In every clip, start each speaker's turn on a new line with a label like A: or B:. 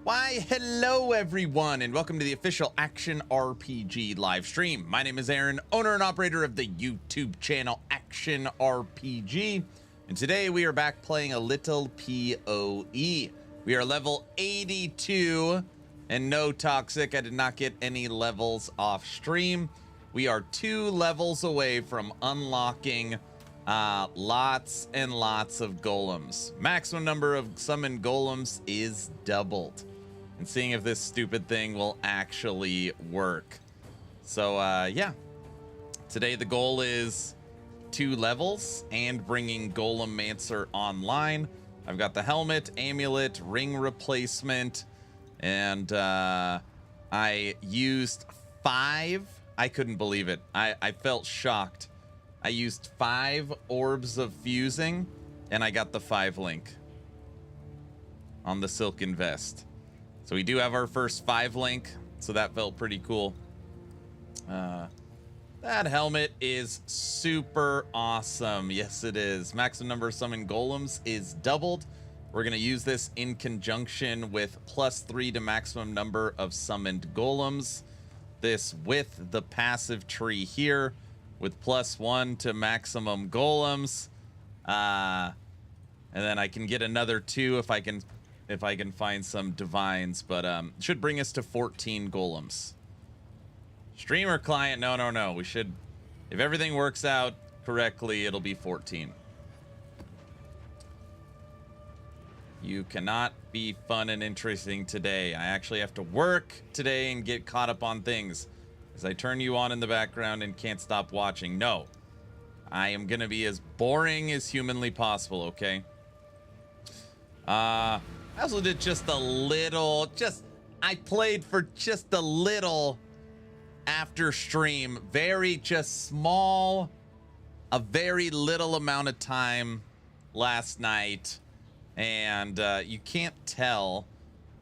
A: Why, hello everyone, and welcome to the official Action RPG live stream. My name is Aaron, owner and operator of the YouTube channel Action RPG, and today we are back playing a little POE. We are level 82, and no toxic, I did not get any levels off stream. We are 2 levels away from unlocking lots and lots of golems. Maximum number of summoned golems is doubled. And seeing if this stupid thing will actually work. So, yeah. Today the goal is 2 levels and bringing Golemmancer online. I've got the helmet, amulet, ring replacement, and I used 5. I couldn't believe it. I felt shocked. I used 5 orbs of fusing, and I got the 5 link on the silken vest. So we do have our first 5 link, so that felt pretty cool. That helmet is super awesome. Yes, it is. Maximum number of summoned golems is doubled. We're going to use this in conjunction with +3 to maximum number of summoned golems. This with the passive tree here, with +1 to maximum golems. And then I can get another 2 if I can find some divines, but should bring us to 14 golems. Streamer client, no. We should, if everything works out correctly, it'll be 14. You cannot be fun and interesting today. I actually have to work today and get caught up on things. As I turn you on in the background and can't stop watching. No, I am gonna be as boring as humanly possible, okay? I also did just a little, I played for just a little after stream. Very just small, a very little amount of time last night. And you can't tell,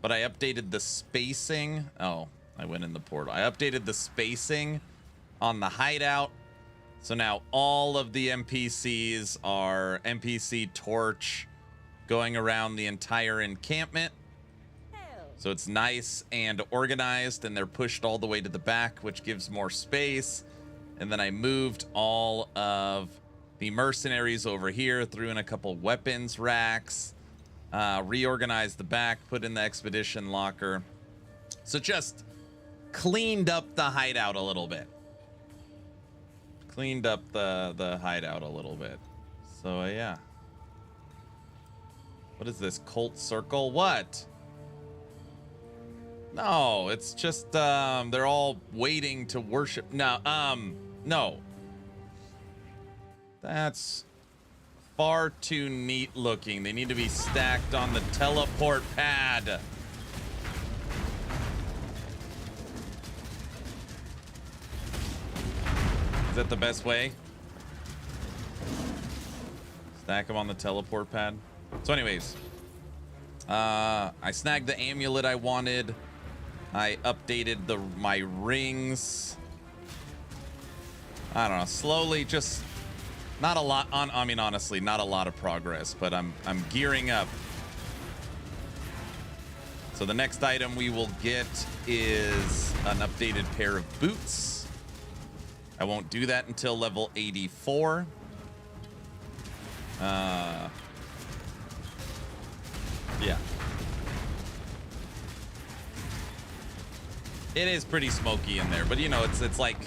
A: but I updated the spacing. Oh, I went in the portal. I updated the spacing on the hideout. So now all of the NPCs are NPC torch going around the entire encampment. So it's nice and organized, and they're pushed all the way to the back, which gives more space. And then I moved all of the mercenaries over here, threw in a couple weapons racks, reorganized the back, put in the expedition locker. So just cleaned up the hideout a little bit. Cleaned up the hideout a little bit. So yeah. What is this? Cult circle? What? No, it's just they're all waiting to worship. No, no. That's far too neat looking. They need to be stacked on the teleport pad. Is that the best way? Stack them on the teleport pad. So anyways, I snagged the amulet I wanted. I updated my rings. I don't know, slowly, just not a lot on, I mean, honestly, not a lot of progress, but I'm gearing up. So the next item we will get is an updated pair of boots. I won't do that until level 84. Yeah. It is pretty smoky in there, but you know, it's like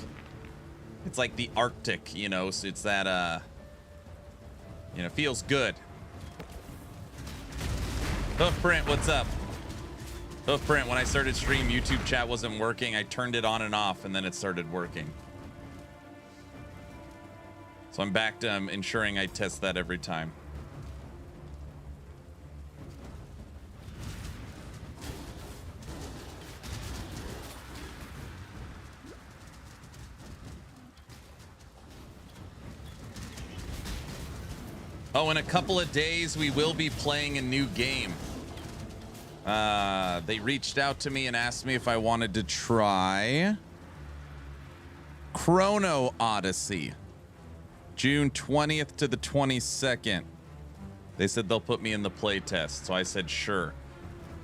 A: the Arctic, you know, so it's that you know, feels good. Hoofprint, what's up? Hoofprint, when I started stream, YouTube chat wasn't working. I turned it on and off, and then it started working. So I'm back to ensuring I test that every time. Oh, in a couple of days, we will be playing a new game. They reached out to me and asked me if I wanted to try Chrono Odyssey. June 20th to the 22nd. They said they'll put me in the play test, so I said sure.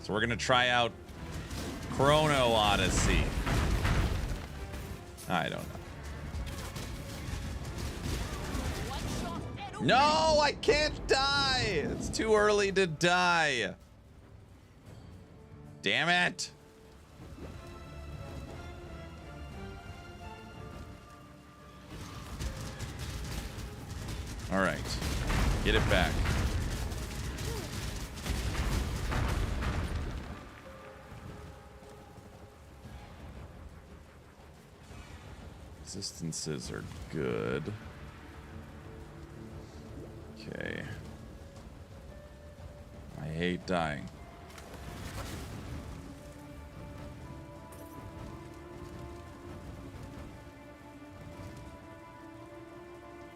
A: So we're gonna try out Chrono Odyssey. I don't know. No, I can't die. It's too early to die. Damn it. All right, get it back. Resistances are good. Okay. I hate dying.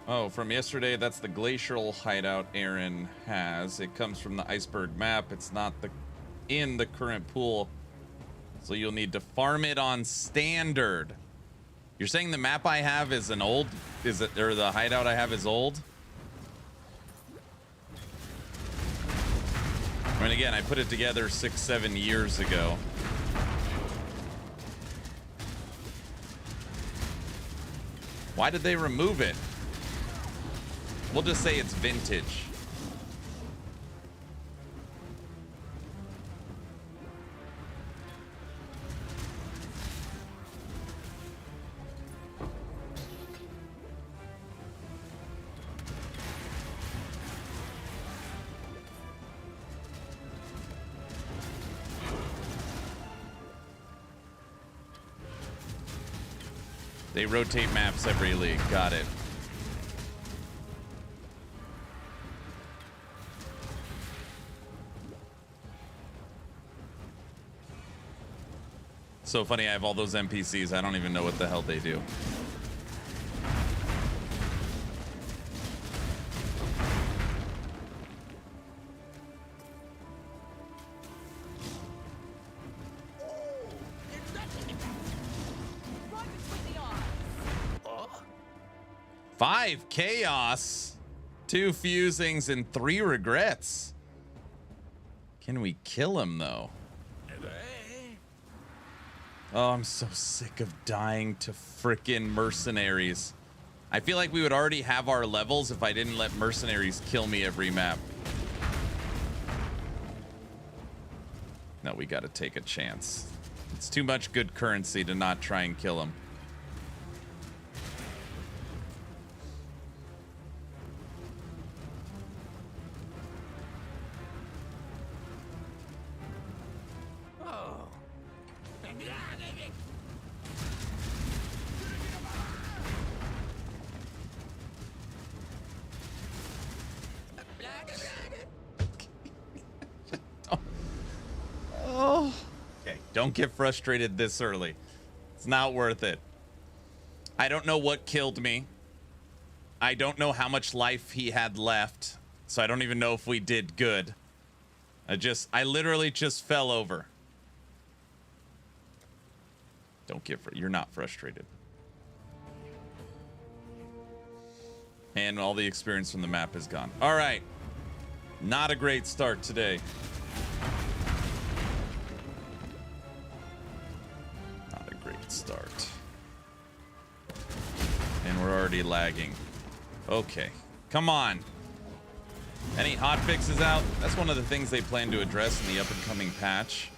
A: Oh, from yesterday, that's the glacial hideout Aaron has. It comes from the iceberg map. It's not in the current pool, so you'll need to farm it on standard. You're saying the map I have is an old, or the hideout I have is old? I mean, again, I put it together 6-7 years ago. Why did they remove it? We'll just say it's vintage. They rotate maps every league. Got it. So funny, I have all those NPCs. I don't even know what the hell they do. Five chaos, 2 fusings, and 3 regrets. Can we kill him though? Oh, I'm so sick of dying to frickin' mercenaries. I feel like we would already have our levels if I didn't let mercenaries kill me every map. No, we gotta take a chance. It's too much good currency to not try and kill him. Don't get frustrated this early. It's not worth it. I don't know what killed me. I don't know how much life he had left. So I don't even know if we did good. I literally just fell over. Don't get you're not frustrated. And all the experience from the map is gone. All right. Not a great start today. Start. And we're already lagging. Okay. Come on. Any hot fixes out? That's one of the things they plan to address in the up-and-coming patch.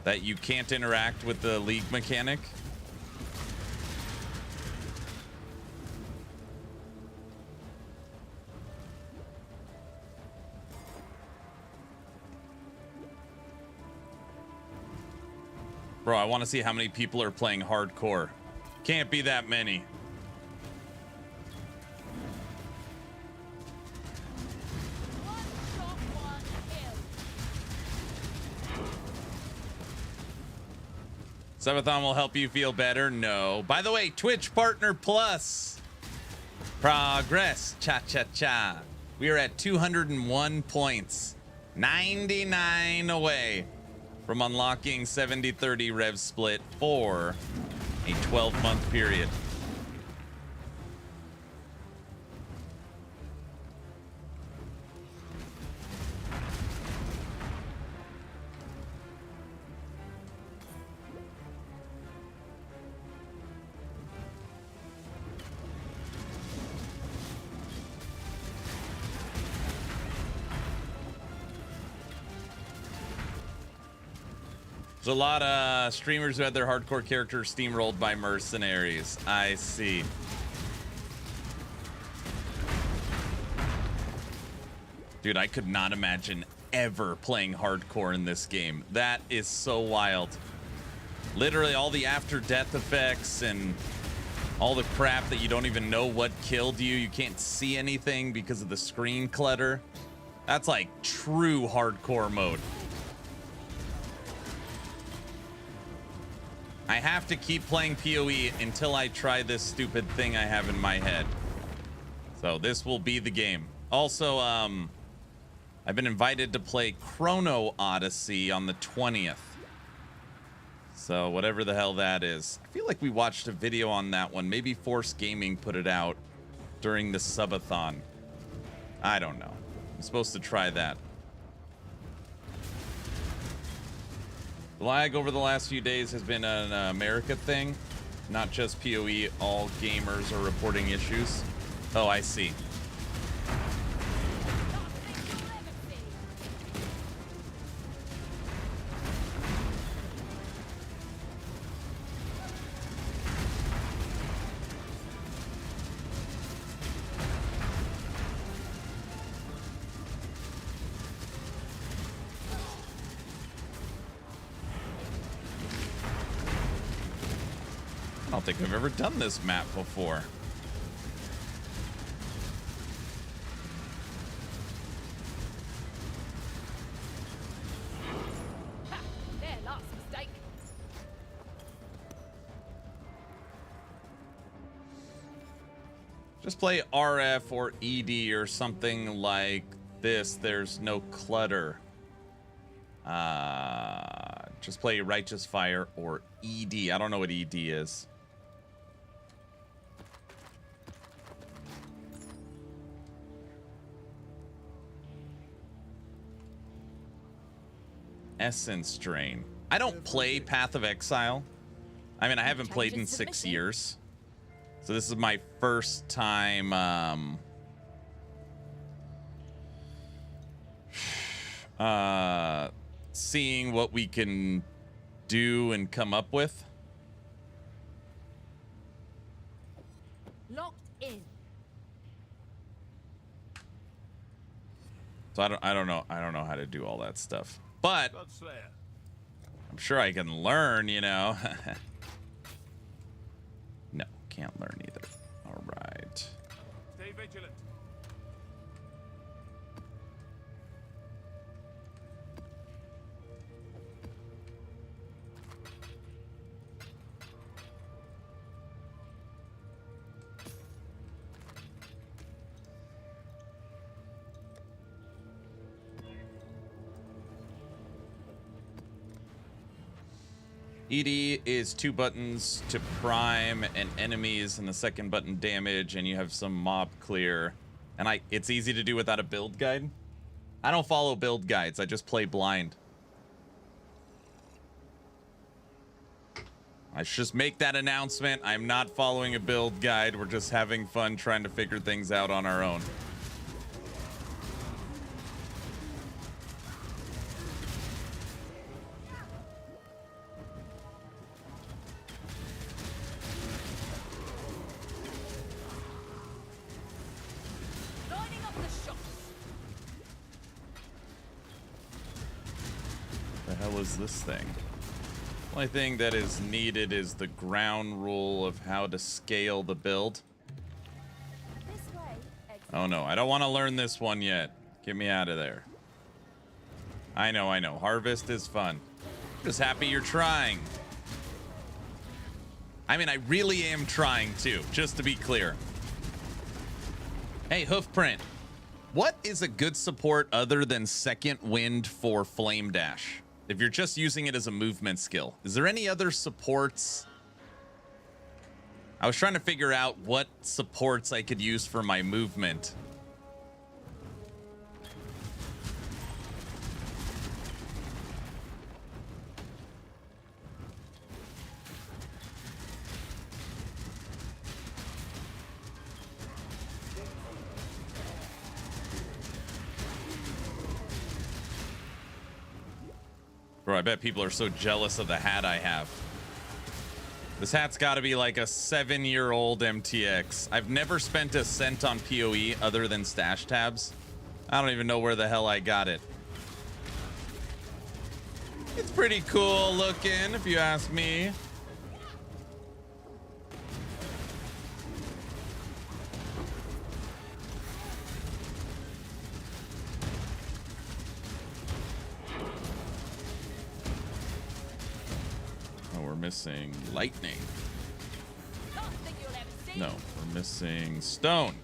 A: That you can't interact with the league mechanic. Bro, I want to see how many people are playing hardcore. Can't be that many. Subathon will help you feel better? No. By the way, Twitch Partner Plus. Progress. Cha-cha-cha. We are at 201 points. 99 away from unlocking 70-30 rev split for a 12-month period. There's a lot of streamers who had their hardcore characters steamrolled by mercenaries. I see. Dude, I could not imagine ever playing hardcore in this game. That is so wild. Literally all the after death effects and all the crap that you don't even know what killed you. You can't see anything because of the screen clutter. That's like true hardcore mode. I have to keep playing POE until I try this stupid thing I have in my head. So this will be the game. Also, I've been invited to play Chrono Odyssey on the 20th. So whatever the hell that is. I feel like we watched a video on that one. Maybe Force Gaming put it out during the subathon. I don't know. I'm supposed to try that. The lag over the last few days has been an America thing, not just POE. All gamers are reporting issues. Oh, I see. I don't think I've ever done this map before.
B: Ha! There, last mistake.
A: Just play RF or ED or something like this. There's no clutter. Just play Righteous Fire or ED. I don't know what ED is. Essence Drain. I don't play Path of Exile. I mean, I haven't played in 6 years. So this is my first time seeing what we can do and come up with.
B: Locked in.
A: So I don't know how to do all that stuff. But I'm sure I can learn, you know. No, can't learn either. All right.
C: Stay vigilant.
A: ED is 2 buttons to prime and enemies, and the second button damage, and you have some mob clear. And it's easy to do without a build guide. I don't follow build guides. I just play blind. I should just make that announcement. I'm not following a build guide. We're just having fun trying to figure things out on our own. Is this thing? Only thing that is needed is the ground rule of how to scale the build. Oh no, I don't want to learn this one yet. Get me out of there. I know. Harvest is fun. Just happy you're trying. I mean, I really am trying too, just to be clear. Hey, Hoofprint. What is a good support other than Second Wind for Flame Dash? If you're just using it as a movement skill, is there any other supports? I was trying to figure out what supports I could use for my movement. Bro, I bet people are so jealous of the hat I have. This hat's got to be like a 7-year-old MTX. I've never spent a cent on POE other than stash tabs. I don't even know where the hell I got it. It's pretty cool looking, if you ask me. Oh, we're missing lightning. No, we're missing stone.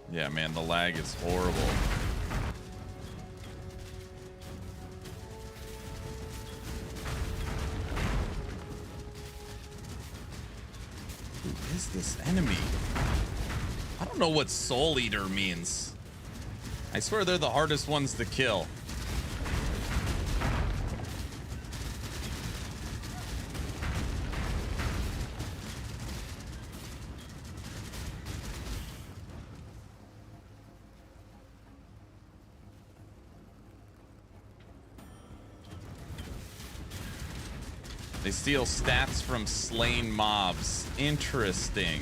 A: Yeah, man, the lag is horrible. Who is this enemy? I don't know what Soul Eater means. I swear they're the hardest ones to kill. They steal stats from slain mobs. Interesting.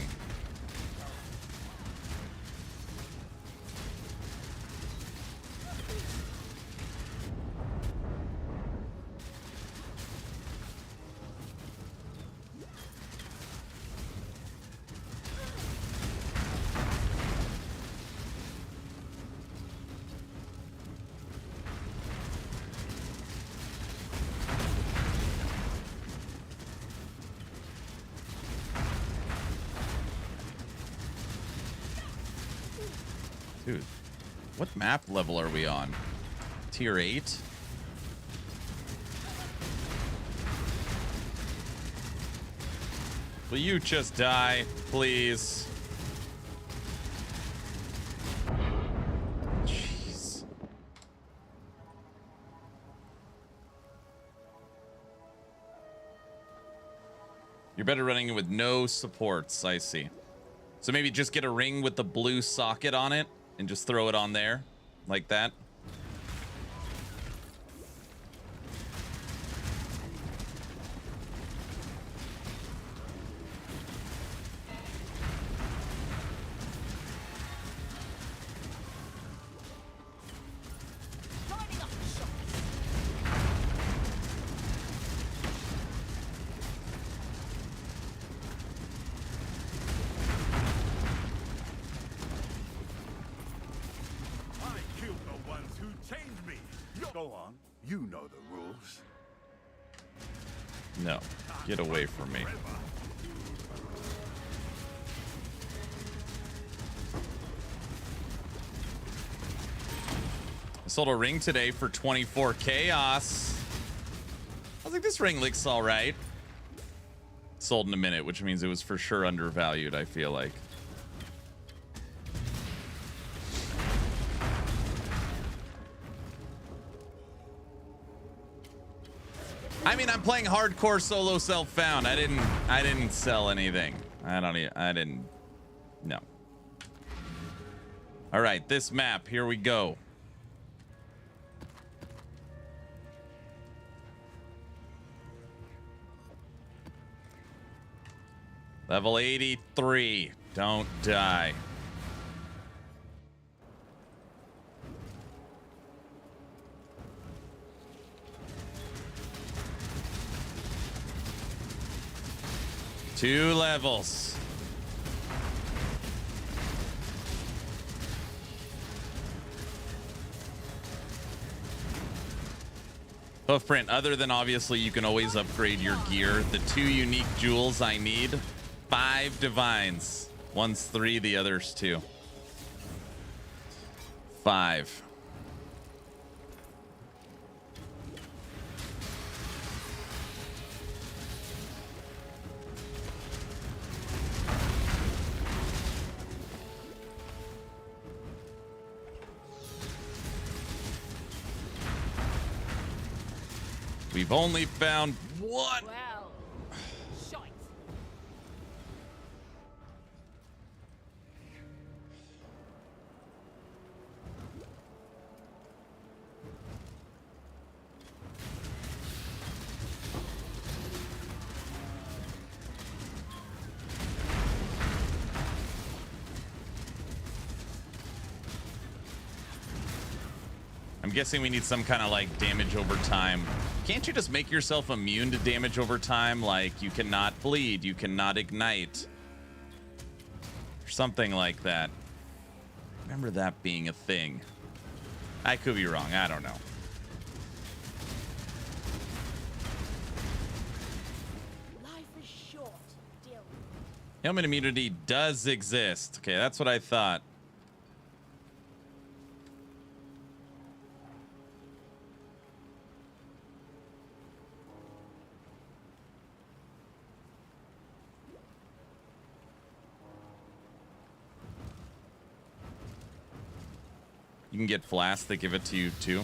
A: Dude, what map level are we on? Tier 8? Will you just die, please? Jeez. You're better running it with no supports, I see. So maybe just get a ring with the blue socket on it and just throw it on there like that.
C: Go on. You know the rules.
A: No, get away from me. I sold a ring today for 24 chaos. I was like, this ring looks all right. Sold in a minute, which means it was for sure undervalued, I feel like. I mean, I'm playing hardcore solo self-found. I didn't sell anything. I didn't. No. All right, this map, here we go. Level 83. Don't die. Two levels. Hoofprint, other than obviously you can always upgrade your gear, the 2 unique jewels I need, 5 divines. One's 3, the other's 2. 5. We've only found one.
B: Well,
A: guessing we need some kind of like damage over time. Can't you just make yourself immune to damage over time? Like you cannot bleed, you cannot ignite, or something like that. Remember that being a thing. I could be wrong, I don't know.
B: Life is short, deal.
A: Helmet immunity does exist. Okay, that's what I thought. You can get flasks that give it to you too.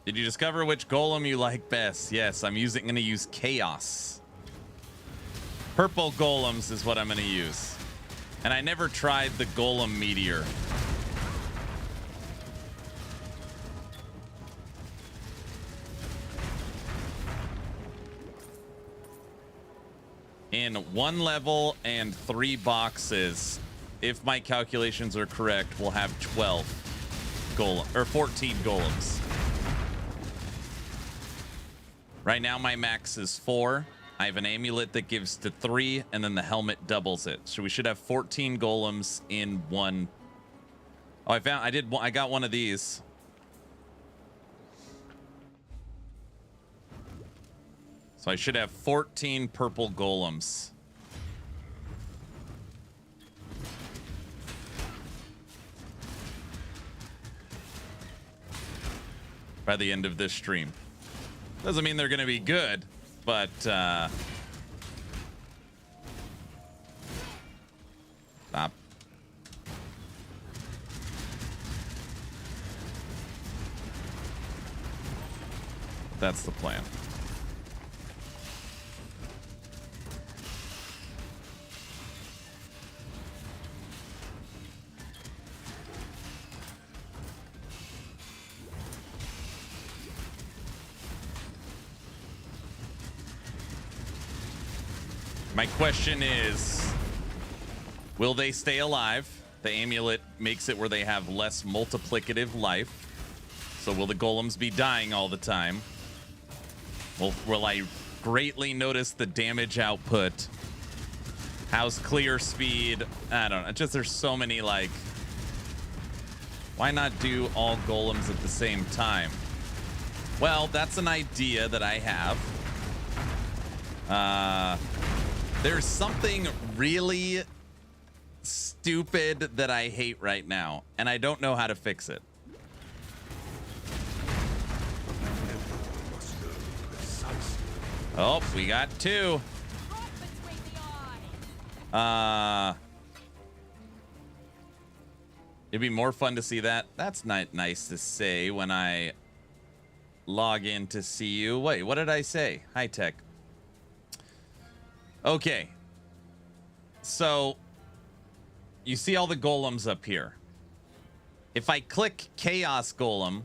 A: Did you discover which golem you like best? Yes, I'm gonna use chaos. Purple golems is what I'm gonna use. And I never tried the golem meteor. In 1 level and 3 boxes, if my calculations are correct, we'll have 12 golem or 14 golems. Right now my max is 4. I have an amulet that gives to 3, and then the helmet doubles it. So we should have 14 golems in 1. Oh, I got one of these. So I should have 14 purple golems. By the end of this stream. Doesn't mean they're going to be good, but stop. That's the plan. My question is, will they stay alive? The amulet makes it where they have less multiplicative life. So will the golems be dying all the time? Will I greatly notice the damage output? How's clear speed? I don't know. Just there's so many like... Why not do all golems at the same time? Well, that's an idea that I have. There's something really stupid that I hate right now, and I don't know how to fix it. Oh, we got 2. It'd be more fun to see that. That's not nice to say when I log in to see you. Wait, what did I say? High tech. Okay, so you see all the golems up here. If I click Chaos Golem,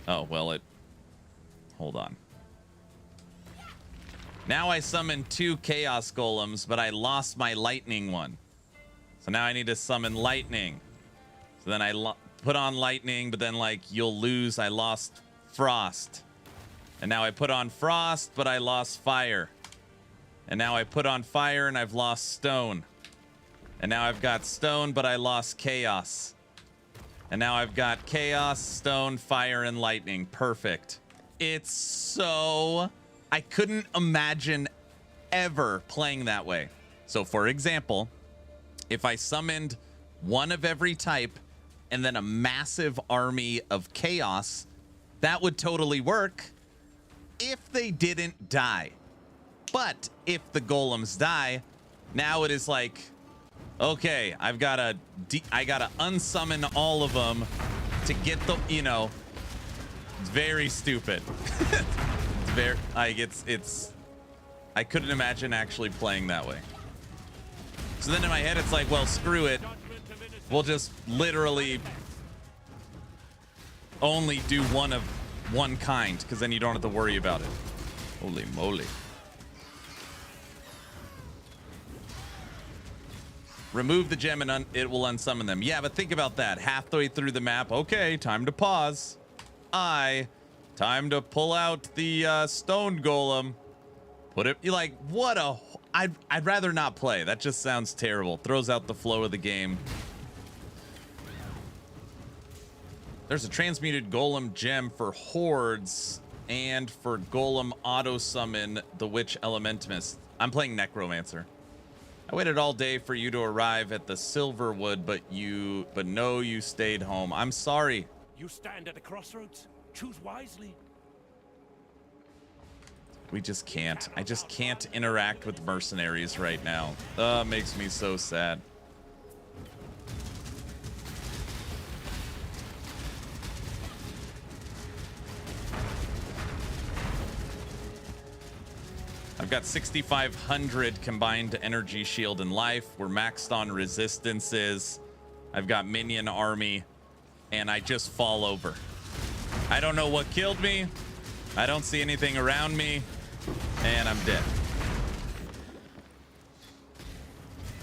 A: oh, well, hold on. Now I summon 2 Chaos Golems, but I lost my lightning one. So now I need to summon lightning. So then I put on lightning, but then like you'll lose, I lost frost. And now I put on frost, but I lost fire. And now I put on fire and I've lost stone. And now I've got stone, but I lost chaos. And now I've got chaos, stone, fire, and lightning. Perfect. It's so... I couldn't imagine ever playing that way. So for example, if I summoned one of every type and then a massive army of chaos, that would totally work if they didn't die. But if the golems die, now it is like, okay, I gotta unsummon all of them to get the, you know, it's very stupid. It's very, like, it's, I couldn't imagine actually playing that way. So then in my head, it's like, well, screw it. We'll just literally only do one of one kind, because then you don't have to worry about it. Holy moly. Remove the gem and it will unsummon them. Yeah, but think about that. Halfway through the map, okay, time to pause. Time to pull out the stone golem. Put it, like, what a... I'd rather not play. That just sounds terrible. Throws out the flow of the game. There's a transmuted golem gem for hordes and for golem auto summon the witch elementimist. I'm playing necromancer. I waited all day for you to arrive at the Silverwood, but no, you stayed home. I'm sorry.
D: You stand at a crossroads. Choose wisely.
A: We just can't. I just can't interact with mercenaries right now. Makes me so sad. I've got 6,500 combined energy shield and life. We're maxed on resistances. I've got minion army, and I just fall over. I don't know what killed me. I don't see anything around me, and I'm dead.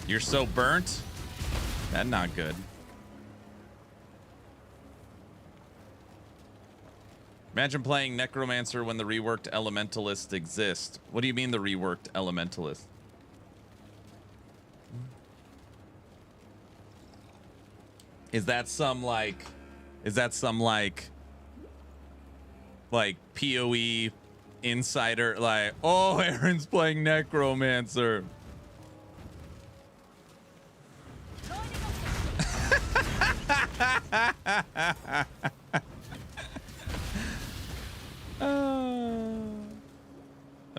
A: You're so burnt? That's not good. Imagine playing Necromancer when the reworked Elementalist exists. What do you mean the reworked Elementalist? Is that some like POE insider, like, oh, Aaron's playing Necromancer.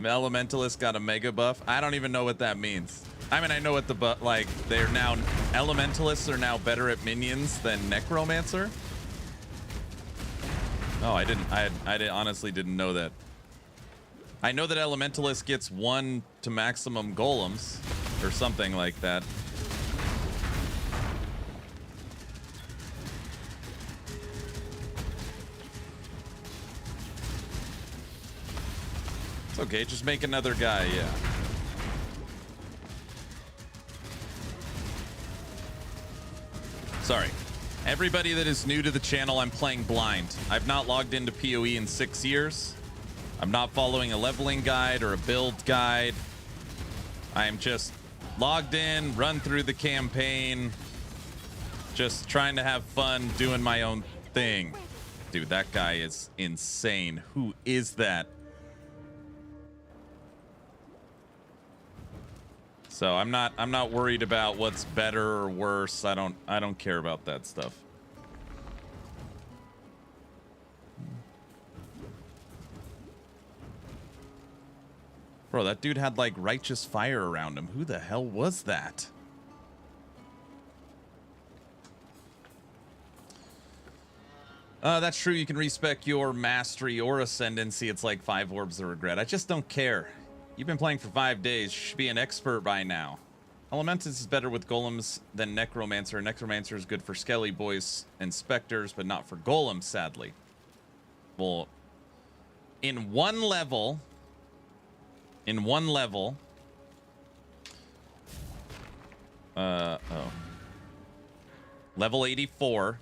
A: The Elementalist got a mega buff. I don't even know what that means. I mean, I know what the like, they're now, Elementalists are now better at minions than Necromancer. Oh, I honestly didn't know that. I know that Elementalist gets 1 to maximum golems or something like that. It's okay, just make another guy, yeah. Sorry. Everybody that is new to the channel, I'm playing blind. I've not logged into POE in 6 years. I'm not following a leveling guide or a build guide. I am just logged in, run through the campaign, just trying to have fun, doing my own thing. Dude, that guy is insane. Who is that? So I'm not worried about what's better or worse. I don't care about that stuff. Bro, that dude had like righteous fire around him. Who the hell was that? That's true. You can respec your mastery or ascendancy. It's like 5 orbs of regret. I just don't care. You've been playing for 5 days. You should be an expert by now. Elementus is better with golems than Necromancer. Necromancer is good for Skelly Boys and Spectres, but not for golems, sadly. Well, in one level, level 84,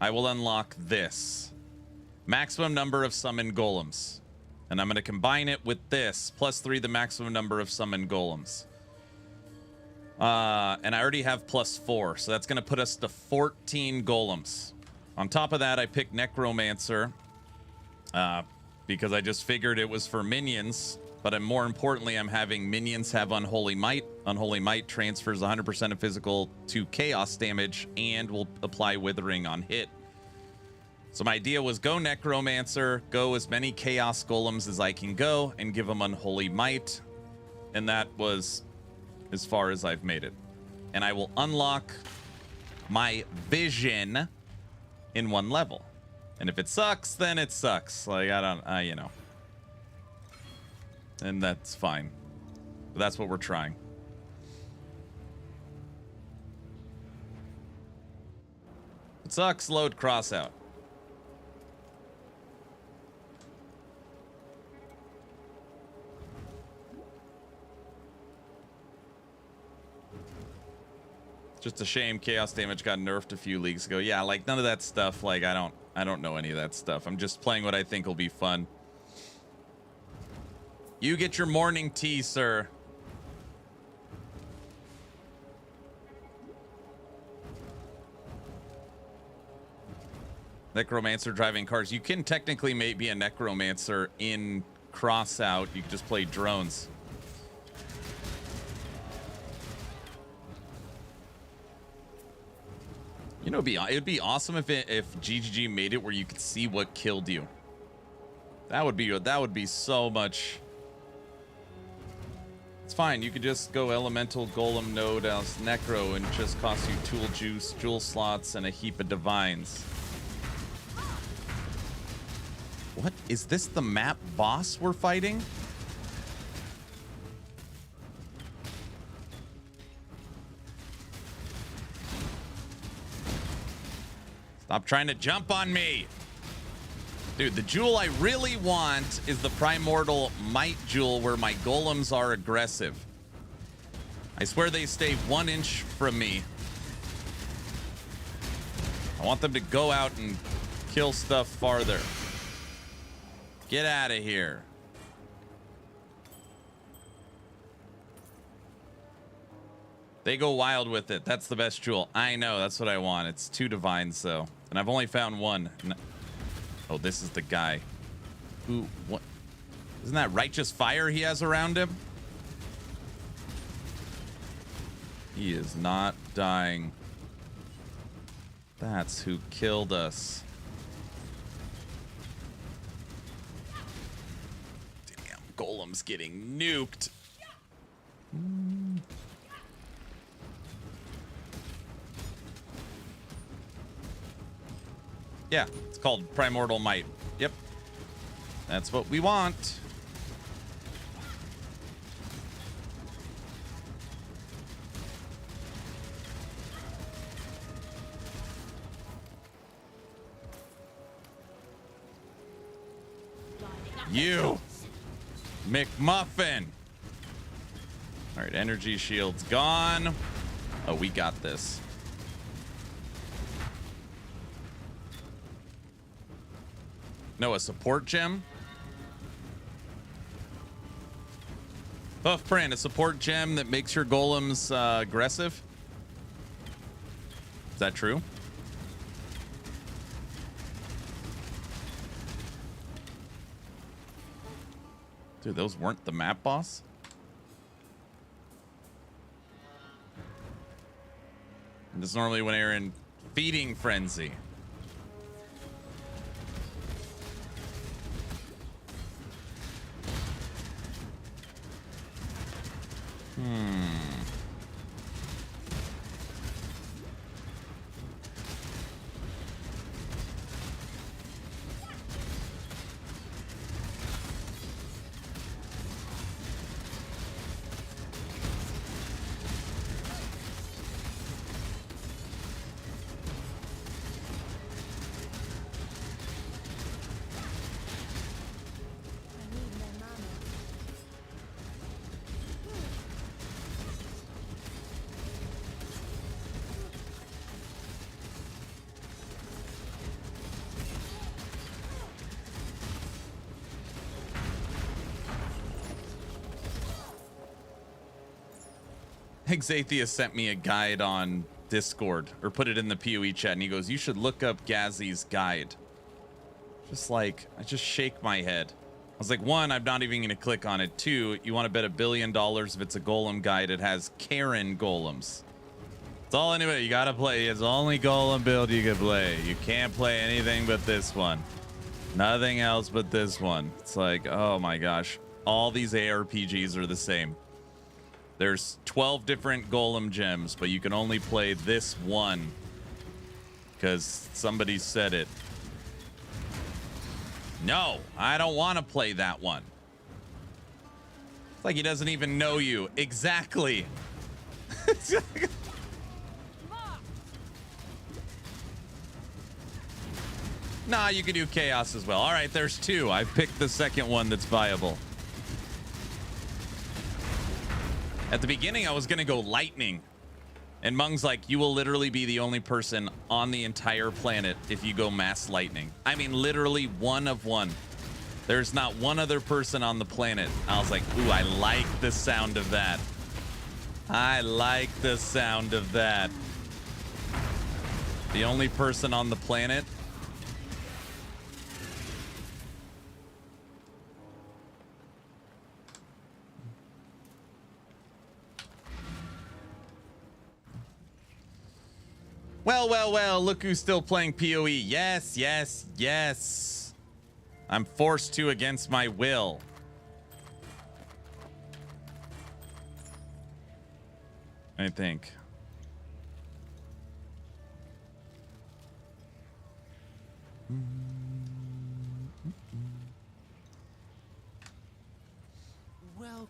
A: I will unlock this. Maximum number of summoned golems. And I'm going to combine it with this, +3 the maximum number of summoned golems. And I already have +4, so that's going to put us to 14 golems. On top of that, I picked Necromancer because I just figured it was for minions. But more importantly, I'm having minions have Unholy Might. Unholy Might transfers 100% of physical to chaos damage and will apply Withering on hit. So my idea was go Necromancer, go as many Chaos Golems as I can go, and give them Unholy Might. And that was as far as I've made it. And I will unlock my Vision in 1 level. And if it sucks, then it sucks. Like, I don't, you know. And that's fine. But that's what we're trying. It sucks, load cross out. Just a shame chaos damage got nerfed a few leagues ago. Yeah, like none of that stuff. Like I don't know any of that stuff. I'm just playing what I think will be fun. You get your morning tea, sir. Necromancer driving cars. You can technically be a necromancer in Crossout. You can just play drones. You know, it'd be awesome if GGG made it where you could see what killed you. That would be so much. It's fine. You could just go elemental golem node as necro and just cost you tool juice, jewel slots, and a heap of divines. What is this? The map boss we're fighting? Stop trying to jump on me. Dude, the jewel I really want is the Primordial Might jewel where my golems are aggressive. I swear they stay 1 inch from me. I want them to go out and kill stuff farther. Get out of here. They go wild with it. That's the best jewel. I know. That's what I want. It's 2 divines, though. And I've only found 1. Oh, this is the guy. Who? What? Isn't that righteous fire he has around him? He is not dying. That's who killed us. Damn, Golem's getting nuked. Yeah, it's called Primordial Might. Yep. That's what we want. You, McMuffin. All right, energy shield's gone. Oh, we got this. No, a support gem? Buff Brand, a support gem that makes your golems aggressive? Is that true? Dude, those weren't the map boss? And this is normally when they're in feeding frenzy. Exatheus sent me a guide on Discord, or put it in the POE chat, and he goes, you should look up Gazzy's guide. Just like, I just shake my head. I was like, 1, I'm not even going to click on it. 2, you want to bet $1 billion if it's a golem guide, it has Karen golems. It's all anyway, you got to play. It's the only golem build you can play. You can't play anything but this one. Nothing else but this one. It's like, oh my gosh. All these ARPGs are the same. There's 12 different golem gems, but you can only play this one because somebody said it. No, I don't want to play that one. It's like he doesn't even know you. Exactly. Nah, you can do chaos as well. All right, there's 2. I've picked the second one that's viable. At the beginning, I was going to go lightning. And Mung's like, you will literally be the only person on the entire planet if you go mass lightning. I mean, literally one of one. There's not one other person on the planet. I was like, ooh, I like the sound of that. I like the sound of that. The only person on the planet. Well, well, well, look who's still playing POE. Yes, yes, yes. I'm forced to against my will. I think.
B: Welcome.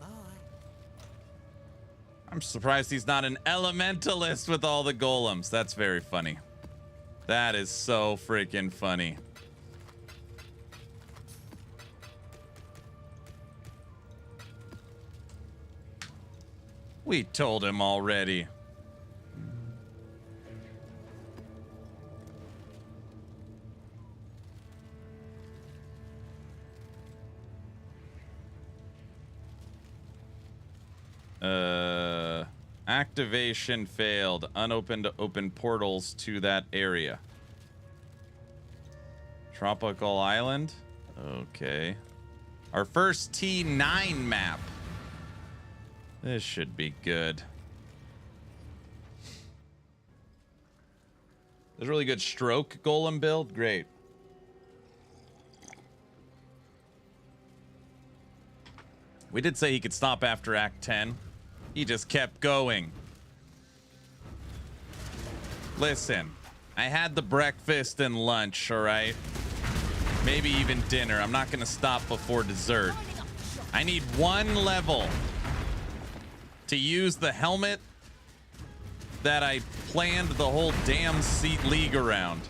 B: Bye.
A: I'm surprised he's not an elementalist with all the golems. That's very funny. That is so freaking funny. We told him already. Activation failed. Unopened open portals to that area. Tropical Island? Okay. Our first T9 map. This should be good. There's a really good stroke golem build. Great. We did say he could stop after Act 10. He just kept going. Listen, I had the breakfast and lunch, all right? Maybe even dinner. I'm not going to stop before dessert. I need one level to use the helmet that I planned the whole damn seat league around.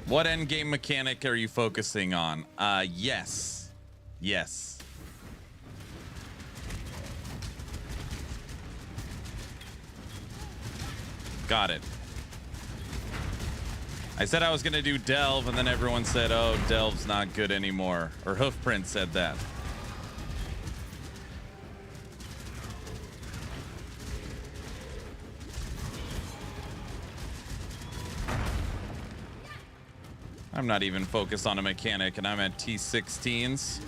A: What endgame mechanic are you focusing on? Yes. Yes. Got it. I said I was going to do Delve, and then everyone said, oh, Delve's not good anymore. Or Hoofprint said that. I'm not even focused on a mechanic, and I'm at T16s.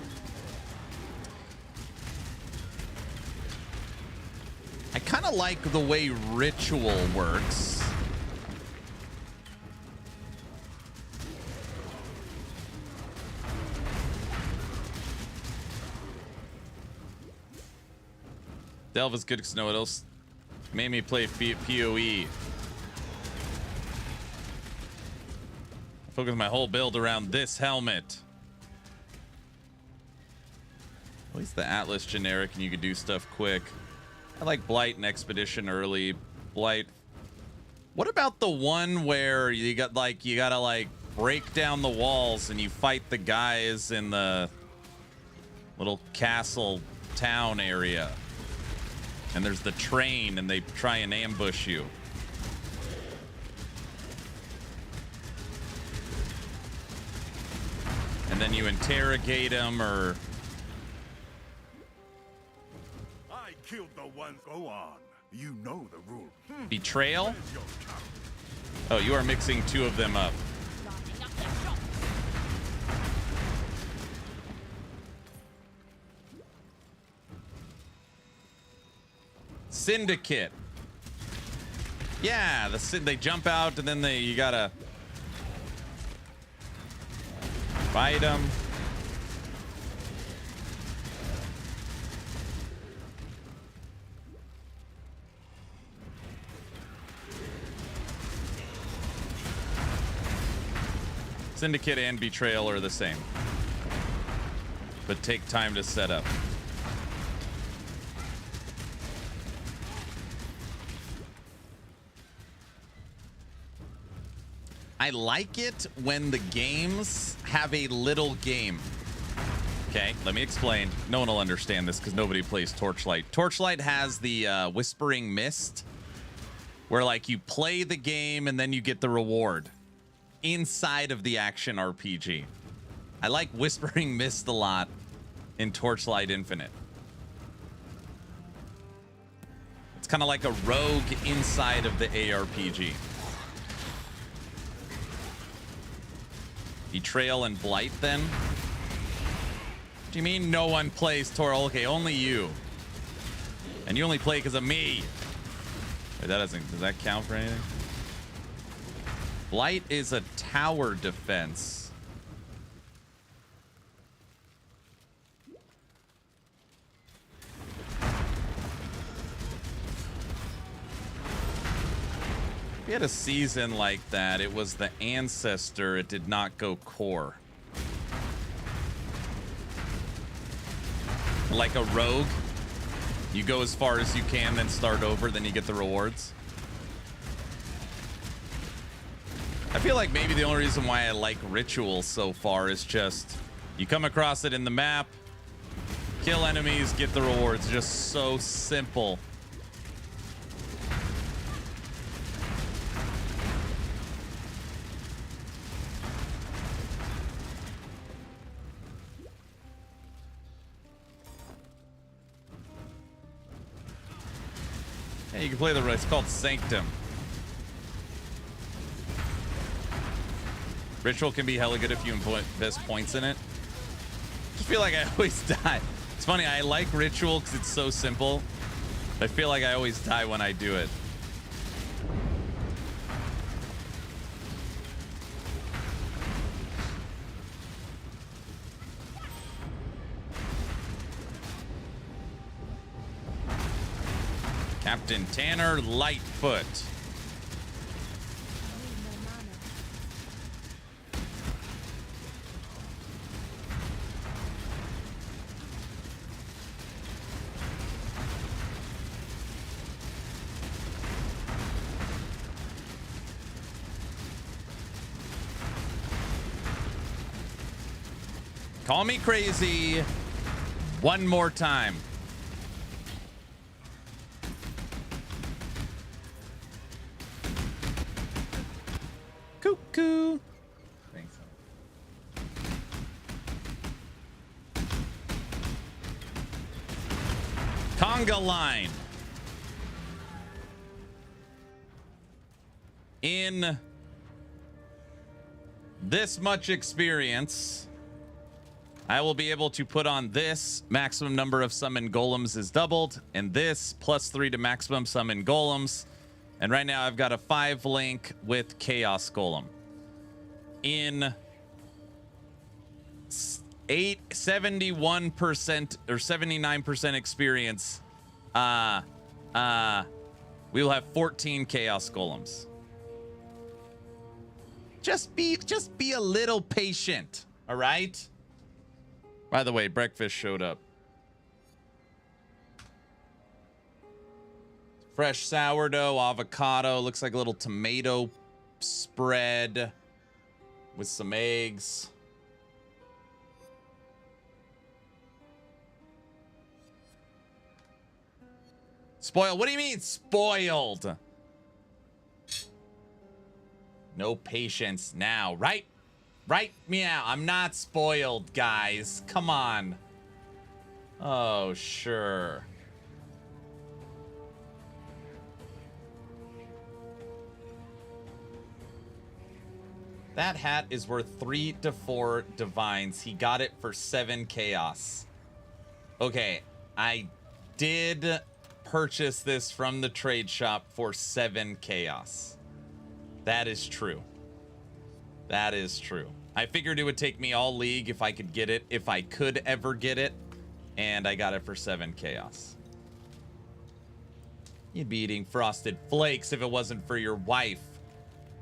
A: I kind of like the way Ritual works. Delve is good because no one else made me play POE. Focus my whole build around this helmet. At least the Atlas generic and you could do stuff quick. I like Blight and Expedition early. Blight. What about the one where you gotta like break down the walls and you fight the guys in the little castle town area? And there's the train and they try and ambush you. And then you interrogate them or...
C: I killed the one. Go on. You know the rule.
A: Betrayal?
C: Where's your count?
A: Oh, you are mixing two of them up.
B: Lining up their shots.
A: Syndicate. Yeah, they jump out and then you gotta fight them. Syndicate and Betrayal are the same, but take time to set up. I like it when the games have a little game. Okay, let me explain. No one will understand this because nobody plays Torchlight. Torchlight has the Whispering Mist, where like you play the game and then you get the reward inside of the action RPG. I like Whispering Mist a lot in Torchlight Infinite. It's kind of like a rogue inside of the ARPG. Betrayal and Blight, then? What do you mean no one plays Tor? Okay, only you. And you only play because of me. Wait, that doesn't... Does that count for anything? Blight is a tower defense. We had a season like that. It was the Ancestor. It did not go core. Like a rogue, you go as far as you can, then start over, then you get the rewards. I feel like maybe the only reason why I like Ritual so far is just you come across it in the map, kill enemies, get the rewards. Just so simple. You can play the rest. It's called Sanctum. Ritual can be hella good if you invest points in it. Just feel like I always die. It's funny, I like Ritual because it's so simple. I feel like I always die when I do it. Captain Tanner Lightfoot. Call me crazy one more time. Cuckoo. Thanks. Conga line. In this much experience, I will be able to put on this. Maximum number of summon golems is doubled, and this +3 to maximum summon golems. And right now I've got a 5 link with Chaos Golem. In 71% or 79% experience, we will have 14 Chaos Golems. Just be a little patient, all right? By the way, breakfast showed up. Fresh sourdough, avocado, looks like a little tomato spread with some eggs. Spoiled? What do you mean spoiled? No patience now, right? Right, meow. I'm not spoiled, guys. Come on. Oh, sure. That hat is worth 3 to 4 divines. He got it for 7 chaos. Okay, I did purchase this from the trade shop for 7 chaos. That is true. That is true. I figured it would take me all league if I could get it, if I could ever get it, and I got it for 7 chaos. You'd be eating Frosted Flakes if it wasn't for your wife.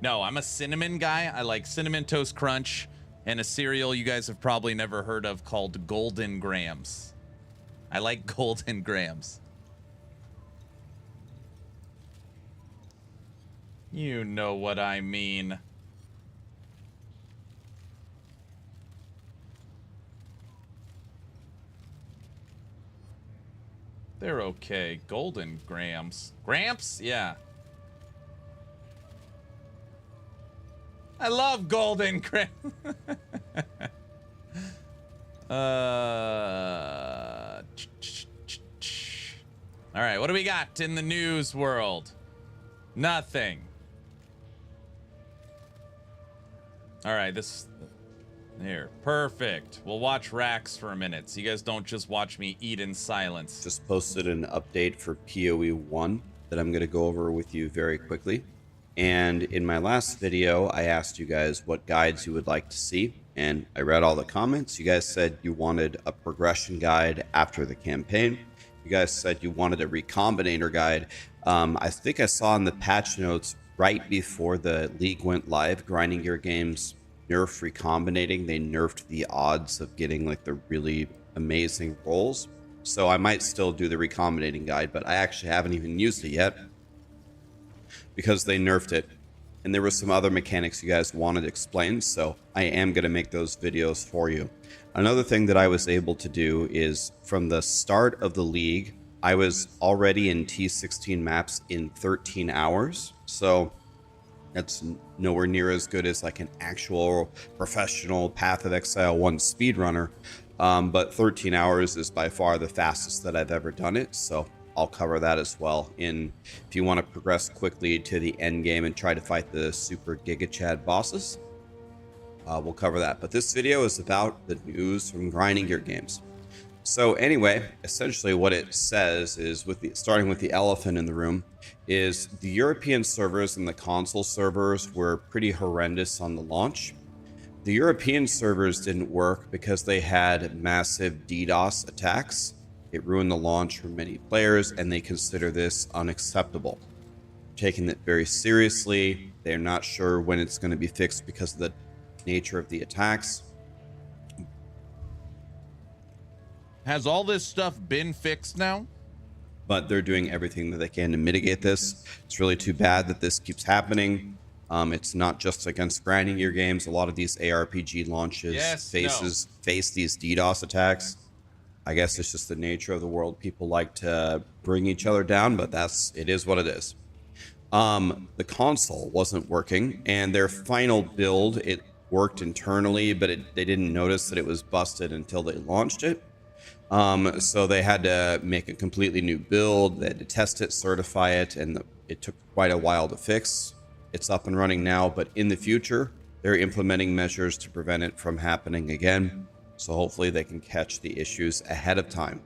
A: No, I'm a cinnamon guy. I like Cinnamon Toast Crunch and a cereal you guys have probably never heard of called Golden Grams. I like Golden Grams. You know what I mean. They're okay. Golden Grams. Gramps? Yeah. I love Golden Grams. All right, what do we got in the news world? Nothing. All right, here, perfect. We'll watch Rax for a minute, so you guys don't just watch me eat in silence.
E: Just posted an update for POE 1 that I'm going to go over with you very quickly. And in my last video, I asked you guys what guides you would like to see, and I read all the comments. You guys said you wanted a progression guide after the campaign. You guys said you wanted a recombinator guide. I think I saw in the patch notes right before the league went live, Grinding Gear Games nerfed recombinating. They nerfed the odds of getting like the really amazing rolls. So I might still do the recombinating guide, but I actually haven't even used it yet because they nerfed it. And there were some other mechanics you guys wanted explained, so I am going to make those videos for you. Another thing that I was able to do is from the start of the league, I was already in T16 maps in 13 hours. So that's nowhere near as good as like an actual professional Path of Exile 1 speedrunner. But 13 hours is by far the fastest that I've ever done it. So I'll cover that as well if you want to progress quickly to the end game and try to fight the super Giga Chad bosses. We'll cover that. But this video is about the news from Grinding Gear Games. So anyway, essentially what it says is, starting with the elephant in the room, is the European servers and the console servers were pretty horrendous on the launch. The European servers didn't work because they had massive DDoS attacks. It ruined the launch for many players, and they consider this unacceptable. Taking it very seriously. They're not sure when it's going to be fixed because of the nature of the attacks.
A: Has all this stuff been fixed now?
E: But they're doing everything that they can to mitigate this. It's really too bad that this keeps happening. It's not just against Grinding Gear Games. A lot of these ARPG launches face these DDoS attacks. I guess it's just the nature of the world. People like to bring each other down, but it is what it is. The console wasn't working, and their final build, it worked internally, but they didn't notice that it was busted until they launched it. So they had to make a completely new build. They had to test it, certify it, and it took quite a while to fix. It's up and running now, but in the future, they're implementing measures to prevent it from happening again. So hopefully they can catch the issues ahead of time.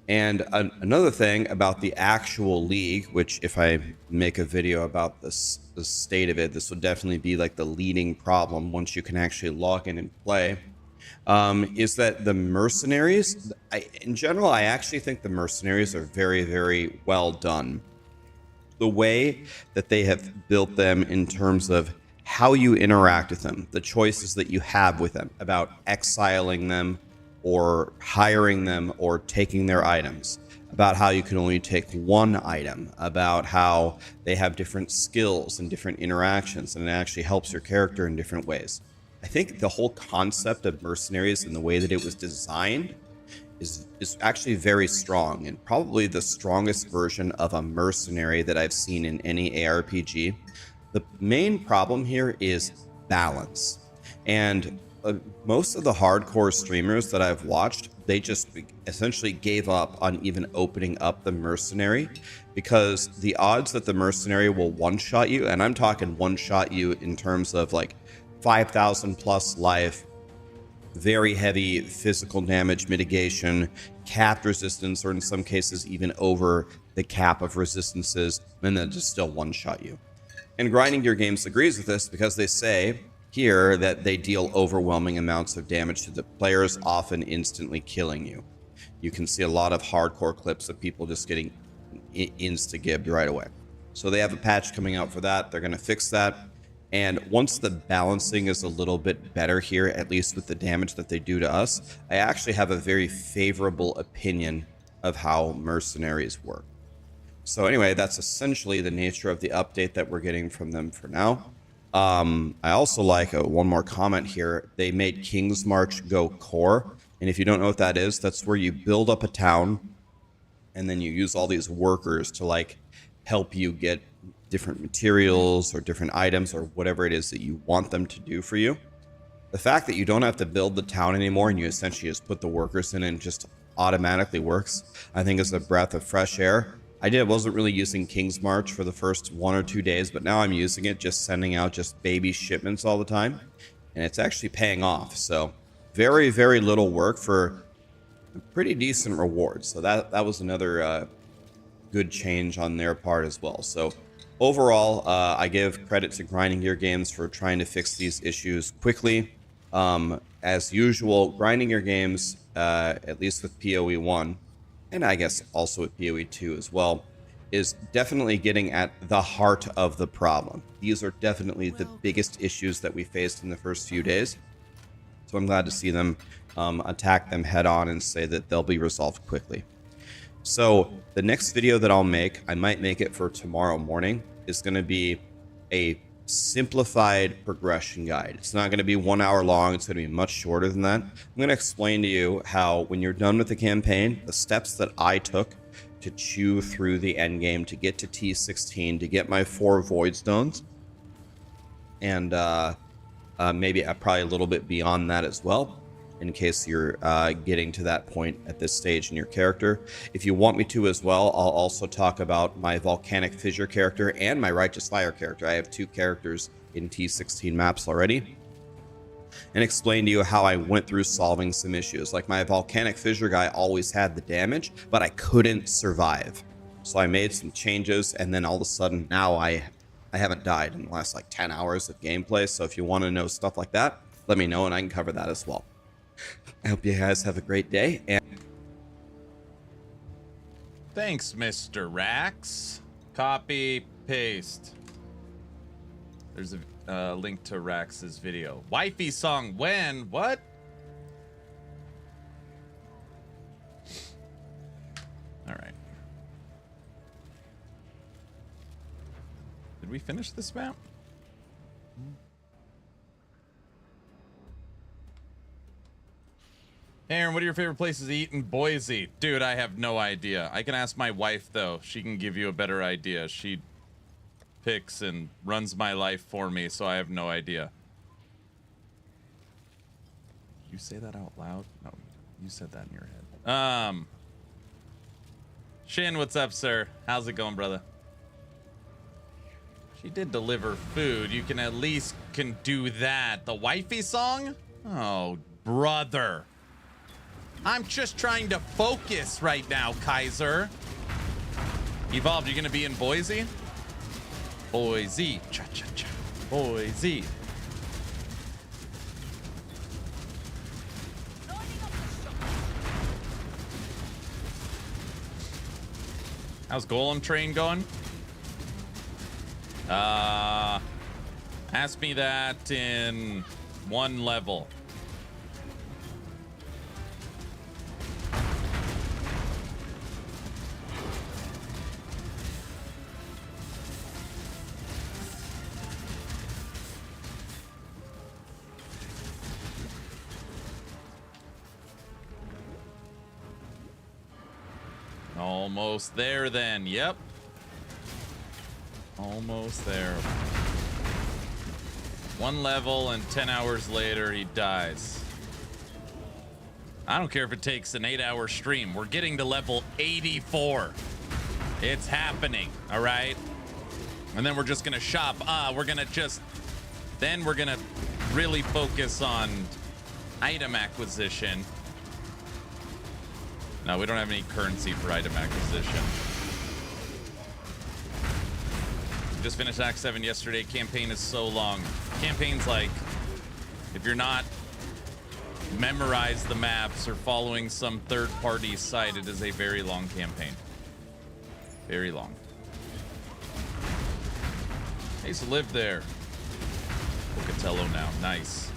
E: Another thing about the actual league, which if I make a video about the state of it, this would definitely be like the leading problem once you can actually log in and play. Is that the mercenaries, in general, I actually think the mercenaries are very, very well done. The way that they have built them in terms of how you interact with them, the choices that you have with them about exiling them or hiring them or taking their items, about how you can only take one item, about how they have different skills and different interactions, and it actually helps your character in different ways. I think the whole concept of mercenaries and the way that it was designed is actually very strong, and probably the strongest version of a mercenary that I've seen in any ARPG. The main problem here is balance. And most of the hardcore streamers that I've watched, they just essentially gave up on even opening up the mercenary, because the odds that the mercenary will one-shot you, and I'm talking one-shot you in terms of like 5,000 plus life, very heavy physical damage mitigation, capped resistance, or in some cases even over the cap of resistances, and then just still one-shot you. And Grinding Gear Games agrees with this because they say here that they deal overwhelming amounts of damage to the players, often instantly killing you. You can see a lot of hardcore clips of people just getting insta-gibbed right away. So they have a patch coming out for that. They're going to fix that. And once the balancing is a little bit better here, at least with the damage that they do to us, I actually have a very favorable opinion of how mercenaries work. So anyway, that's essentially the nature of the update that we're getting from them for now. I also like one more comment here. They made King's March go core. And if you don't know what that is, that's where you build up a town and then you use all these workers to like help you get different materials or different items or whatever it is that you want them to do for you. The fact that you don't have to build the town anymore and you essentially just put the workers in and just automatically works, I think is a breath of fresh air. Wasn't really using King's March for the first 1 or 2 days, but now I'm using it, just sending out just baby shipments all the time, and it's actually paying off. So very, very little work for a pretty decent reward. So that was another good change on their part as well. So overall, I give credit to Grinding Gear Games for trying to fix these issues quickly. As usual, Grinding Gear Games, at least with POE 1, and I guess also with POE 2 as well, is definitely getting at the heart of the problem. These are definitely the biggest issues that we faced in the first few days. So I'm glad to see them attack them head on and say that they'll be resolved quickly. So the next video that I'll make, I might make it for tomorrow morning, is going to be a simplified progression guide. It's not going to be 1 hour long. It's going to be much shorter than that. I'm going to explain to you how, when you're done with the campaign, the steps that I took to chew through the end game to get to T16, to get my 4 void stones, and maybe probably a little bit beyond that as well, in case you're getting to that point at this stage in your character. If you want me to as well, I'll also talk about my Volcanic Fissure character and my Righteous Fire character. I have 2 characters in T16 maps already, and explain to you how I went through solving some issues. Like, my Volcanic Fissure guy always had the damage, but I couldn't survive. So I made some changes, and then all of a sudden now I haven't died in the last like 10 hours of gameplay. So if you want to know stuff like that, let me know and I can cover that as well. I hope you guys have a great day. And
A: Thanks, Mr. Rax. Copy, paste. There's a link to Rax's video. Wifey song when? What? All right. Did we finish this map? Aaron, what are your favorite places to eat in Boise? Dude, I have no idea. I can ask my wife, though. She can give you a better idea. She picks and runs my life for me, so I have no idea. Did you say that out loud? No, you said that in your head. Shin, what's up, sir? How's it going, brother? She did deliver food. You can at least can do that. The wifey song? Oh, brother. I'm just trying to focus right now, Kaiser. Evolved, you're gonna be in Boise? Boise. Cha-cha-cha. Boise. How's Golem train going? Ask me that in 1 level. Almost there then. Yep. Almost there. 1 level and 10 hours later he dies. I don't care if it takes an 8-hour stream. We're getting to level 84. It's happening. All right. And then we're just going to shop. Then we're going to really focus on item acquisition. No, we don't have any currency for item acquisition. We just finished Act 7 yesterday. Campaign is so long. Campaign's like, if you're not memorize the maps or following some third-party site, it is a very long campaign. Very long. I used to live there. Pocatello now. Nice.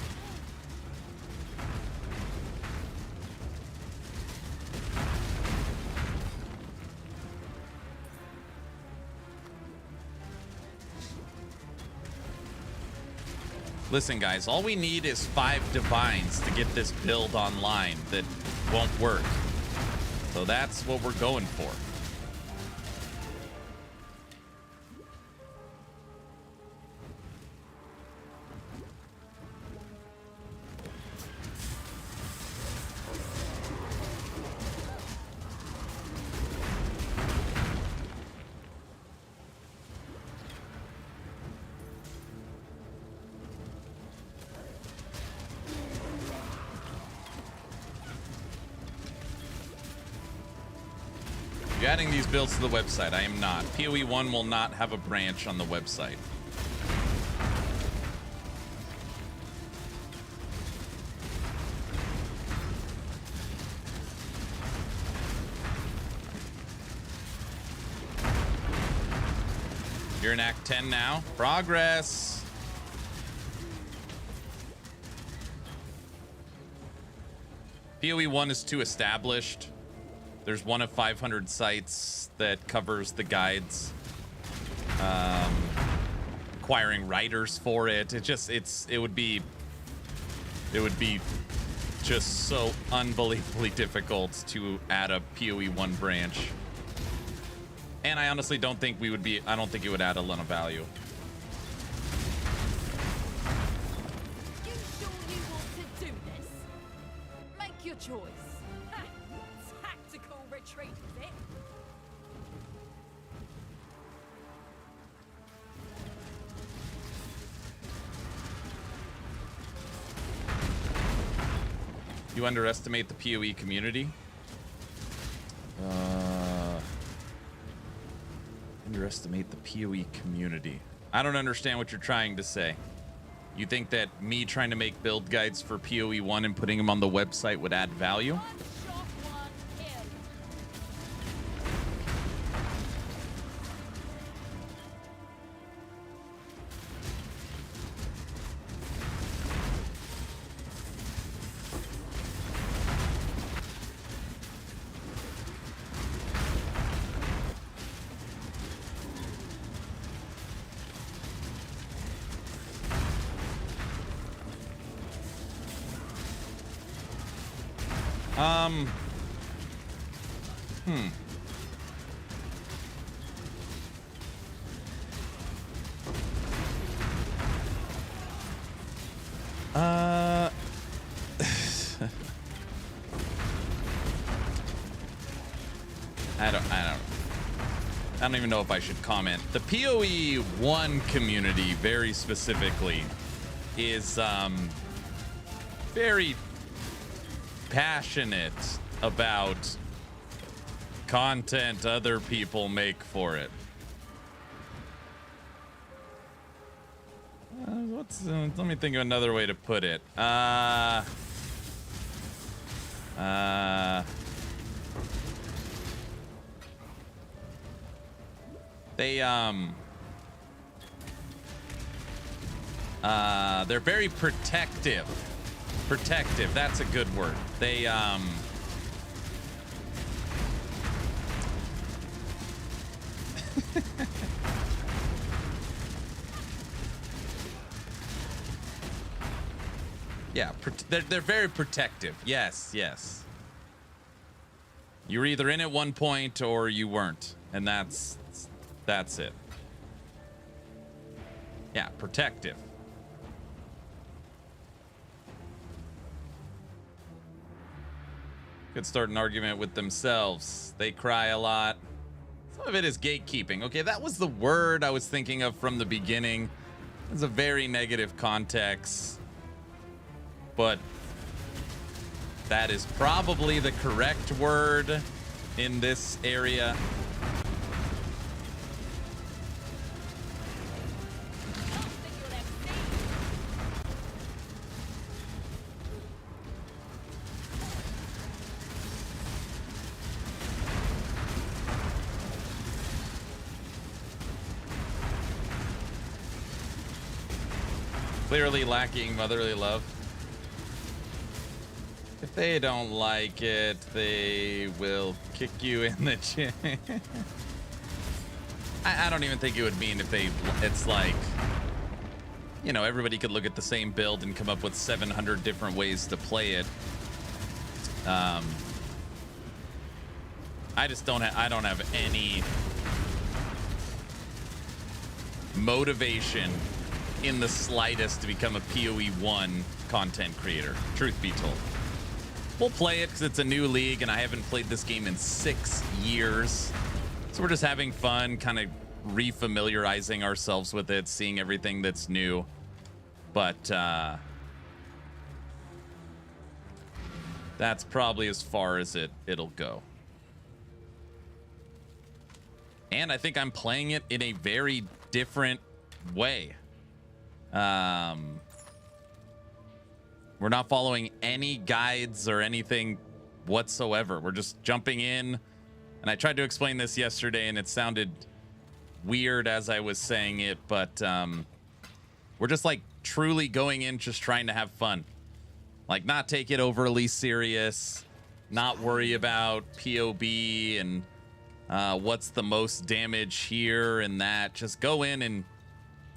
A: Listen, guys, all we need is 5 divines to get this build online that won't work. So that's what we're going for. You're adding these builds to the website. I am not. POE 1 will not have a branch on the website. You're in Act 10 now. Progress. POE 1 is too established. There's one of 500 sites that covers the guides, acquiring writers for it. It would be just so unbelievably difficult to add a POE 1 branch. And I honestly don't think I don't think it would add a lot of value.
B: You sure you want to do this? Make your choice. Tactical retreat, is it?
A: You underestimate the POE community? Underestimate the POE community. I don't understand what you're trying to say. You think that me trying to make build guides for POE 1 and putting them on the website would add value?
B: One shot, one kill.
A: I don't even know if I should comment. The POE 1 community, very specifically, is very passionate about content other people make for it. Let me think of another way to put it. They're very protective. Protective, that's a good word. They yeah, they're very protective. Yes, yes. You were either in at one point or you weren't, and that's it. Yeah, protective. Could start an argument with themselves. They cry a lot. Some of it is gatekeeping. Okay, that was the word I was thinking of from the beginning. It's a very negative context, but that is probably the correct word in this area. Clearly lacking motherly love. If they don't like it, they will kick you in the chin. I don't even think it would mean if they, it's like, you know, everybody could look at the same build and come up with 700 different ways to play it. I just don't I don't have any motivation in the slightest to become a PoE 1 content creator, truth be told. We'll play it because it's a new league and I haven't played this game in 6 years. So we're just having fun, kind of refamiliarizing ourselves with it, seeing everything that's new. But that's probably as far as it'll go. And I think I'm playing it in a very different way. We're not following any guides or anything whatsoever. We're just jumping in. And I tried to explain this yesterday and it sounded weird as I was saying it, but we're just like truly going in just trying to have fun. Like not take it overly serious, not worry about POB and what's the most damage here and that. Just go in and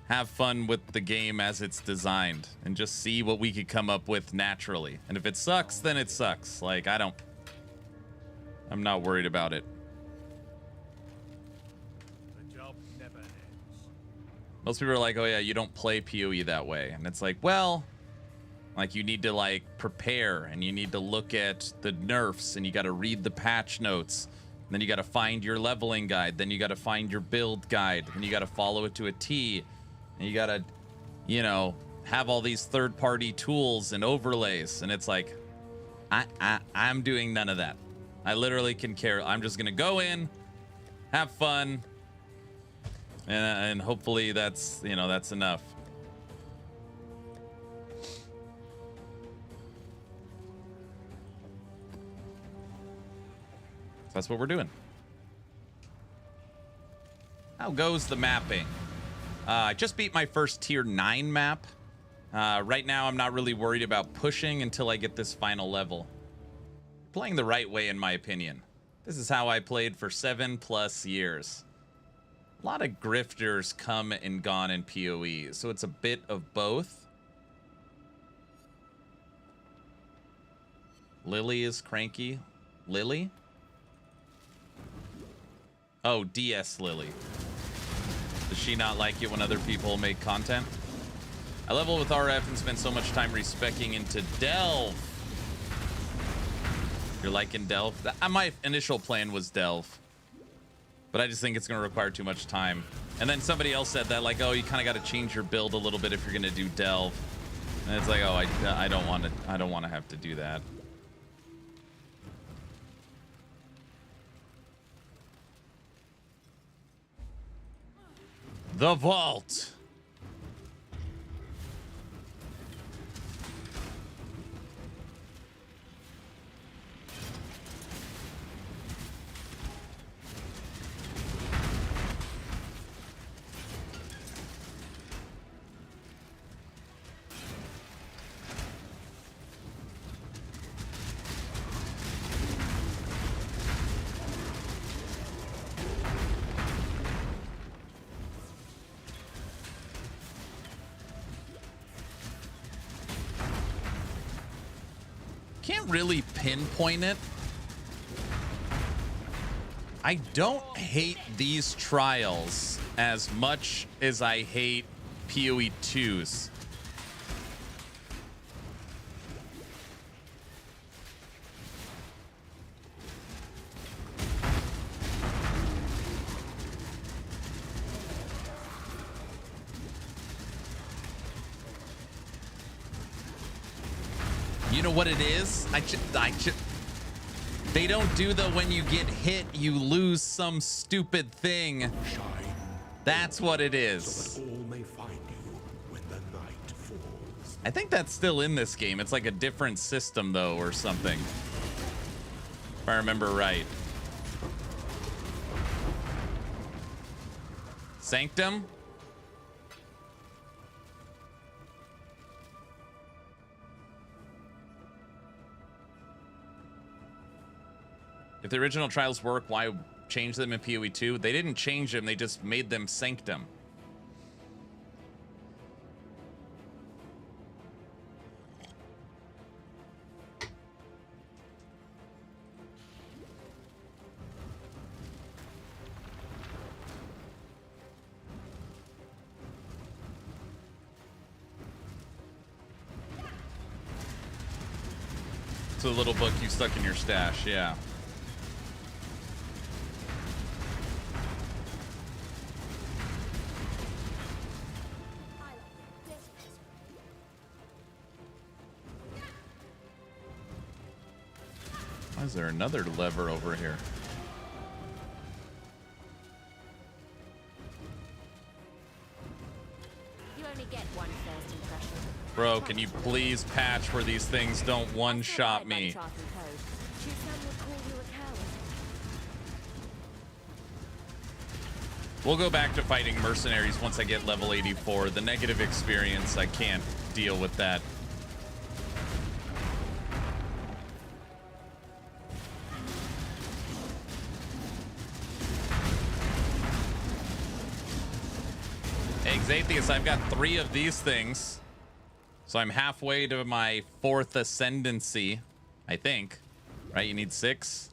A: have fun with the game as it's designed and just see what we could come up with naturally. And if it sucks, then it sucks. Like I'm not worried about it.
D: The job never ends.
A: Most people are like, oh yeah, you don't play PoE that way. And it's like, well, like you need to like prepare and you need to look at the nerfs and you got to read the patch notes. And then you got to find your leveling guide. Then you got to find your build guide and you got to follow it to a T. And you got to, you know, have all these third-party tools and overlays. And it's like, I'm doing none of that. I literally can care. I'm just going to go in, have fun. And hopefully that's, you know, that's enough. That's what we're doing. How goes the mapping? I just beat my first tier 9 map. Right now, I'm not really worried about pushing until I get this final level. Playing the right way, in my opinion. This is how I played for 7+ years. A lot of grifters come and gone in PoE, so it's a bit of both. Lily is cranky. Lily? Oh, DS Lily. Does she not like it when other people make content? I level with RF and spend so much time respecing into Delve. You're liking Delve? My initial plan was Delve. But I just think it's going to require too much time. And then somebody else said that, like, oh, you kind of got to change your build a little bit if you're going to do Delve. And it's like, oh, I don't want to have to do that. The vault. Can't really pinpoint it. I don't hate these trials as much as I hate PoE 2s. You know what it is? They don't do the when you get hit, you lose some stupid thing.
C: Shine,
A: That's what it is.
C: so that all may find you when the night falls.
A: I think that's still in this game. It's like a different system, though, or something. If I remember right. Sanctum? If the original trials work, why change them in PoE 2? They didn't change them, they just made them Sanctum. to the little book you stuck in your stash, yeah. Why is there another lever over here?
B: You only get one first impression.
A: Bro, can you please patch where these things don't one-shot me? We'll go back to fighting mercenaries once I get level 84. The negative experience, I can't deal with that. Eggs Atheist, I've got 3 of these things. So I'm halfway to my 4th Ascendancy, I think. Right, you need 6.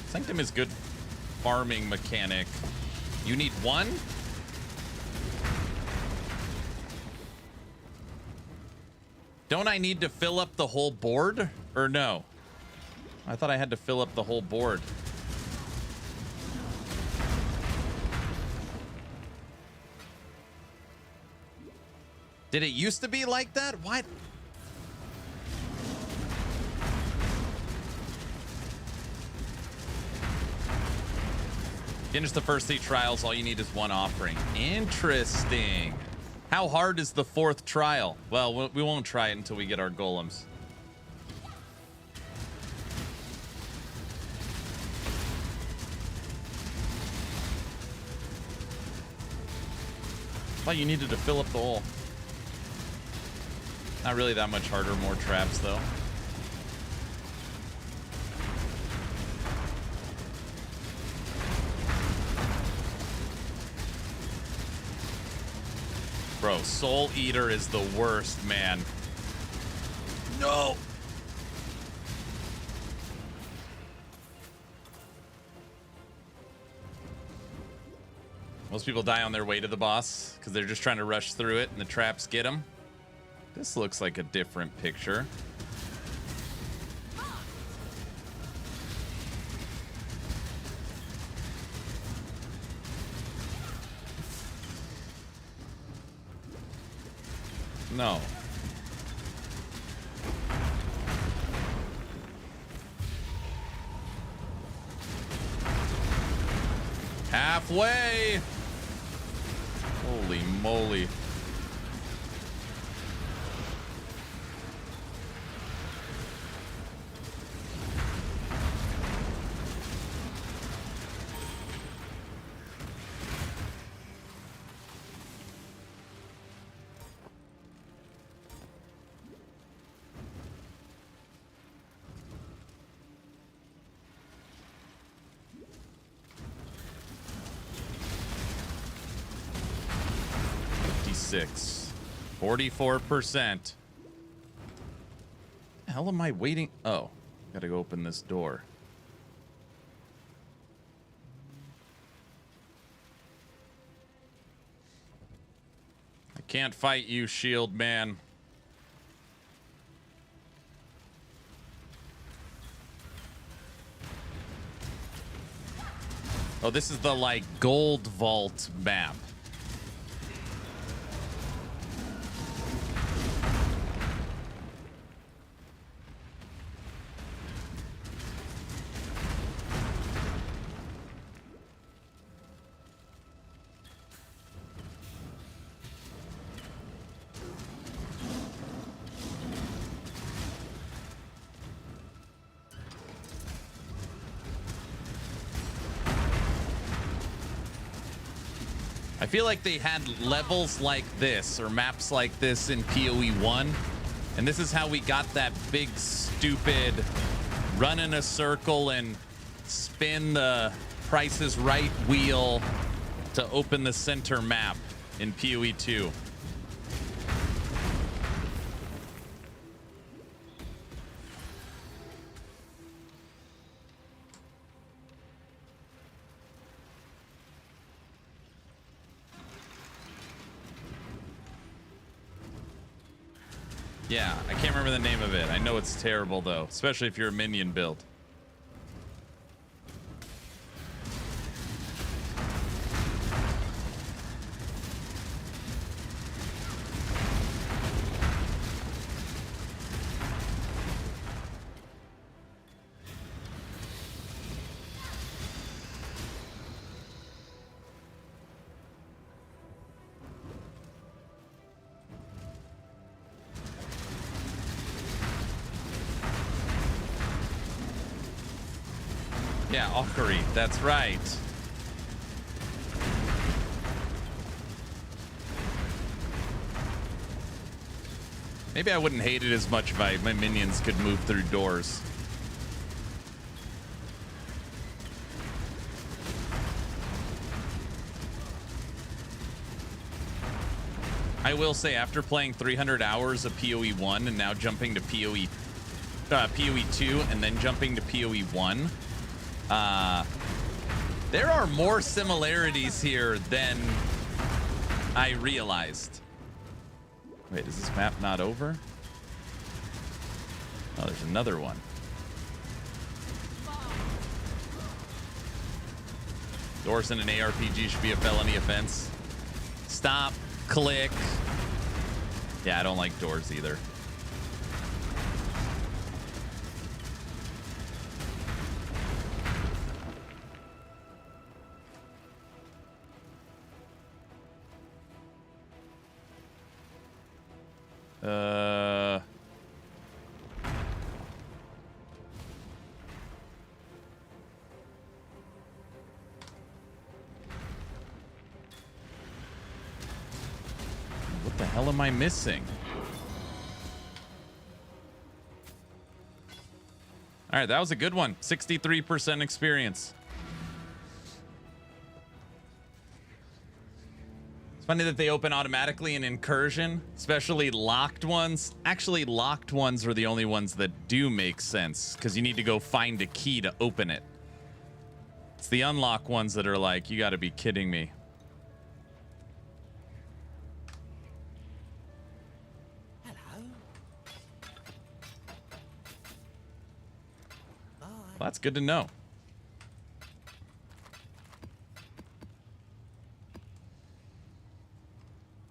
A: Sanctum is good farming mechanic. You need 1? Don't I need to fill up the whole board? Or no? I thought I had to fill up the whole board. Did it used to be like that? What? Finish the first 3 trials. All you need is 1 offering. Interesting. How hard is the 4th trial? Well, we won't try it until we get our golems. I thought you needed to fill up the hole. Not really that much harder, more traps though. Bro, Soul Eater is the worst, man. No! Most people die on their way to the boss because they're just trying to rush through it and the traps get them. This looks like a different picture. No. Halfway. Holy moly. Six. 44%. The hell am I waiting? Oh, gotta go open this door. I can't fight you, shield man. Oh, this is the like gold vault map. I feel like they had levels like this or maps like this in POE 1. And this is how we got that big, stupid run in a circle and spin the Price is Right wheel to open the center map in POE 2. Yeah, I can't remember the name of it. I know it's terrible though, especially if you're a minion build. Yeah, Okari, that's right. Maybe I wouldn't hate it as much if my minions could move through doors. I will say, after playing 300 hours of POE 1 and now jumping to POE 2 and then jumping to POE 1, there are more similarities here than I realized. Wait, is this map not over? Oh, there's another one. Doors in an ARPG should be a felony offense. Stop. Click. Yeah, I don't like doors either. What the hell am I missing? All right, that was a good one. 63% experience. It's funny that they open automatically in Incursion, especially locked ones. Actually, locked ones are the only ones that do make sense because you need to go find a key to open it. It's the unlock ones that are like, you got to be kidding me. Well, that's good to know.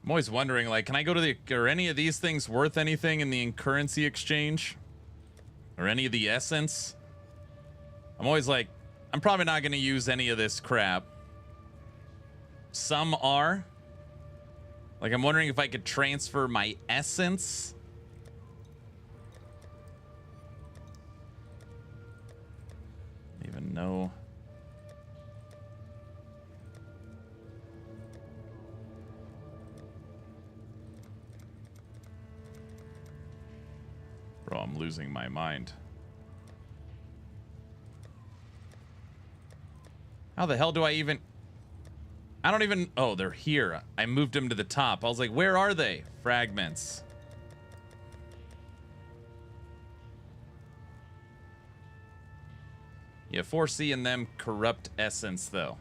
A: I'm always wondering, like, can I go to are any of these things worth anything in the currency exchange? Or any of the essence? I'm always like, I'm probably not going to use any of this crap. Some are. Like, I'm wondering if I could transfer my essence. Even know. Bro, I'm losing my mind. How the hell do I even... I don't even... Oh, they're here. I moved them to the top. I was like, where are they? Fragments. Yeah, 4C and them corrupt essence, though.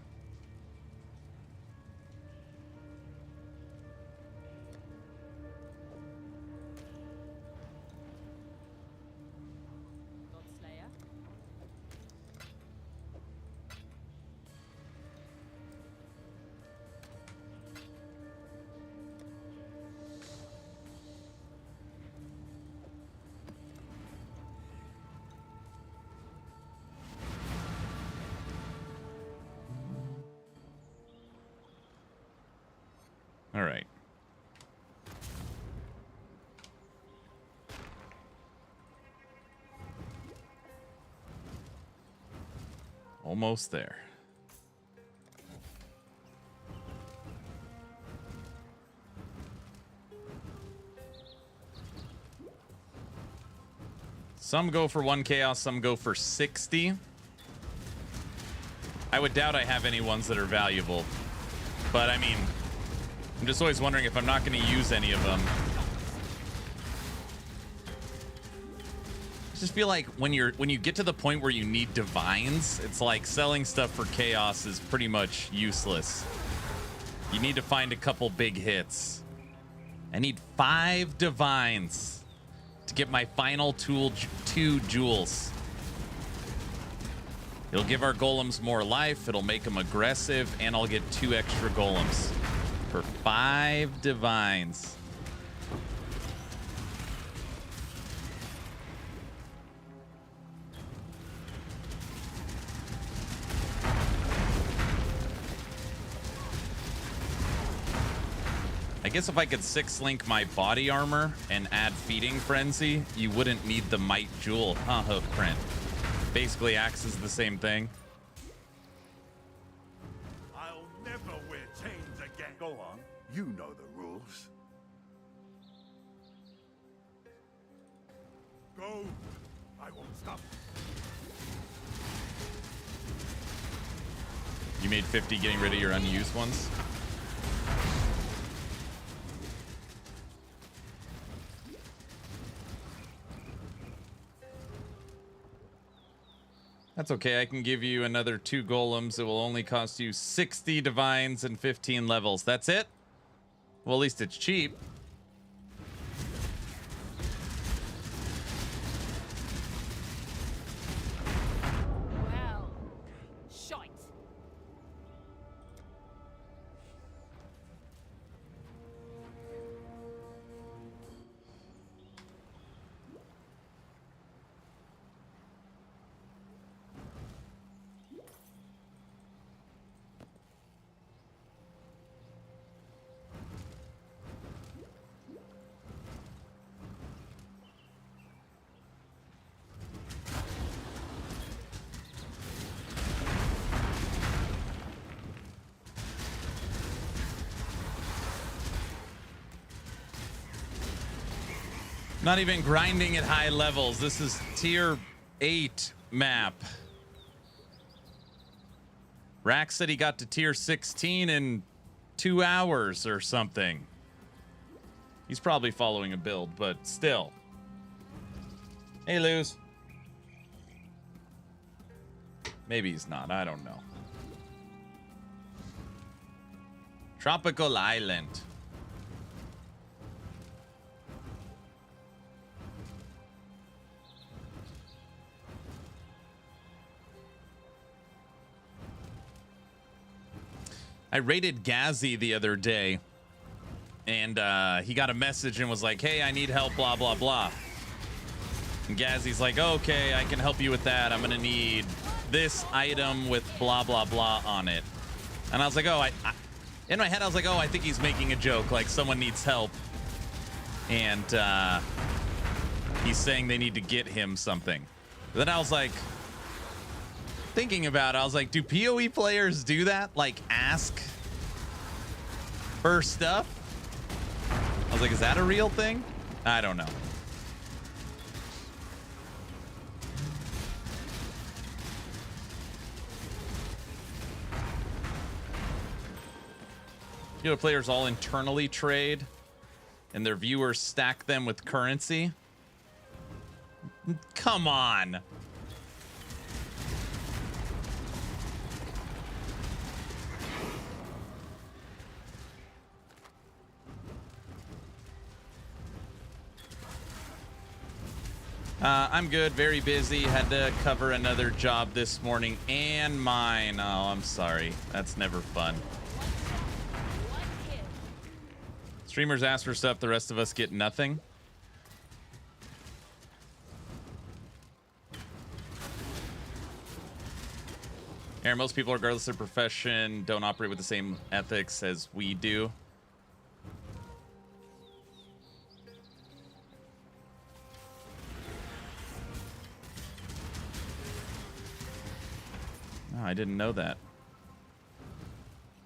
A: All right. Almost there. Some go for 1 chaos, some go for 60. I would doubt I have any ones that are valuable. But I mean, I'm just always wondering if I'm not going to use any of them. I just feel like when you get to the point where you need divines, it's like selling stuff for chaos is pretty much useless. You need to find a couple big hits. I need 5 divines. to get my final 2 jewels. It'll give our golems more life, it'll make them aggressive, and I'll get 2 extra golems for 5 divines. I guess if I could 6-link my body armor and add feeding frenzy, you wouldn't need the might jewel, huh, Hoofprint? Basically acts as the same thing.
C: I'll never wear chains again. Go on. You know the rules. Go. I won't stop.
A: You made 50 getting rid of your unused ones? That's okay. I can give you another 2 golems. It will only cost you 60 divines and 15 levels. That's it? Well, at least it's cheap.
B: Well, shite.
A: Not even grinding at high levels. This is tier 8 map. Rack said he got to tier 16 in 2 hours or something. He's probably following a build, but still. Hey, Luz. Maybe he's not. I don't know. Tropical Island. I raided Ghazi the other day, and he got a message and was like, hey, I need help, blah, blah, blah. And Ghazi's like, okay, I can help you with that. I'm going to need this item with blah, blah, blah on it. And I was like, oh, in my head, I was like, oh, I think he's making a joke, like someone needs help. And he's saying they need to get him something. But then I was like, thinking about it, I was like, do POE players do that? Like, ask for stuff? I was like, is that a real thing? I don't know. You know, players all internally trade and their viewers stack them with currency. Come on. I'm good, very busy. Had to cover another job this morning and mine. Oh, I'm sorry. That's never fun. Streamers ask for stuff, the rest of us get nothing. Aaron, most people, regardless of their profession, don't operate with the same ethics as we do. Oh, I didn't know that.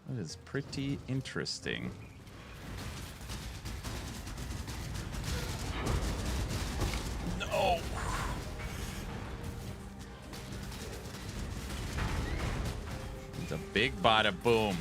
A: That is pretty interesting. No. It's a big bada boom.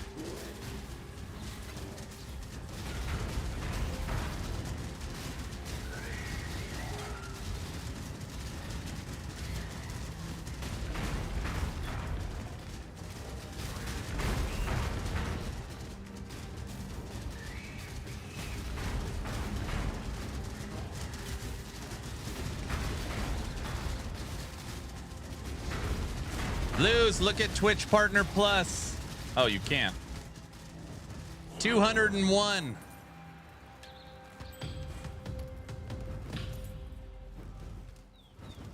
A: Lose, look at Twitch Partner Plus. Oh, you can't. 201.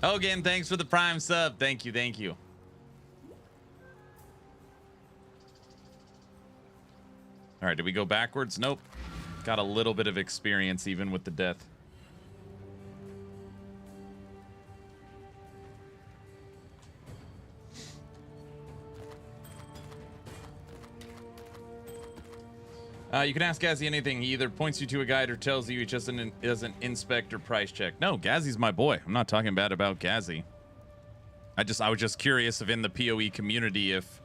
A: Hogan, thanks for the Prime sub. Thank you, thank you. All right, did we go backwards? Nope. Got a little bit of experience even with the death. You can ask Gazzy anything. He either points you to a guide or tells you he just doesn't inspect or price check. No, Gazzy's my boy. I'm not talking bad about Gazzy. I was just curious if in the POE community if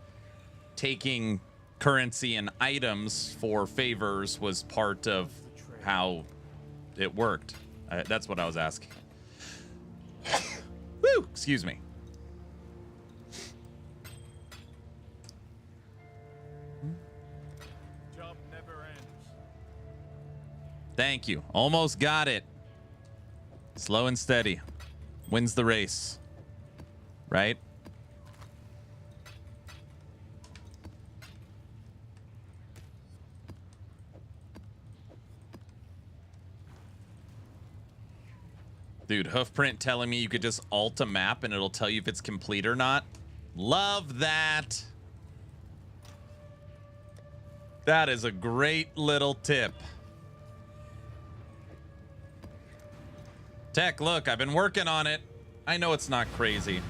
A: taking currency and items for favors was part of how it worked. That's what I was asking. Woo! Excuse me. Thank you. Almost got it. Slow and steady. Wins the race. Right? Dude, Hoofprint telling me you could just alt a map and it'll tell you if it's complete or not. Love that. That is a great little tip. Tech, look, I've been working on it. I know it's not crazy.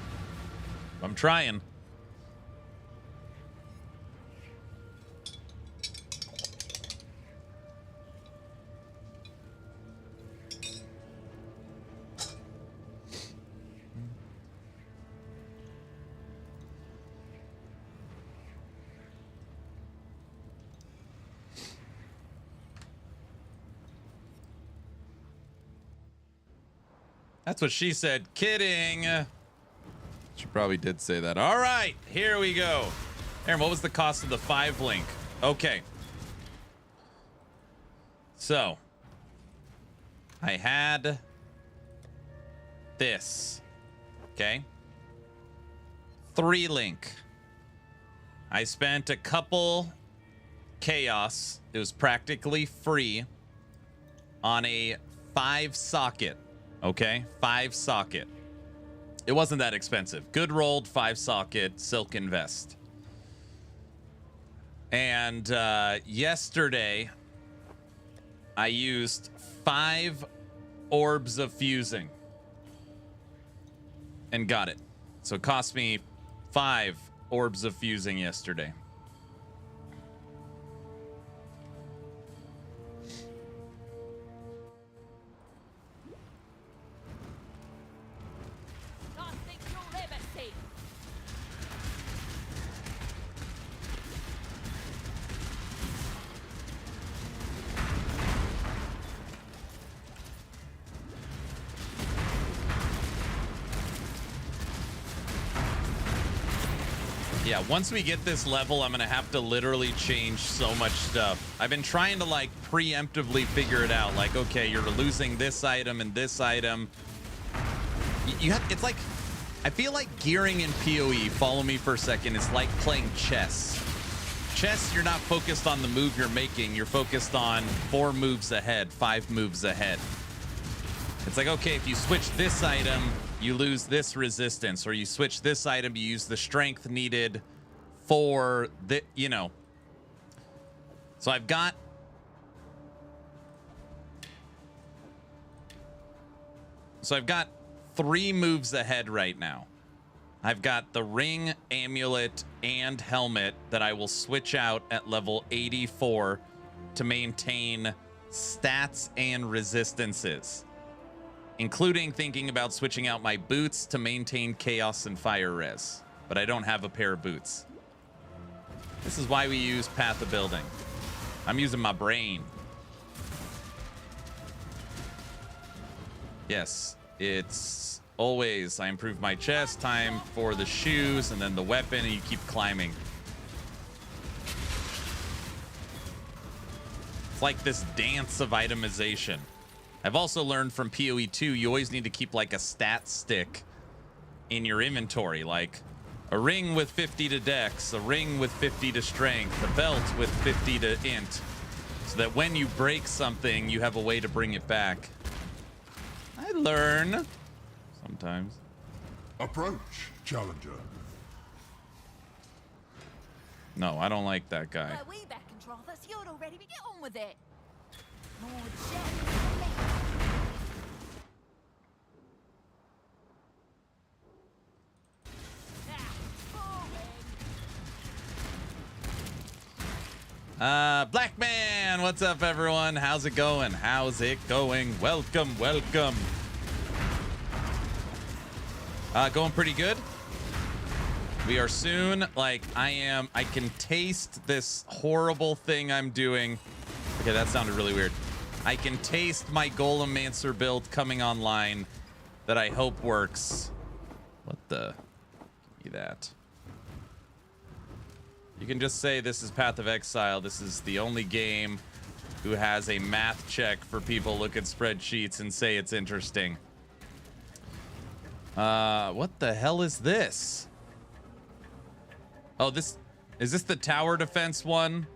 A: I'm trying. That's what she said. Kidding. She probably did say that. All right, here we go. Aaron, what was the cost of the 5 link? Okay. So, I had this. Okay. 3 link. I spent a couple chaos. It was practically free on a 5 socket. Okay, 5 socket. It wasn't that expensive. Good rolled 5 socket silken vest. And yesterday, I used 5 orbs of fusing and got it. So it cost me 5 orbs of fusing yesterday. Yeah, once we get this level, I'm gonna have to literally change so much stuff. I've been trying to like preemptively figure it out. Like, okay, you're losing this item and this item. You have, it's like, I feel like gearing in POE, follow me for a second, is like playing chess. Chess, you're not focused on the move you're making. You're focused on 4 moves ahead, 5 moves ahead. It's like, okay, if you switch this item, you lose this resistance, or you switch this item, you use the strength needed for the, you know. So I've got So I've got 3 moves ahead right now. I've got the ring, amulet, and helmet that I will switch out at level 84 to maintain stats and resistances, including thinking about switching out my boots to maintain chaos and fire res, but I don't have a pair of boots. This is why we use Path of Building. I'm using my brain. Yes, it's always, I improve my chest, time for the shoes, and then the weapon, and you keep climbing. It's like this dance of itemization. I've also learned from PoE 2, you always need to keep like a stat stick in your inventory. Like, A ring with 50 to dex, a ring with 50 to strength, a belt with 50 to int, so that when you break something, you have a way to bring it back. I learn sometimes.
C: Approach, challenger.
A: No, I don't like that guy.
B: Why we back and Trothus, you're all ready to get on with it. More jet.
A: Black Man, what's up, everyone? How's it going? How's it going? Welcome, welcome. Going pretty good. We are soon, like, I can taste this horrible thing I'm doing. Okay, that sounded really weird. I can taste my Golemmancer build coming online that I hope works. What the? Give me that. You can just say this is Path of Exile. This is the only game who has a math check for people look at spreadsheets and say it's interesting. What the hell is this? Oh, is this the tower defense one?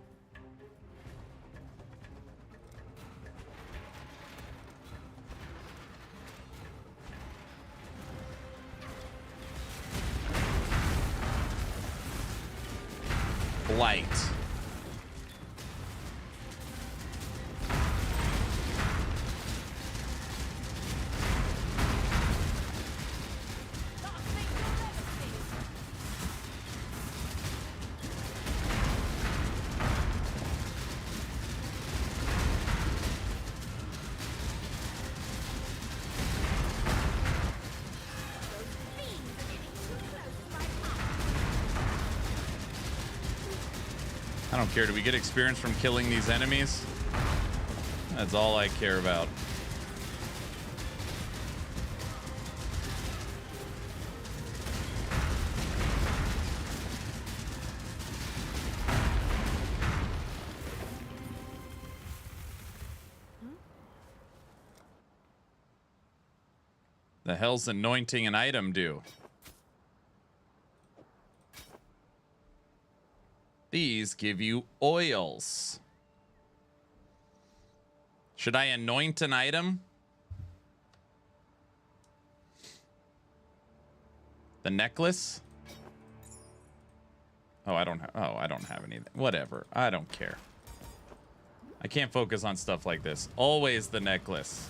A: Blight. I don't care. Do we get experience from killing these enemies? That's all I care about. The hell's anointing an item do? These give you oils. Should I anoint an item? The necklace? Oh, I don't have any. Whatever. I don't care. I can't focus on stuff like this. Always the necklace.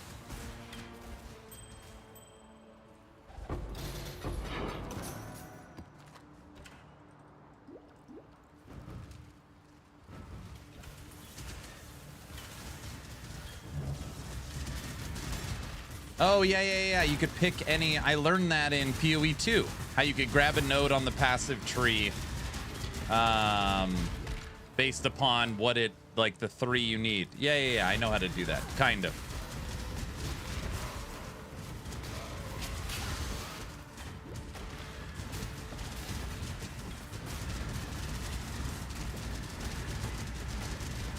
A: Oh, yeah. You could pick any. I learned that in POE 2. How you could grab a node on the passive tree based upon what it, like the 3 you need. Yeah. I know how to do that. Kind of.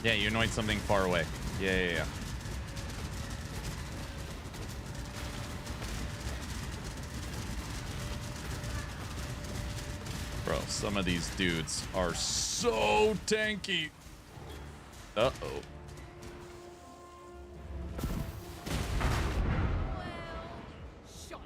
A: Yeah, you anoint something far away. Yeah. Bro, some of these dudes are so tanky. Uh-oh.
B: Shot.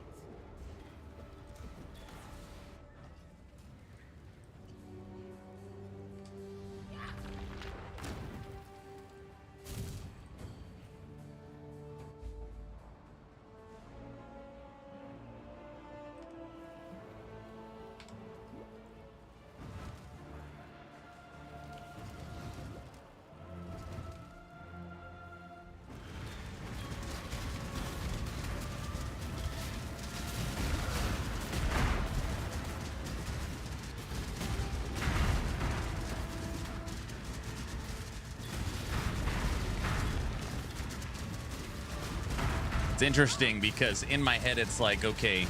A: It's interesting because in my head it's like, okay,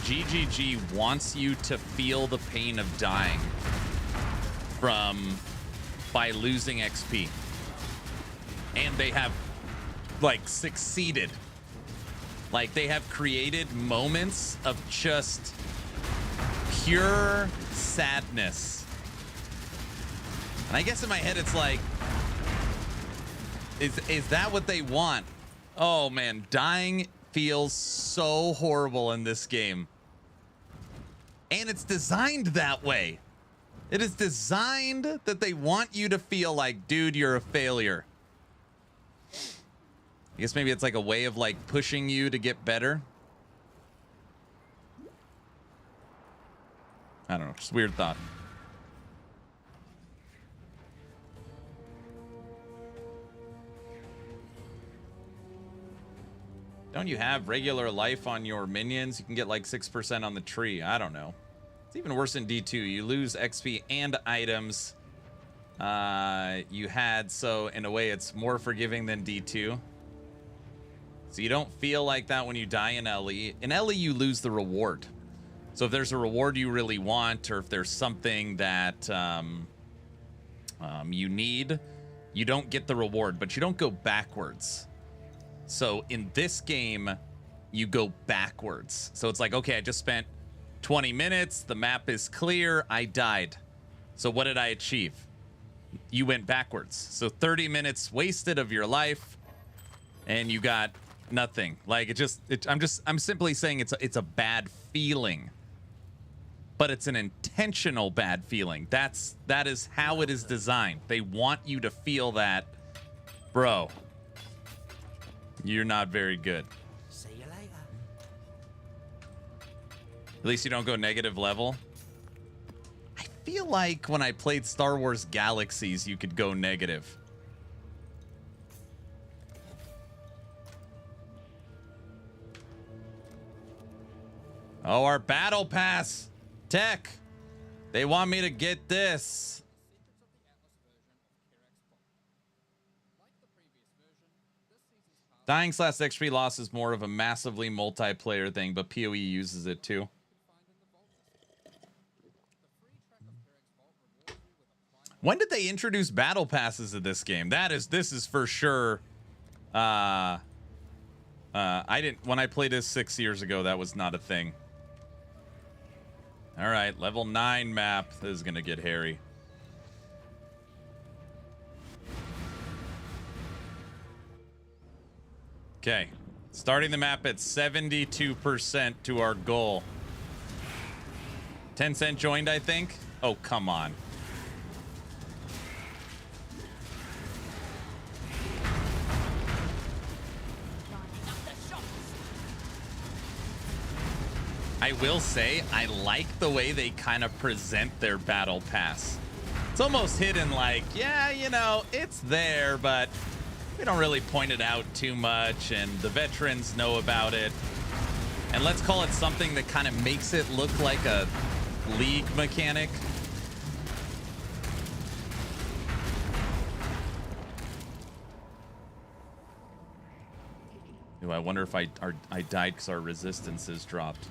A: GGG wants you to feel the pain of dying by losing XP. And they have like succeeded. Like they have created moments of just pure sadness. And I guess in my head it's like, is that what they want? Oh man, dying feels so horrible in this game. And it's designed that way. It is designed that they want you to feel like, dude, you're a failure. I guess maybe it's like a way of like pushing you to get better. I don't know, just weird thought. Don't you have regular life on your minions? You can get like 6% on the tree. I don't know. It's even worse in D2. You lose XP and items you had, so in a way it's more forgiving than D2. So you don't feel like that when you die in LE. In LE, you lose the reward. So if there's a reward you really want, or if there's something that you need, you don't get the reward, but you don't go backwards. So in this game, you go backwards. So it's like, okay, I just spent 20 minutes. The map is clear. I died. So what did I achieve? You went backwards. So 30 minutes wasted of your life, and you got nothing. Like I'm simply saying it's a bad feeling, but it's an intentional bad feeling. That is how it is designed. They want you to feel that, bro, you're not very good.
F: See you later.
A: At least you don't go negative level. I feel like when I played Star Wars Galaxies, you could go negative. Oh, our battle pass tech. They want me to get this. Dying / XP loss is more of a massively multiplayer thing, but POE uses it too. When did they introduce battle passes to this game? This is for sure. I didn't, when I played this 6 years ago, that was not a thing. All right, level 9 map. This is gonna get hairy. Okay, starting the map at 72% to our goal. 10 joined, I think. Oh, come on. I will say, I like the way they kind of present their battle pass. It's almost hidden, like, yeah, you know, it's there, but we don't really point it out too much, and the veterans know about it. And let's call it something that kind of makes it look like a league mechanic. Ooh, I wonder if I died because our resistances dropped.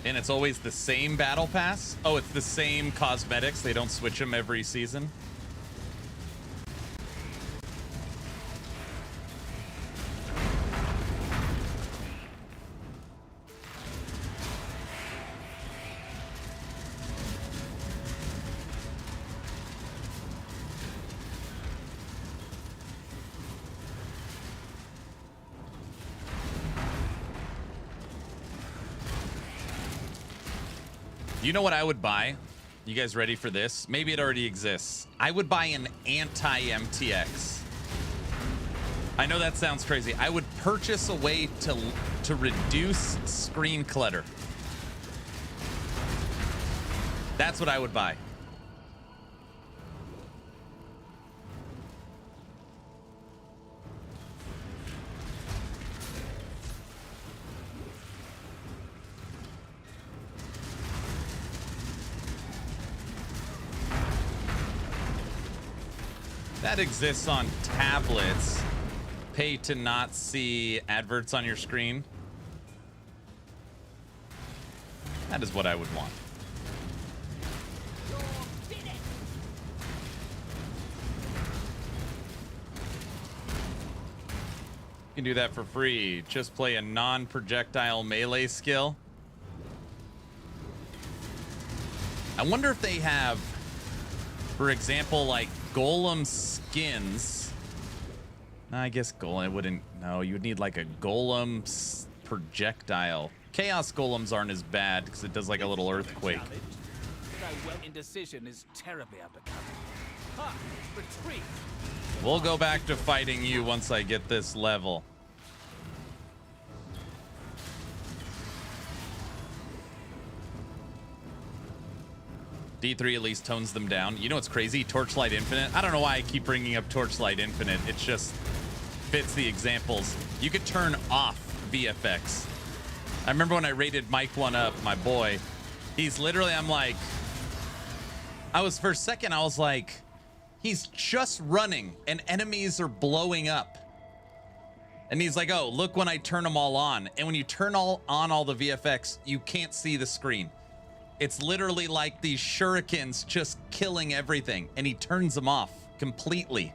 A: And it's always the same battle pass? Oh, it's the same cosmetics. They don't switch them every season. You know what I would buy? You guys ready for this? Maybe it already exists. I would buy an anti-MTX. I know that sounds crazy. I would purchase a way to reduce screen clutter. That's what I would buy. That exists on tablets. pay to not see adverts on your screen? That is what I would want. You can do that for free. Just play a non-projectile melee skill. I wonder if they have, for example, like golem skins. I guess golem wouldn't. No, you would need like a golem projectile. Chaos golems aren't as bad because it does like a little earthquake.
D: Indecision is terribly unbecoming. Ha! Retreat!
A: We'll go back to fighting you once I get this level. D3 at least tones them down. You know what's crazy? Torchlight Infinite. I don't know why I keep bringing up Torchlight Infinite. It just fits the examples. You could turn off VFX. I remember when I rated Mike One Up, my boy. He's literally, I'm like, for a second, I was like, he's just running and enemies are blowing up. And he's like, oh, look when I turn them all on. And when you turn on all the VFX, you can't see the screen. It's literally like these shurikens just killing everything. And he turns them off completely.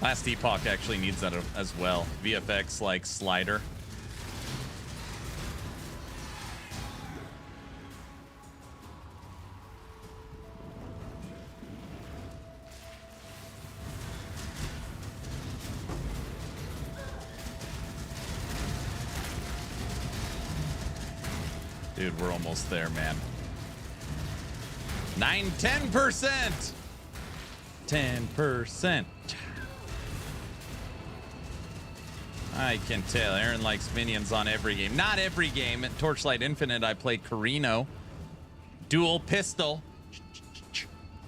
A: Last Epoch actually needs that as well. VFX like slider. Dude, we're almost there, man. 10%. 10%. I can tell. Aaron likes minions on every game. Not every game. At Torchlight Infinite, I play Carino. Dual pistol.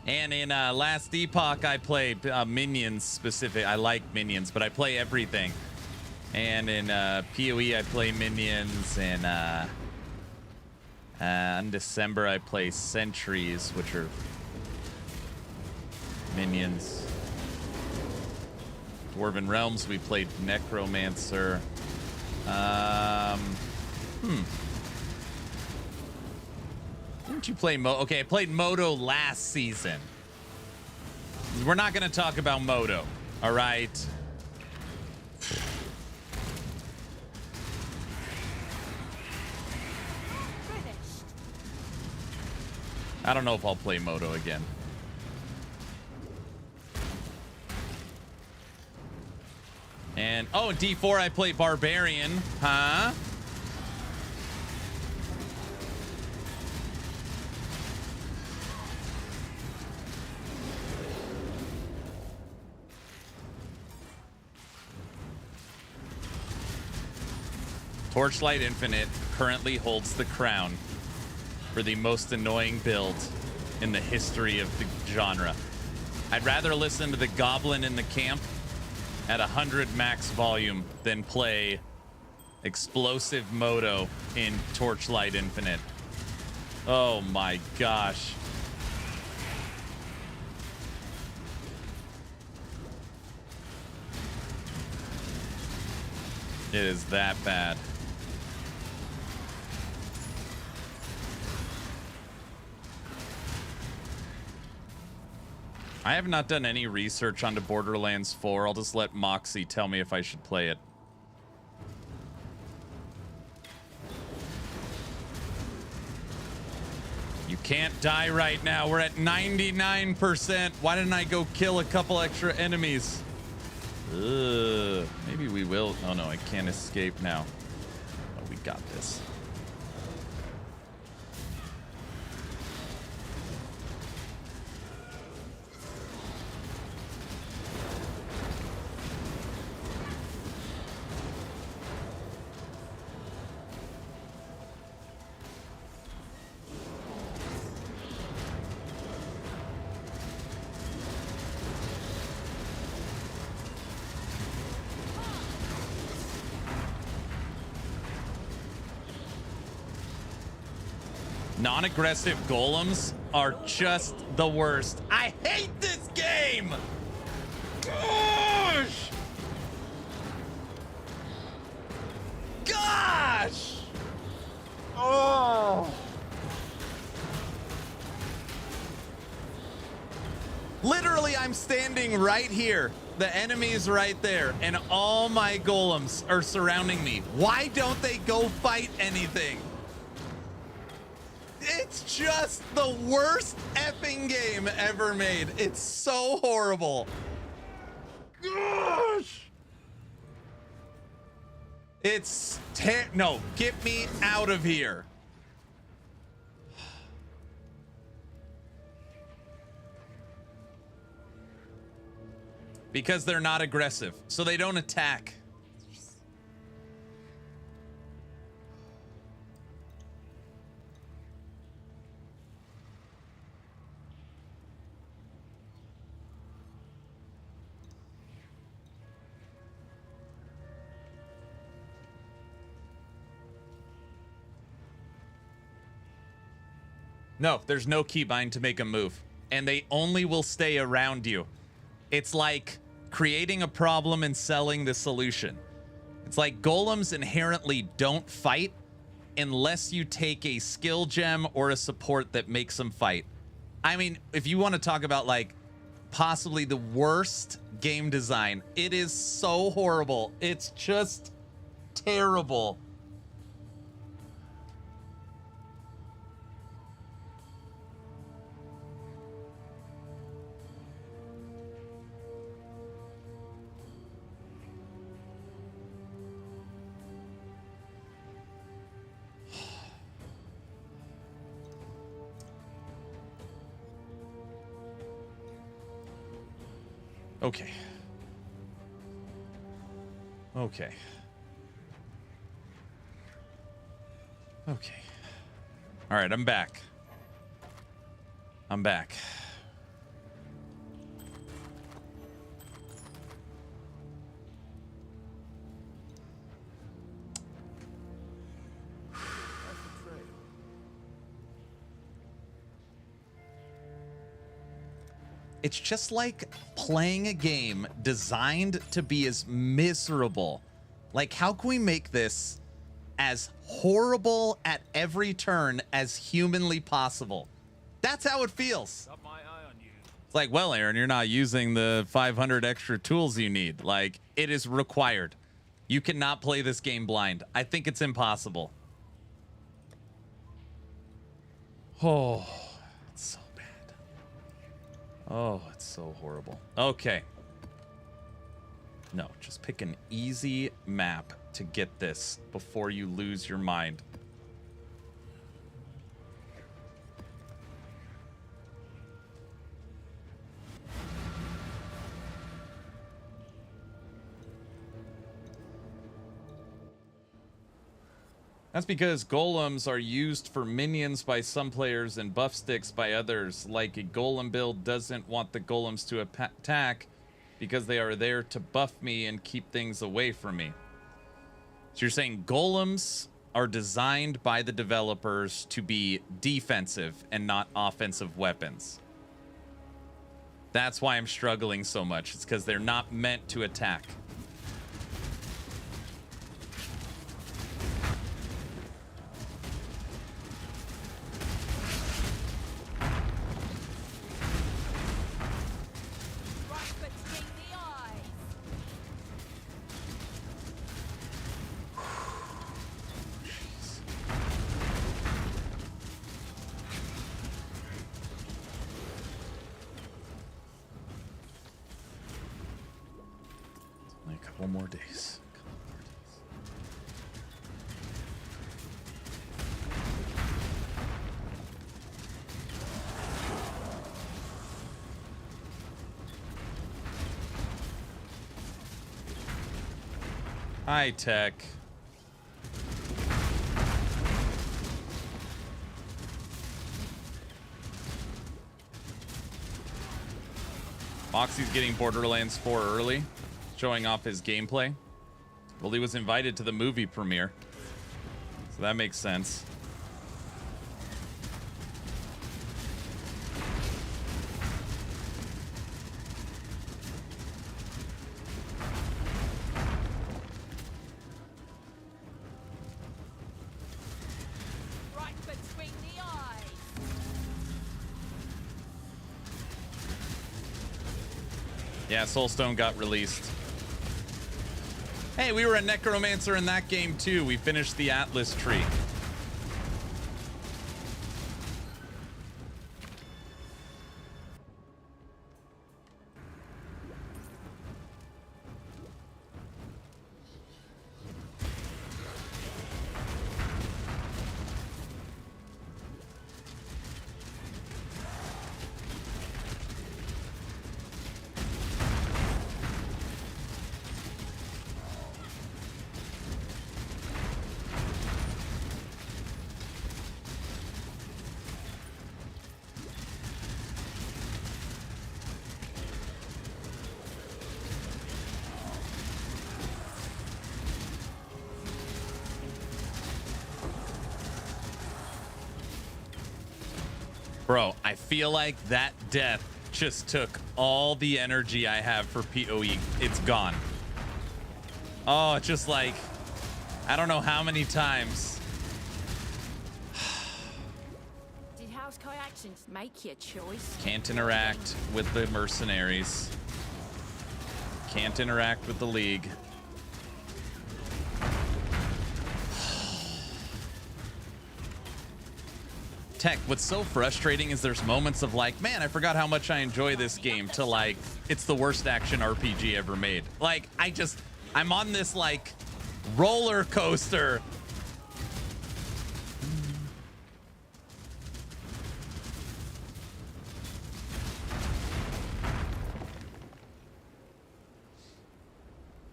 A: And in Last Epoch, I play minions specific. I like minions, but I play everything. And in POE, I play minions. And in December, I play sentries, which are minions. Dwarven Realms, we played Necromancer. Didn't you play Okay, I played Moto last season. We're not going to talk about Moto, all right? I don't know if I'll play Moto again. And, oh, in D4, I play Barbarian. Huh? Torchlight Infinite currently holds the crown for the most annoying build in the history of the genre. I'd rather listen to the Goblin in the Camp at 100 max volume than play Explosive Moto in Torchlight Infinite. Oh my gosh. It is that bad. I have not done any research onto Borderlands 4. I'll just let Moxie tell me if I should play it. You can't die right now. We're at 99%. Why didn't I go kill a couple extra enemies? Ugh. Maybe we will. Oh no, I can't escape now. Oh, we got this. Non-aggressive golems are just the worst. I hate this game. Gosh. Gosh. Oh. Literally, I'm standing right here. The enemy's right there, and all my golems are surrounding me. Why don't they go fight anything? It's just the worst effing game ever made. It's so horrible. Gosh. It's no, get me out of here. Because they're not aggressive, so they don't attack. No, there's no keybind to make a move, and they only will stay around you. It's like creating a problem and selling the solution. It's like golems inherently don't fight unless you take a skill gem or a support that makes them fight. I mean, if you want to talk about like possibly the worst game design, it is so horrible. It's just terrible. Okay. Okay. Okay. All right, I'm back. I'm back. It's just like playing a game designed to be as miserable. Like, how can we make this as horrible at every turn as humanly possible? That's how it feels.
D: Got my eye on you.
A: It's like, well, Aaron, you're not using the 500 extra tools you need. Like, it is required. You cannot play this game blind. I think it's impossible. Oh, it's so bad. Oh, it's so horrible. Okay. No, just pick an easy map to get this before you lose your mind. That's because golems are used for minions by some players and buff sticks by others. Like a golem build doesn't want the golems to attack because they are there to buff me and keep things away from me. So you're saying golems are designed by the developers to be defensive and not offensive weapons. That's why I'm struggling so much. It's because they're not meant to attack. Couple more days. High tech. Moxie's getting Borderlands 4 early, showing off his gameplay. Well, he was invited to the movie premiere, so that makes sense. Yeah, Soulstone got released. Hey, we were a Necromancer in that game too. We finished the Atlas tree. Bro, I feel like that death just took all the energy I have for POE. It's gone. Oh, it's just like, I don't know how many times.
B: Did House Kai actions make your choice?
A: Can't interact with the mercenaries. Can't interact with the League. Tech, what's so frustrating is there's moments of like, man, I forgot how much I enjoy this game, to like, it's the worst action RPG ever made. Like, I'm on this like roller coaster.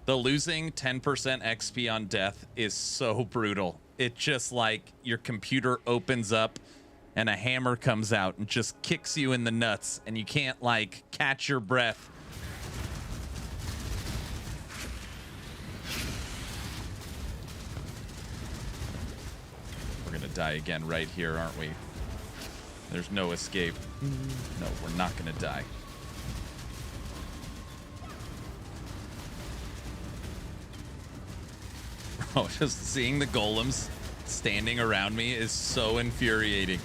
A: The losing 10% XP on death is so brutal. It just like your computer opens up and a hammer comes out and just kicks you in the nuts and you can't like catch your breath. We're gonna die again right here, aren't we? There's no escape. No, we're not gonna die. Bro, just seeing the golems standing around me is so infuriating.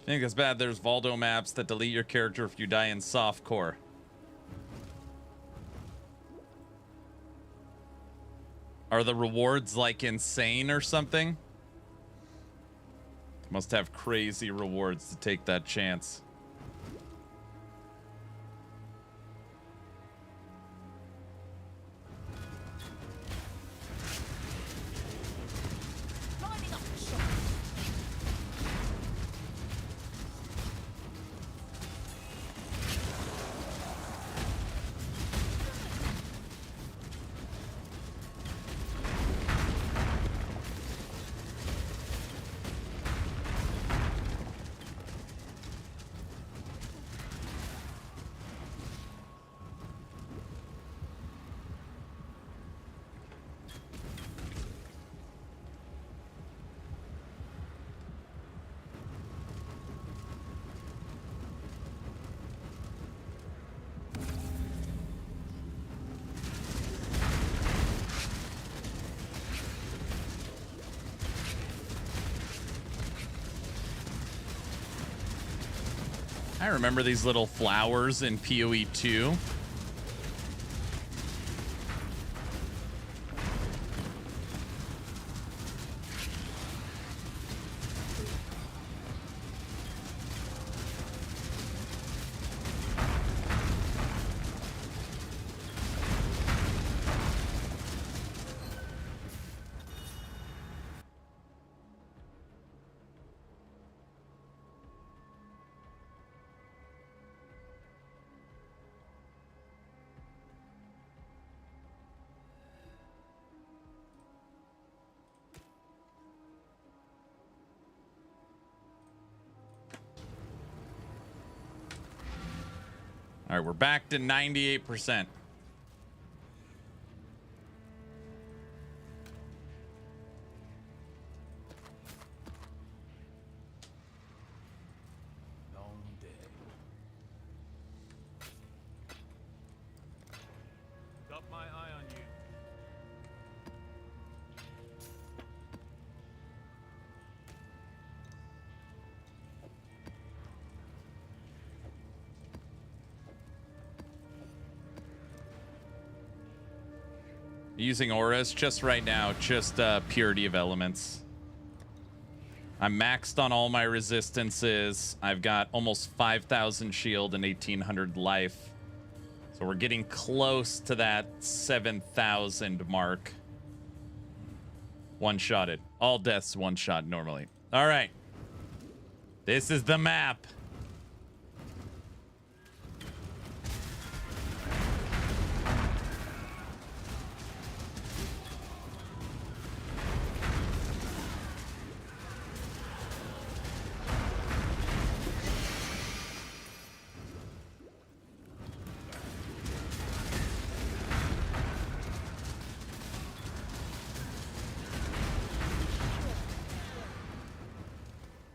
A: I think it's bad. There's Valdo maps that delete your character if you die in softcore. Are the rewards like insane or something? Must have crazy rewards to take that chance.
B: Lining up the shot.
A: I remember these little flowers in POE 2. All right, we're back to 98%.
D: Long day. Got my eye on you.
A: Using auras just right now, just purity of elements. I'm maxed on all my resistances. I've got almost 5,000 shield and 1,800 life. So we're getting close to that 7,000 mark. One-shotted. All deaths one-shot normally. All right. This is the map.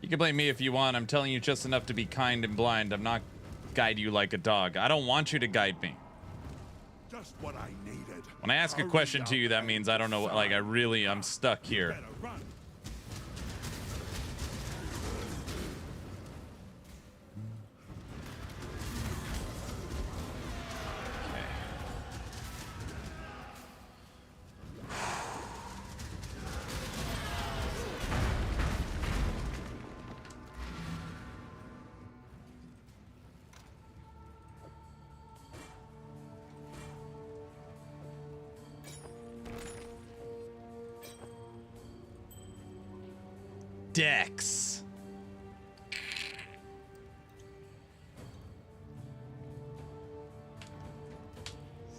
A: You can blame me if you want. I'm telling you just enough to be kind and blind. I'm not guide you like a dog. I don't want you to guide me.
C: Just what I needed.
A: When I ask a question to you, that means I don't know. Like, I'm stuck here.
C: Better run.
A: Dex.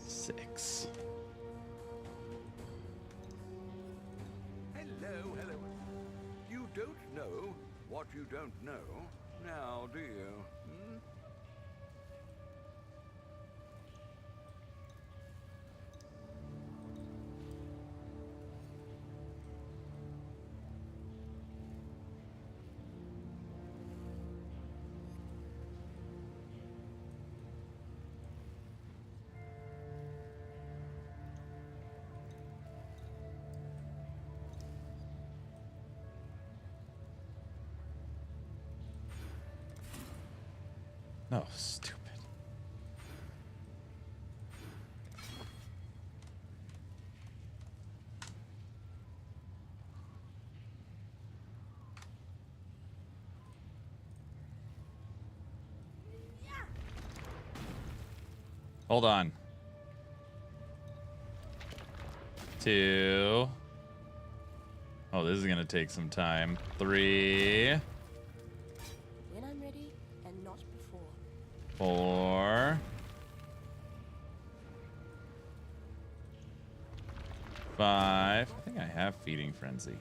A: Six.
F: Hello, hello. You don't know what you don't know, now do you? Hmm?
A: No, stupid. Hold on. 2. Oh, this is gonna take some time. 3.
B: When I'm ready and not before.
A: 4. 5. I think I have Feeding Frenzy.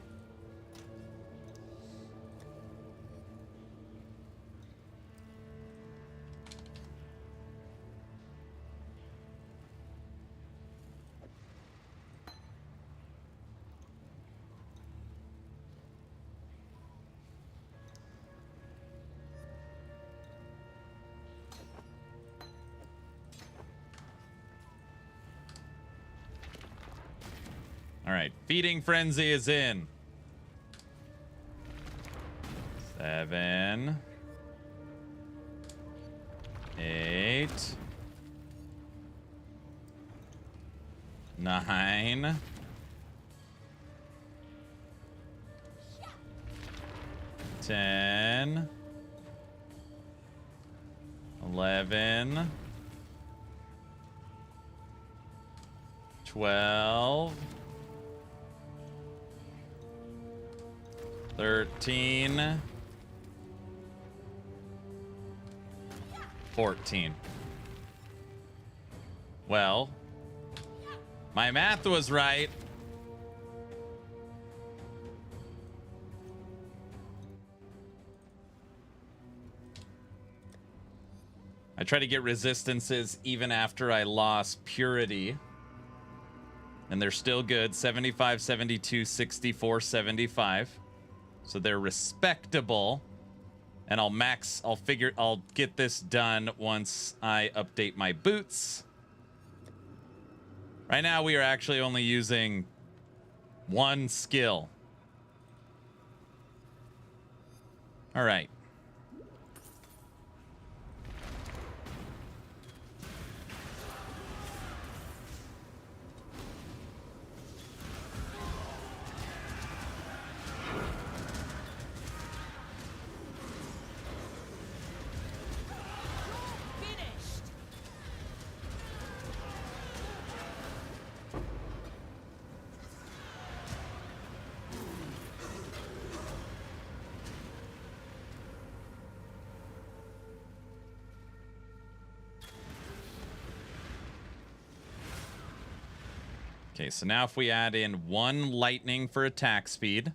A: All right, Feeding Frenzy is in. 7. 8. 9. 10. 11. 12. 13. 14. Well, my math was right. I try to get resistances even after I lost purity. And they're still good. 75, 72, 64, 75. So they're respectable. And I'll get this done once I update my boots. Right now we are actually only using one skill. All right. Okay, so now if we add in 1 lightning for attack speed.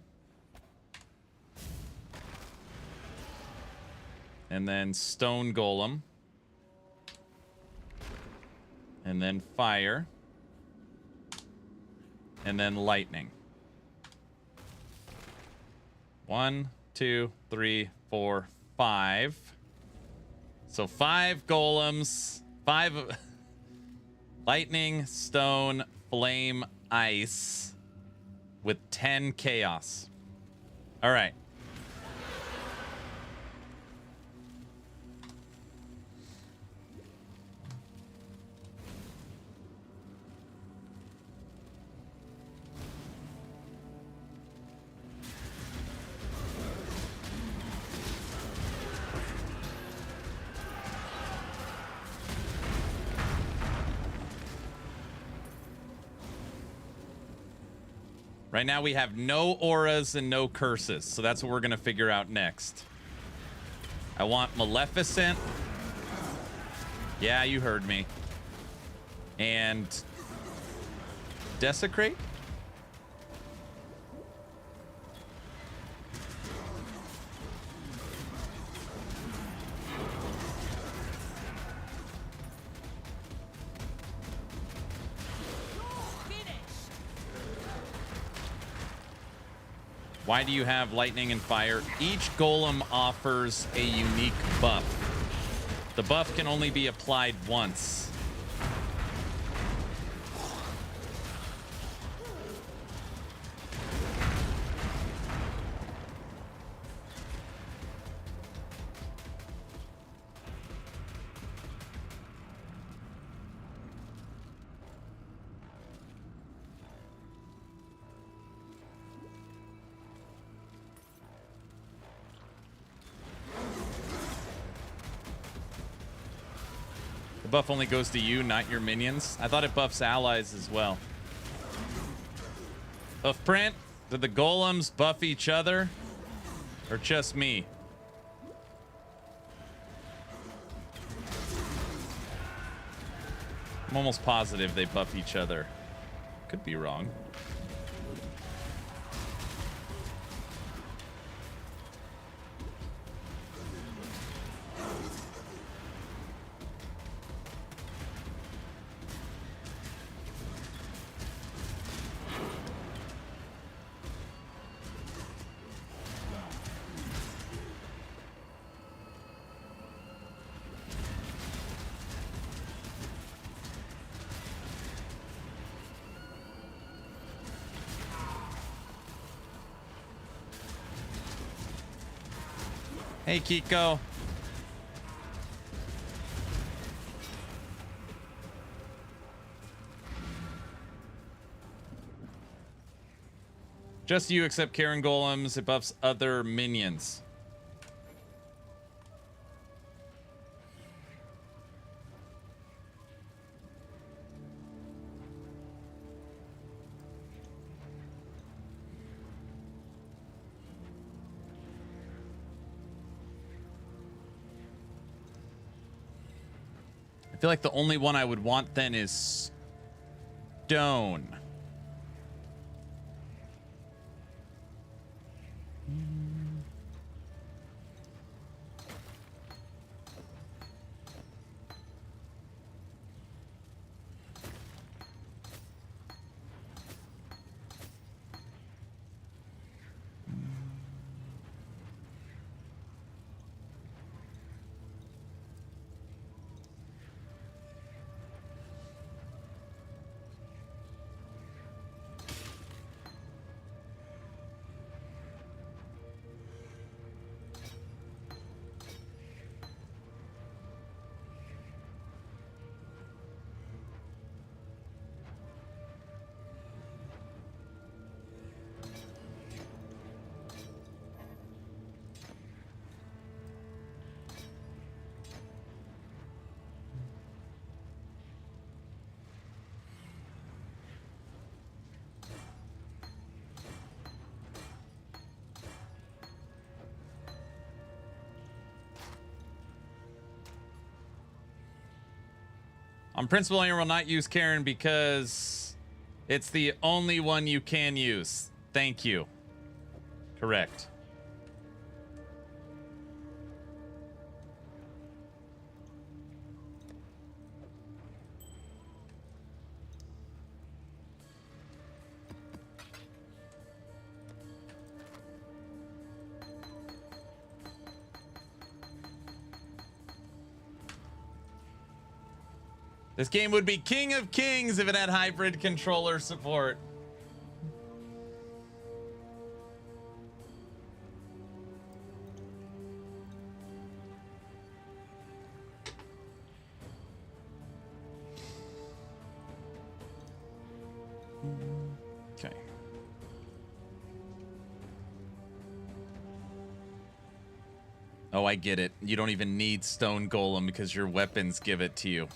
A: And then stone golem. And then fire. And then lightning. 1, 2, 3, 4, 5. So 5 golems, 5 lightning, stone, flame, ice, with 10 chaos. All right. Right now we have no auras and no curses, so that's what we're going to figure out next. I want Maleficent. Yeah, you heard me. And Desecrate? Why do you have lightning and fire? Each golem offers a unique buff. The buff can only be applied once. Buff only goes to you, not your minions. I thought it buffs allies as well. Buff print, do the golems buff each other or just me? I'm almost positive they buff each other. Could be wrong. Hey, Kiko. Just you except Karen Golems. It buffs other minions. I feel like the only one I would want then is stone. On principle, I will not use Karen because it's the only one you can use. Thank you. Correct. This game would be King of Kings if it had hybrid controller support. Okay. Oh, I get it. You don't even need Stone Golem because your weapons give it to you.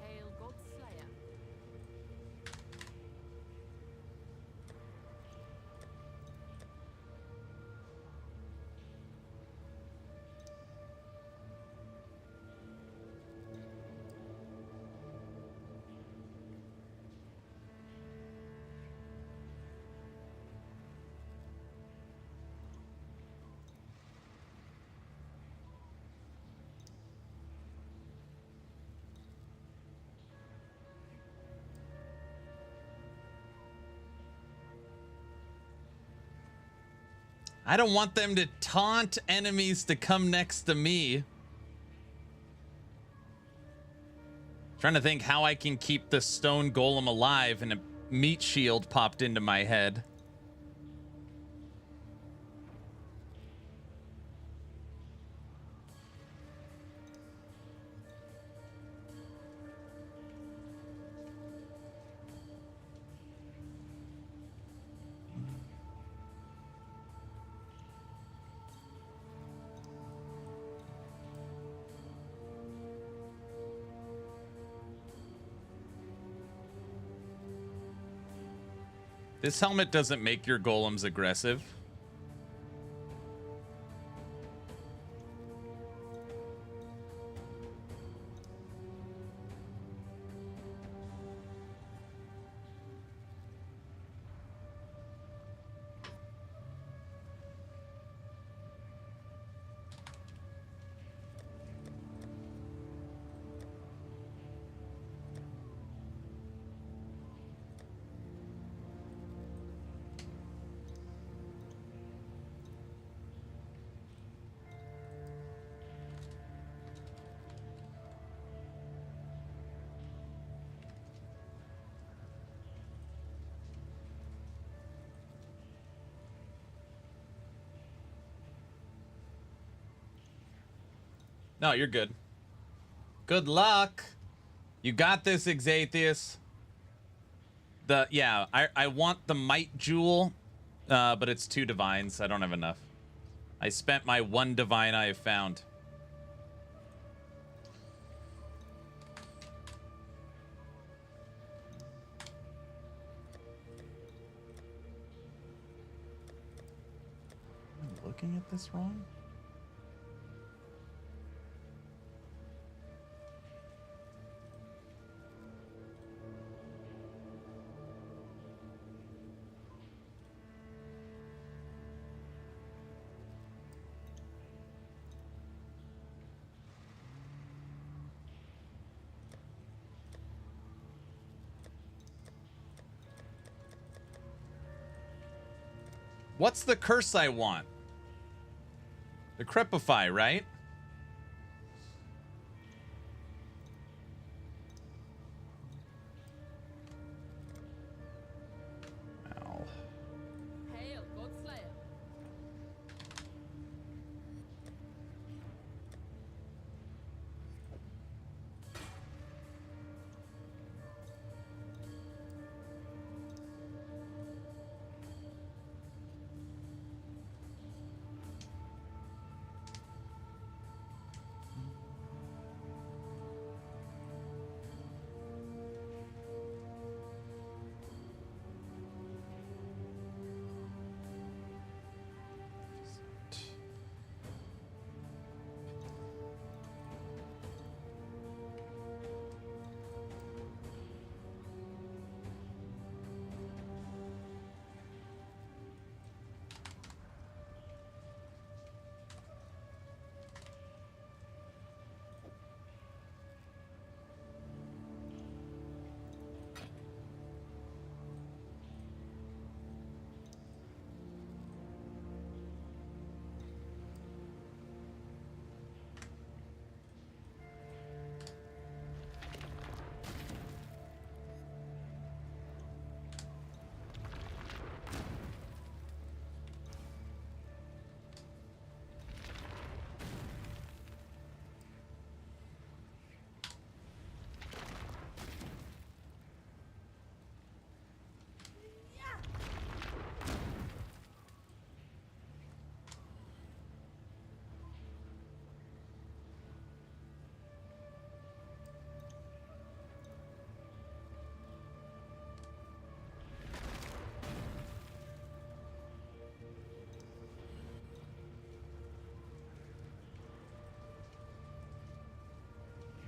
B: Hail God Slayer.
A: I don't want them to taunt enemies to come next to me. Trying to think how I can keep the stone golem alive, and a meat shield popped into my head. This helmet doesn't make your golems aggressive. No, you're good. Good luck. You got this, Exatheus. I want the might jewel, but it's 2 divines. I don't have enough. I spent my 1 divine I have found. I'm looking at this wrong. What's the curse I want? The Crepify, right? Ow.
B: Hail, Godslayer.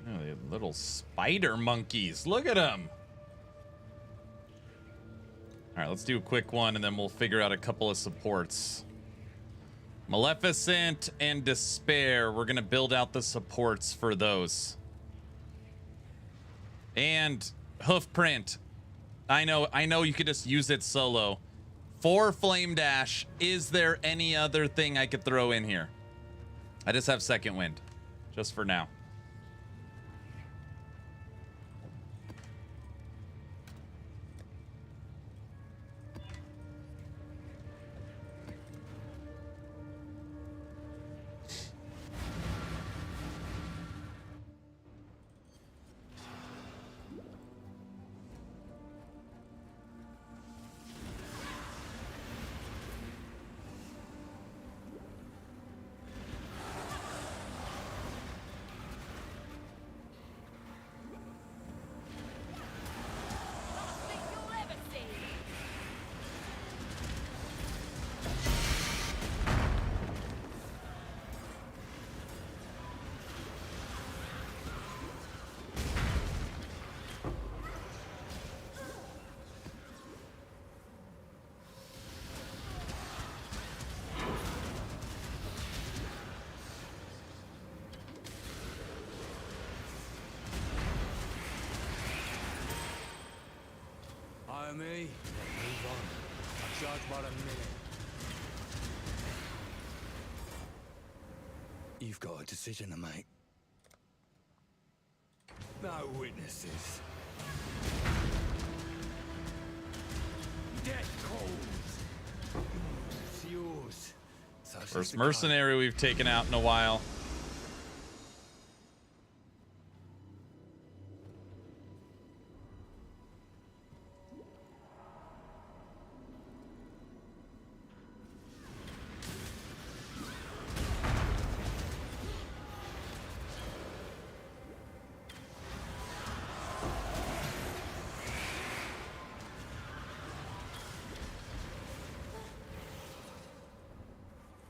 A: Oh, they have little spider monkeys. Look at them. All right, let's do a quick one, and then we'll figure out a couple of supports. Maleficent and Despair. We're going to build out the supports for those. And Hoofprint. I know you could just use it solo. For Flame Dash, is there any other thing I could throw in here? I just have Second Wind, just for now.
B: Think you'll ever see.
D: Hire me, then move on. I charge by the minute. You've got a decision to make. No witnesses. Death calls. It's yours. Such is
A: First
D: the
A: mercenary we've taken out in a while.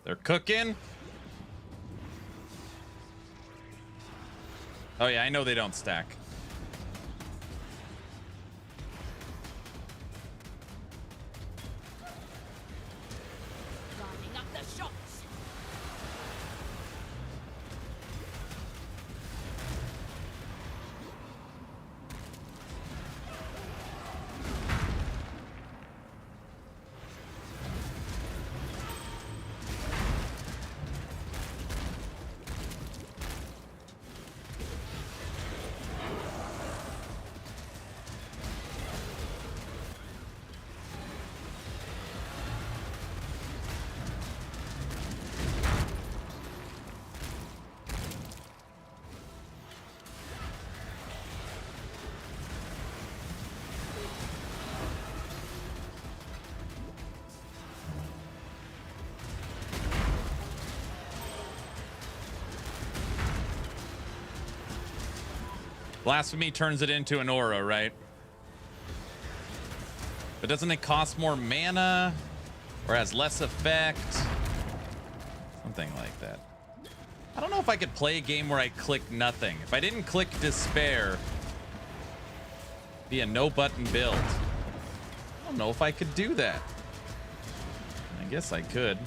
A: They're cooking. Oh yeah, I know they don't stack.
B: Lining up the shots.
A: Blasphemy turns it into an aura, right? But doesn't it cost more mana? Or has less effect? Something like that. I don't know if I could play a game where I click nothing. If I didn't click Despair, it'd be a no-button build. I don't know if I could do that. I guess I could.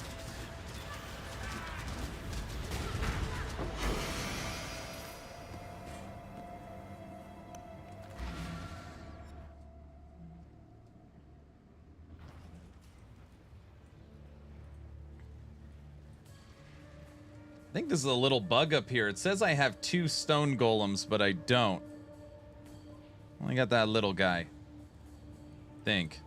A: I think this is a little bug up here. It says I have 2 stone golems, but I don't. Only got that little guy. Think.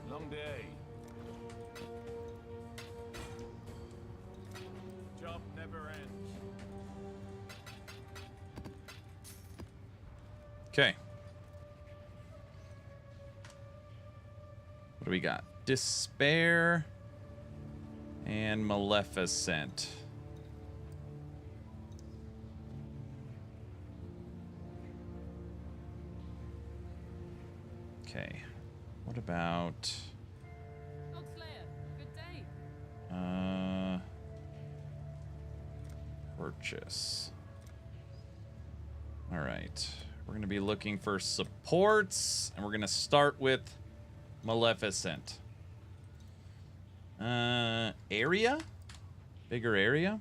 C: Long day. Job never ends.
A: Okay. What do we got? Despair and Maleficent. Okay. What about
B: Oxlayer, good day.
A: purchase? All right. We're going to be looking for supports, and we're going to start with Maleficent. Area? Bigger area?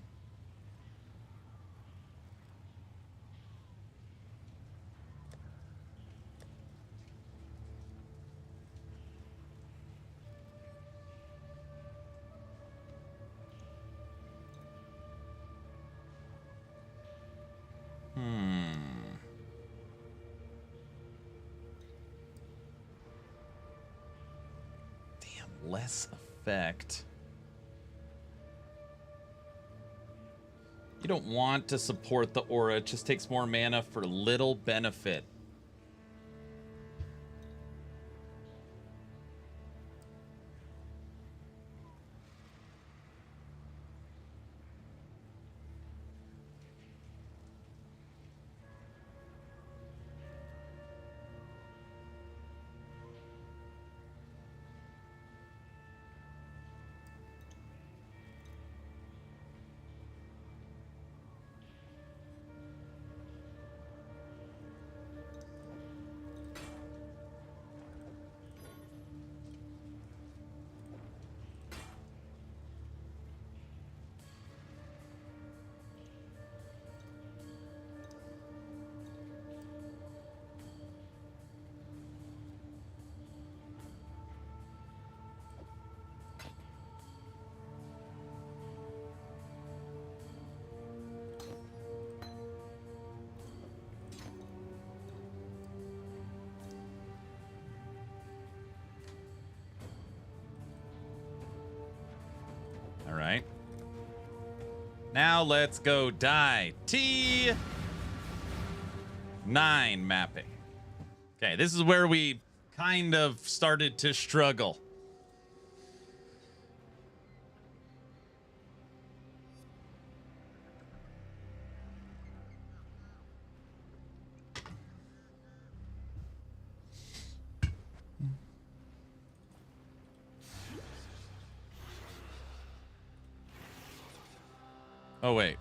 A: Damn, less effect. You don't want to support the aura. It just takes more mana for little benefit. All right. Now let's go die. T9 mapping. Okay, this is where we kind of started to struggle. Oh, wait.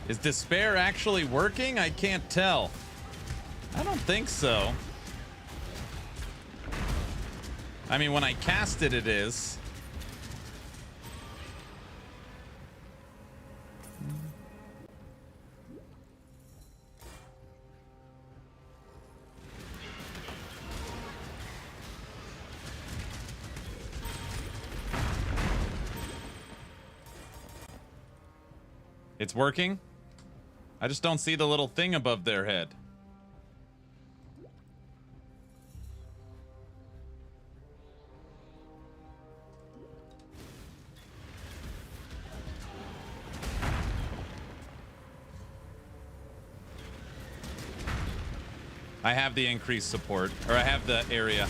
A: Is Despair actually working? I can't tell. I don't think so. I mean, when I cast it, it is. It's working? I just don't see the little thing above their head. I have the increased support, or I have the area.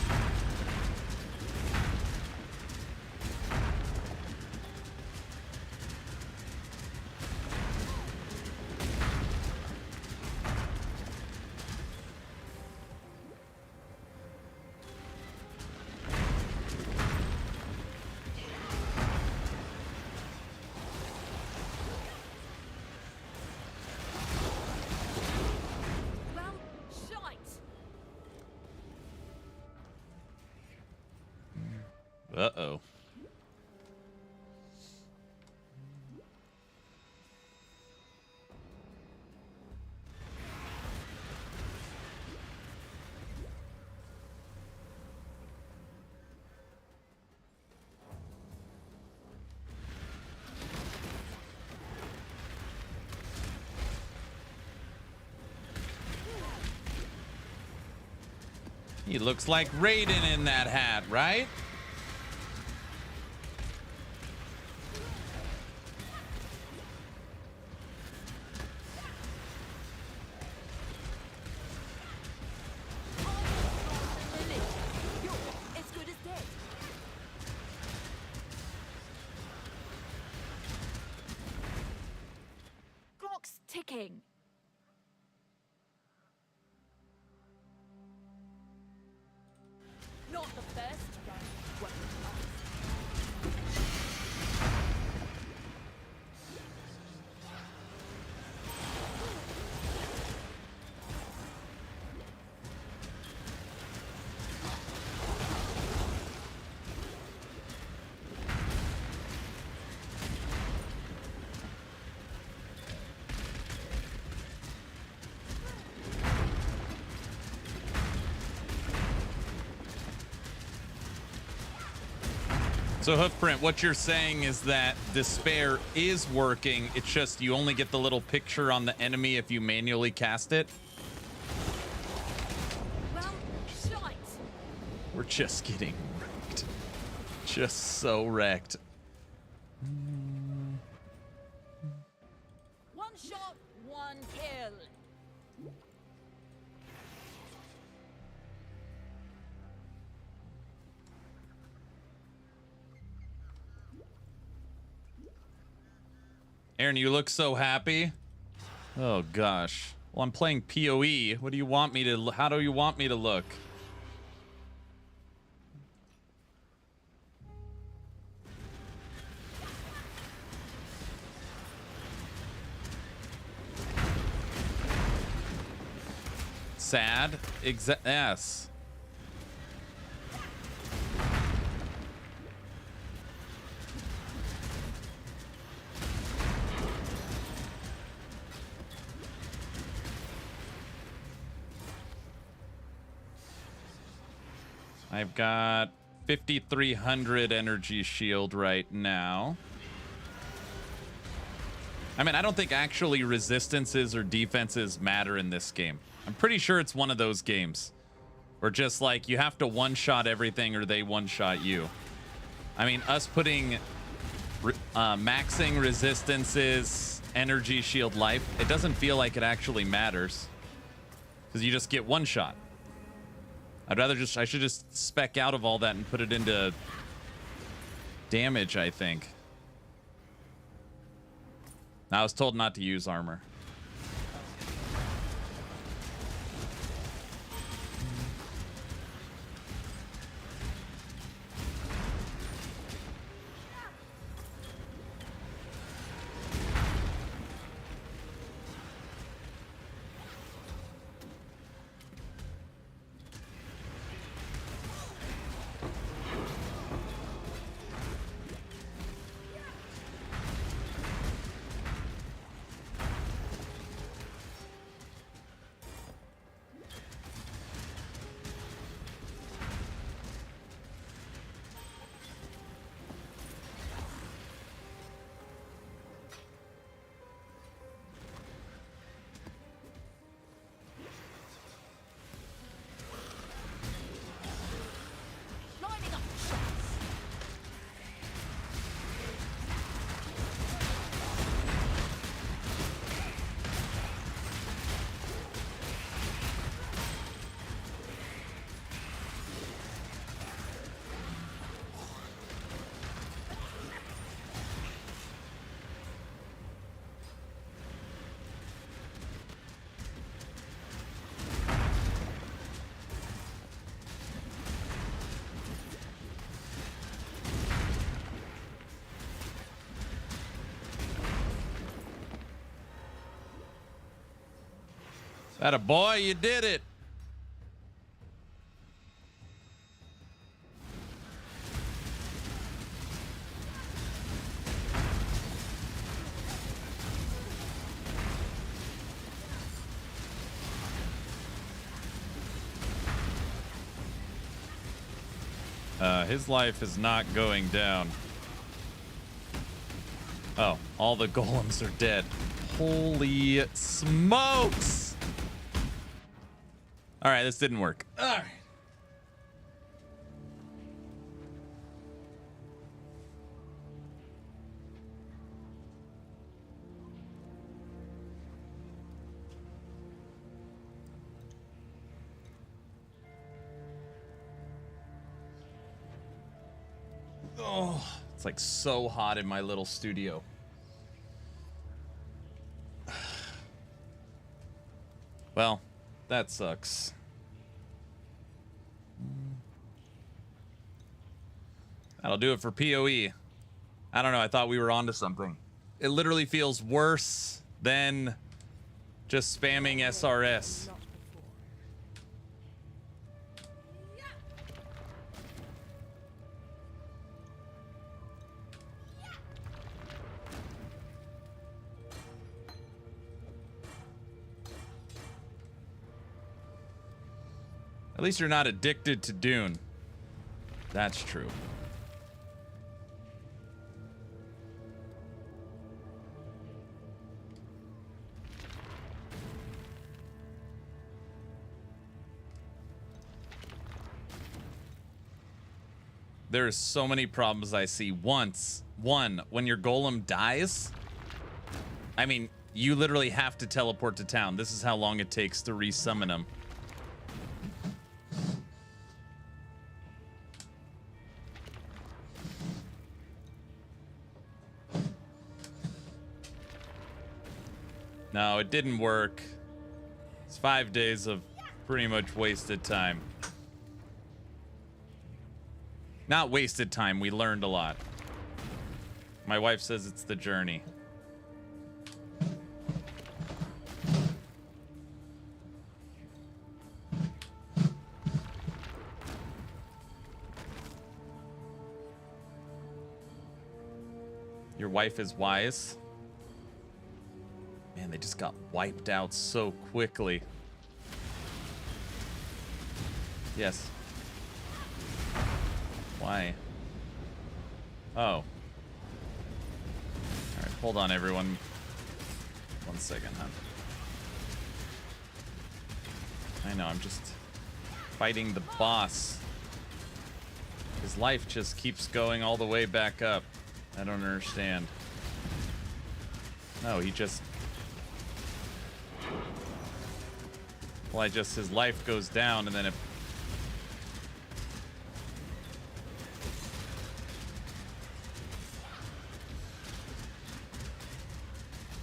B: Well, shite.
A: Uh-oh. He looks like Raiden in that hat, right?
B: You're as good as dead. Clock's ticking. Not the first round. Well,
A: So Hoofprint, what you're saying is that Despair is working. It's just you only get the little picture on the enemy if you manually cast it.
B: well, shite.
A: We're just getting wrecked. Just so wrecked.
B: One shot, one kill.
A: Aaron, you look so happy. Oh gosh. Well, I'm playing POE. What do you want me to? How do you want me to look? Sad. Yes. I've got 5,300 energy shield right now. I mean, I don't think actually resistances or defenses matter in this game. I'm pretty sure it's one of those games where just like you have to one-shot everything or they one-shot you. I mean, us putting maxing resistances, energy shield life, it doesn't feel like it actually matters because you just get one shot. I should just spec out of all that and put it into damage, I think. I was told not to use armor. Atta boy, you did it. His life is not going down. Oh, all the golems are dead. Holy smokes! All right, this didn't work. All right. Oh, it's like so hot in my little studio. Well, that sucks. That'll do it for POE. I don't know, I thought we were onto something. It literally feels worse than just spamming SRS. At least you're not addicted to Dune. That's true. There's so many problems I see. One, when your golem dies, I mean, you literally have to teleport to town. This is how long it takes to resummon them. No, it didn't work. It's 5 days of pretty much wasted time. Not wasted time, we learned a lot. My wife says it's the journey. Your wife is wise? Man, they just got wiped out so quickly. Yes. Why? Oh. Alright, hold on, everyone. 1 second, huh? I know, I'm just fighting the boss. His life just keeps going all the way back up. I don't understand. No, he just... Well, his life goes down and then it...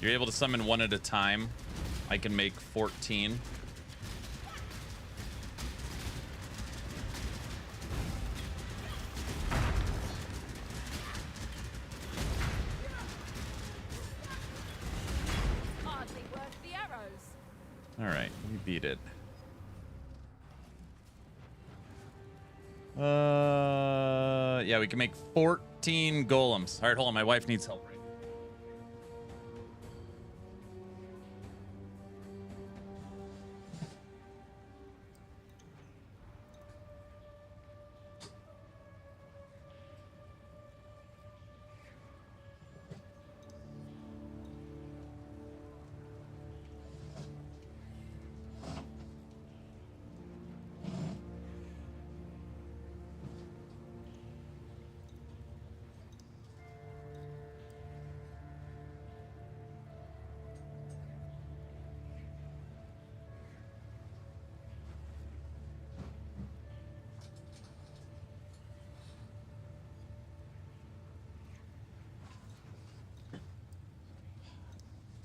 A: You're able to summon one at a time. I can make 14.
B: Hardly worth the arrows.
A: All right, we beat it. Yeah, we can make 14 golems. All right, hold on. My wife needs help.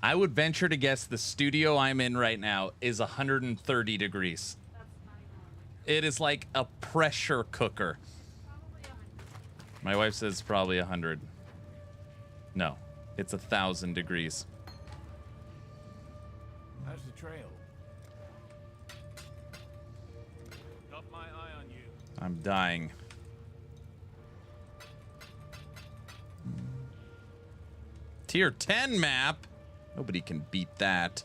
A: I would venture to guess the studio I'm in right now is 130 degrees. It is like a pressure cooker. My wife says probably 100. No, it's 1,000 degrees.
D: How's the trail?
A: I'm dying. Tier 10 map. Nobody can beat that.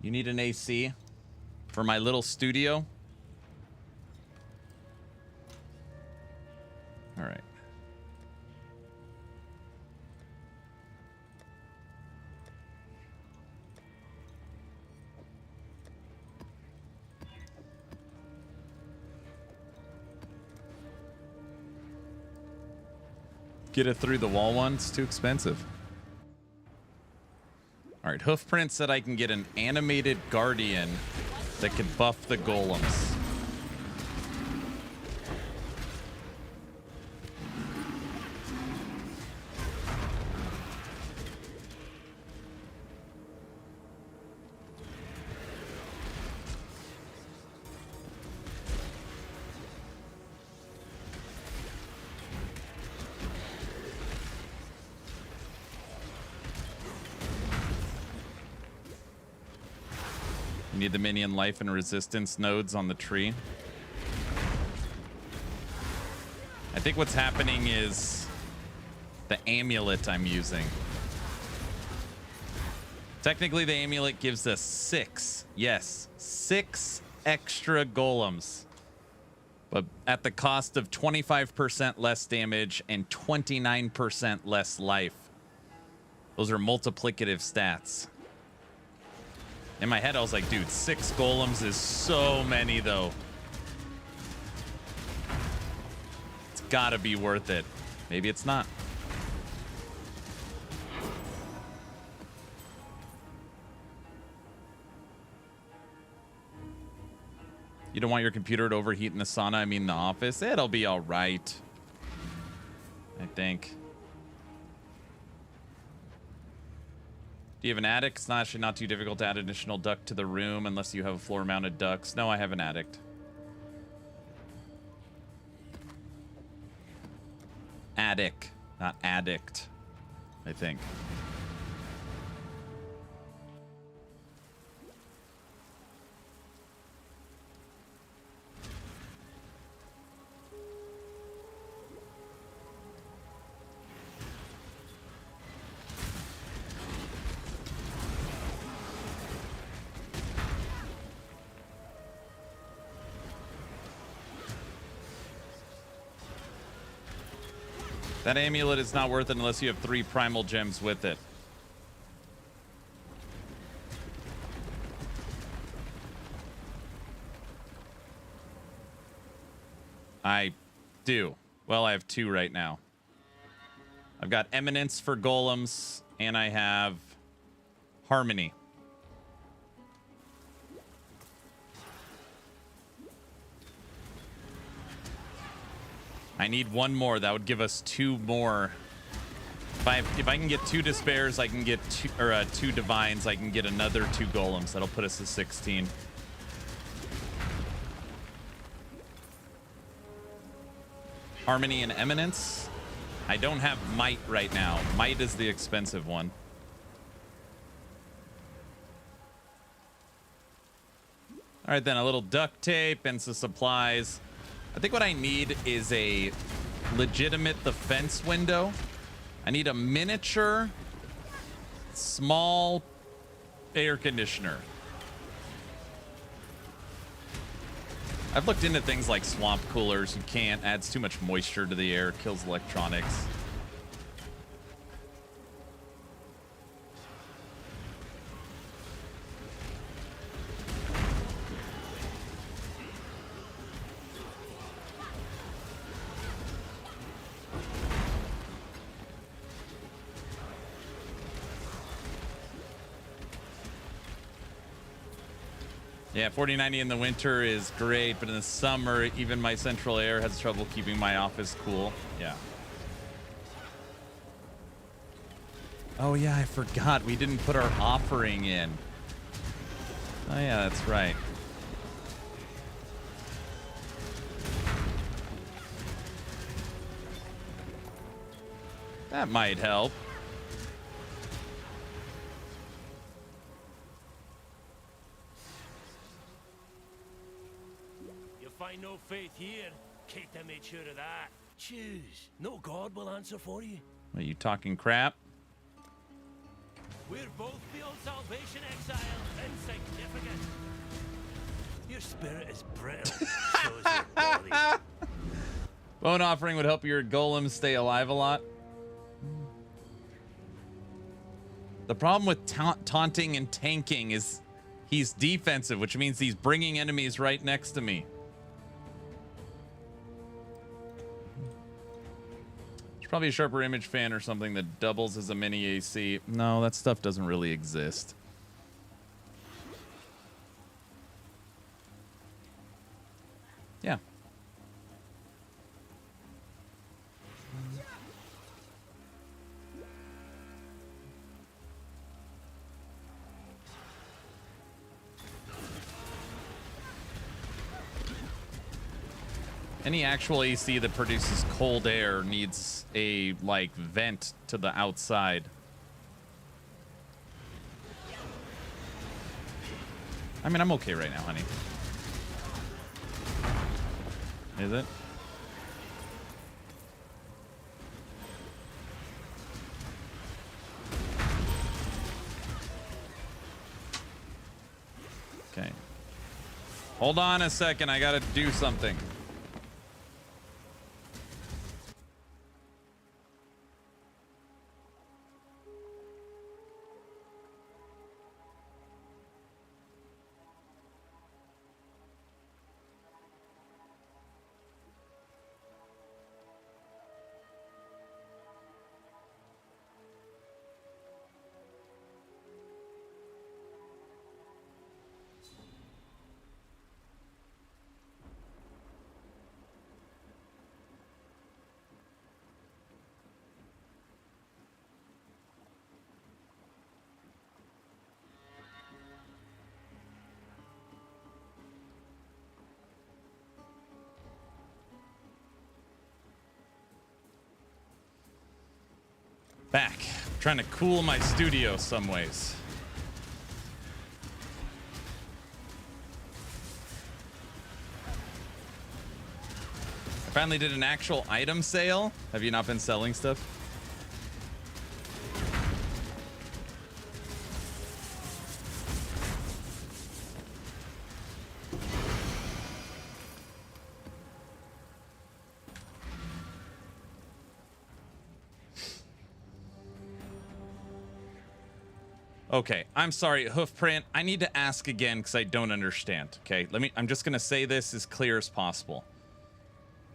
A: You need an AC for my little studio? All right. Get it through the wall one. It's too expensive. All right, Hoofprint said I can get an animated guardian that could buff the golems. You need the minion life and resistance nodes on the tree. I think what's happening is the amulet I'm using. Technically, the amulet gives us 6. Yes, 6 extra golems. But at the cost of 25% less damage and 29% less life. Those are multiplicative stats. In my head, I was like, dude, 6 golems is so many, though. It's gotta be worth it. Maybe it's not. You don't want your computer to overheat in the sauna, I mean the office? It'll be all right. I think. Do you have an attic? It's not actually not too difficult to add additional duct to the room unless you have floor-mounted ducts. No, I have an attic. Attic, not addict, I think. That amulet is not worth it unless you have 3 primal gems with it. I do. Well, I have 2 right now. I've got Eminence for golems, and I have Harmony. I need 1 more. That would give us 2 more. If I can get 2 despairs, I can get 2 divines. I can get another 2 golems. That'll put us to 16. Harmony and Eminence. I don't have Might right now. Might is the expensive one. All right, then a little duct tape and some supplies. I think what I need is a legitimate defense window. I need a miniature, small air conditioner. I've looked into things like swamp coolers. You can't. Adds too much moisture to the air. Kills electronics. Yeah, 4090 in the winter is great, but in the summer, even my central air has trouble keeping my office cool. Yeah. Oh, yeah, I forgot. We didn't put our offering in. Oh, yeah, that's right. That might help.
G: You find no faith here. Keita made sure of that. Choose. No god will answer for you.
A: Are you talking crap?
G: We're both beyond salvation, exile. Insignificant. Your spirit is brittle. So is your body.
A: Bone offering would help your golems stay alive a lot. The problem with taunting and tanking is he's defensive, which means he's bringing enemies right next to me. There's probably a sharper image fan or something that doubles as a mini AC. No, that stuff doesn't really exist. Yeah. Any actual AC that produces cold air needs a, like, vent to the outside. I mean, I'm okay right now, honey. Is it? Okay. Hold on a second. I gotta do something. Back. Trying to cool my studio some ways. I finally did an actual item sale. Have you not been selling stuff? Okay, I'm sorry, Hoofprint. I need to ask again because I don't understand. Okay, I'm just gonna say this as clear as possible.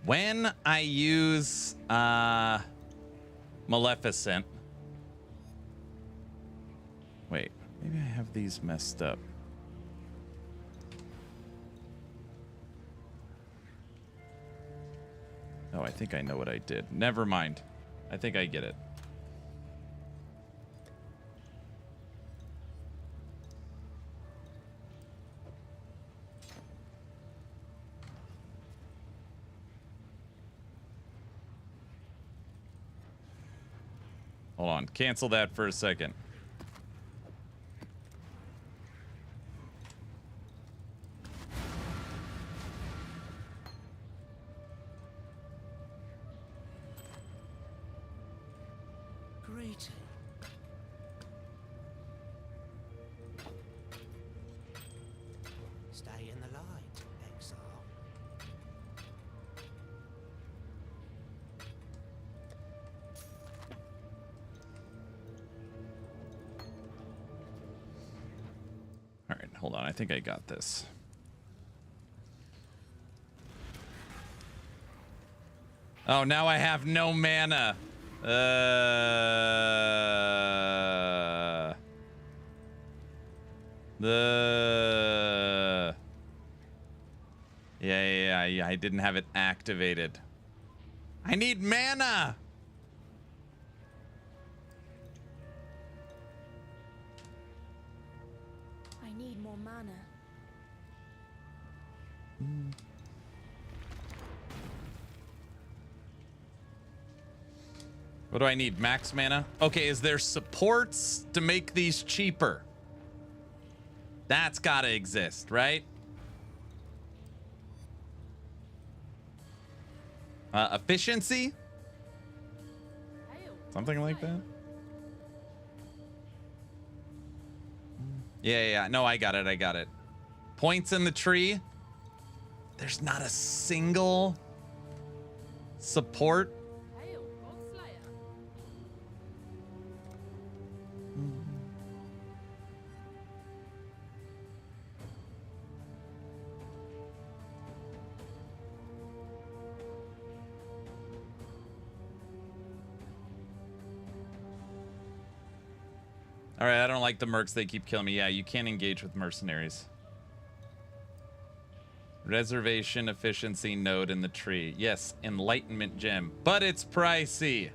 A: When I use Maleficent. Wait, maybe I have these messed up. Oh, I think I know what I did. Never mind. I think I get it. Hold on. Cancel that for a second.
G: Great. Stay in the light, exile.
A: All right, hold on. I think I got this. Oh, now I have no mana. Yeah, I didn't have it activated. I need mana.
B: I need more mana.
A: What do I need? Max mana? Okay, is there supports to make these cheaper? That's gotta exist, right? Efficiency? Something like that? Yeah. No, I got it. Points in the tree. There's not a single support. All right, I don't like the mercs. They keep killing me. Yeah, you can't engage with mercenaries. Reservation efficiency node in the tree. Yes, enlightenment gem, but it's pricey.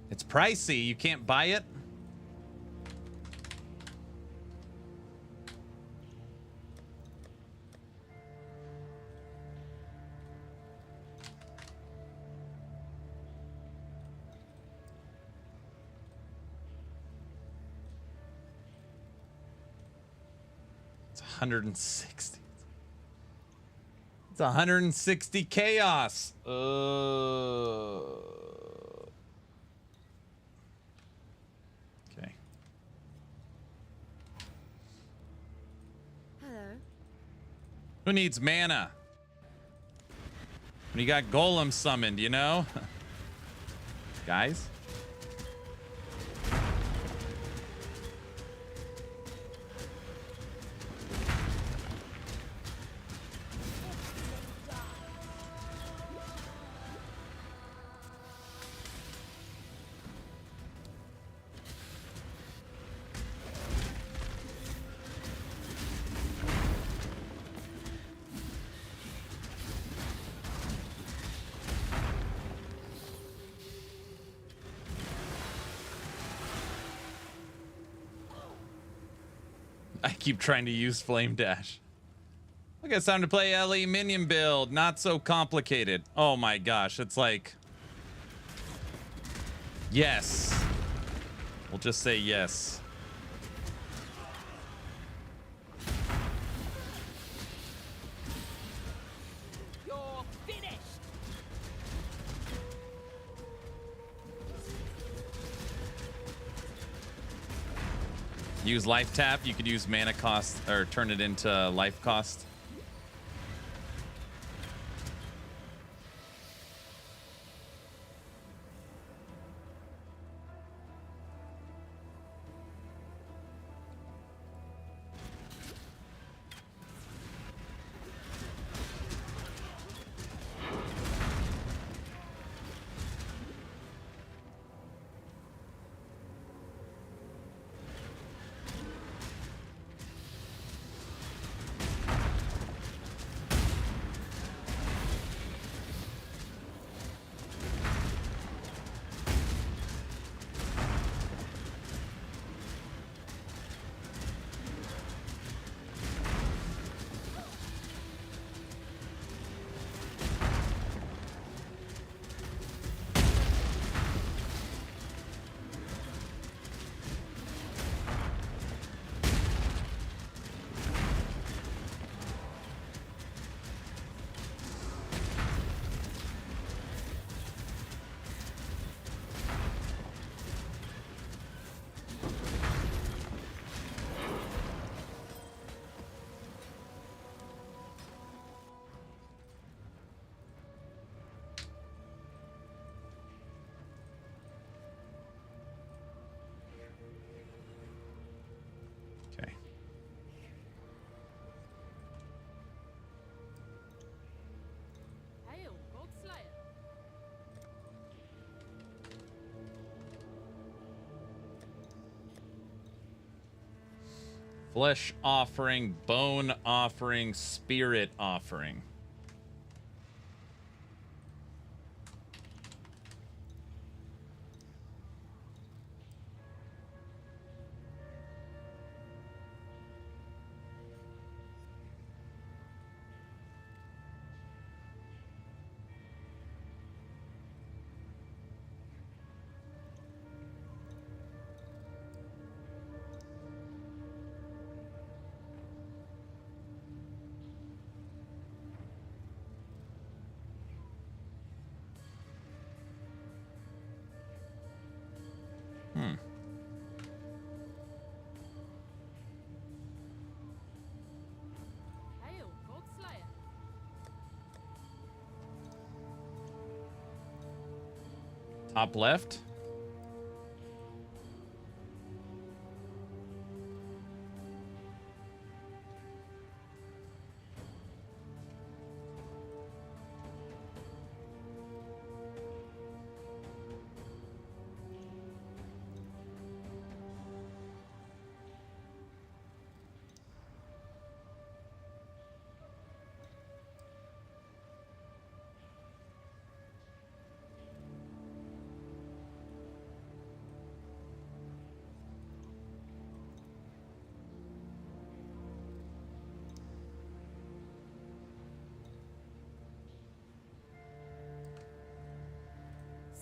A: It's pricey. You can't buy it. It's 160. It's 160 chaos. Okay.
B: Hello.
A: Who needs mana? When you got Golem summoned, you know? Guys? I keep trying to use Flame Dash. I guess time to play LE minion build. Not so complicated. Oh my gosh, it's like... Yes. We'll just say yes.
B: You're finished.
A: Use life tap. You could use mana cost or turn it into life cost. Okay.
B: Hail, Godslayer.
A: Flesh offering, bone offering, spirit offering.
B: Hail, Godslayer.
A: Top left.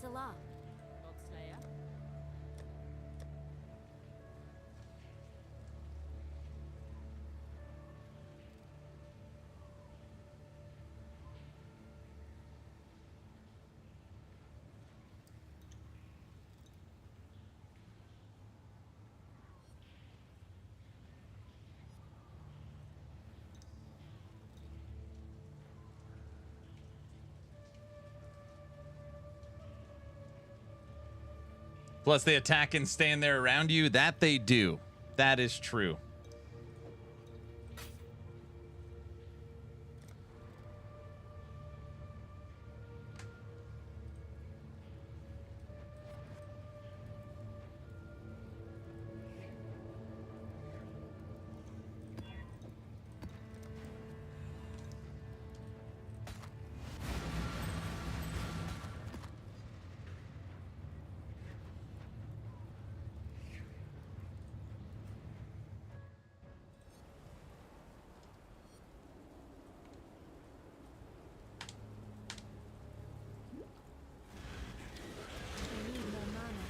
B: Salah, Godslayer.
A: Plus, they attack and stand there around you. That they do. That is true.
B: We need more mana.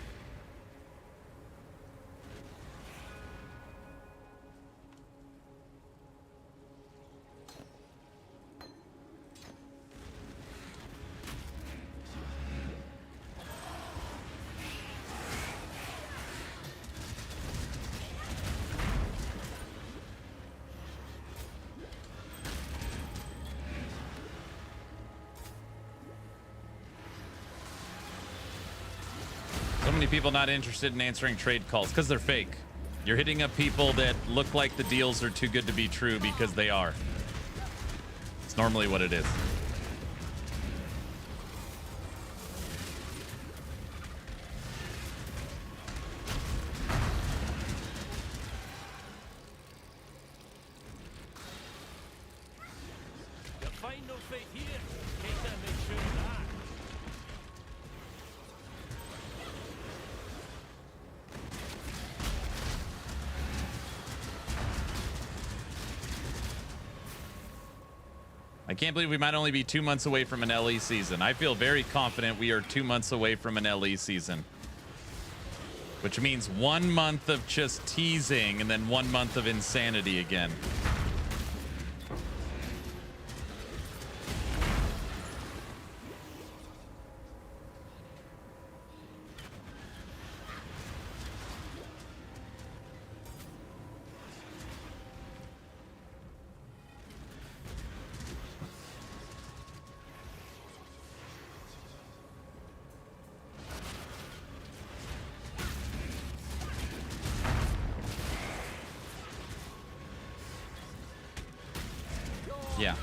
A: So many people not interested in answering trade calls because they're fake. You're hitting up people that look like the deals are too good to be true because they are. It's normally what it is.
G: You find no faith here. Keita make sure of that.
A: I can't believe we might only be 2 months away from an LE season. I feel very confident we are 2 months away from an LE season. Which means 1 month of just teasing and then 1 month of insanity again. Yeah.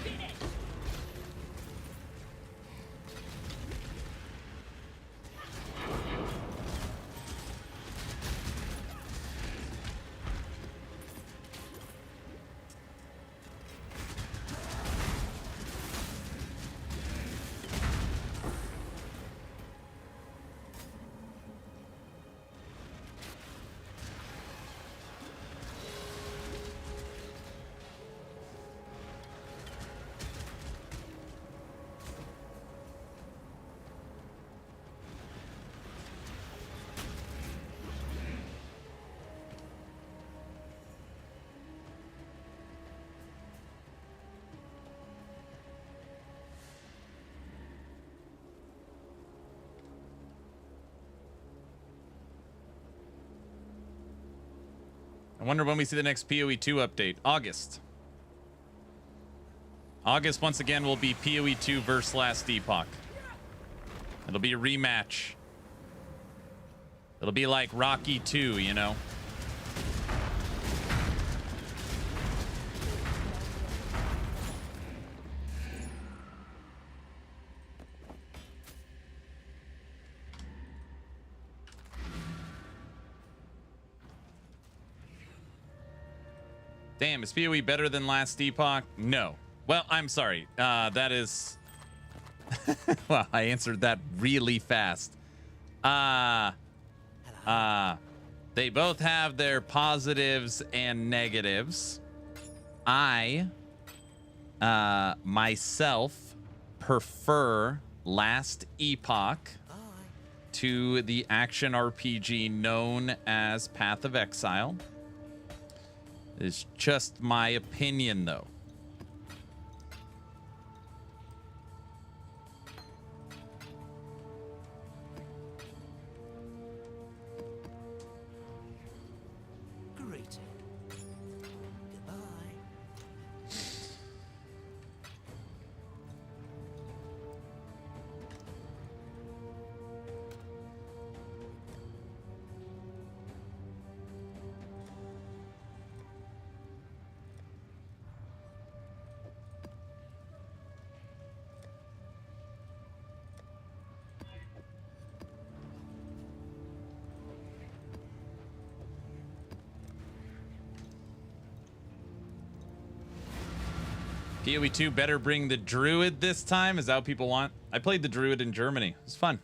A: I wonder when we see the next PoE 2 update. August. August, once again, will be PoE 2 versus Last Epoch. It'll be a rematch. It'll be like Rocky 2, you know? Damn, is PoE better than Last Epoch? No. Well, I'm sorry. That is... well, I answered that really fast. They both have their positives and negatives. I, myself, prefer Last Epoch to the action RPG known as Path of Exile. It's just my opinion, though.
G: Greeting. Goodbye.
A: PoE 2 better bring the Druid this time. Is that what people want? I played the Druid in Germany. It was fun.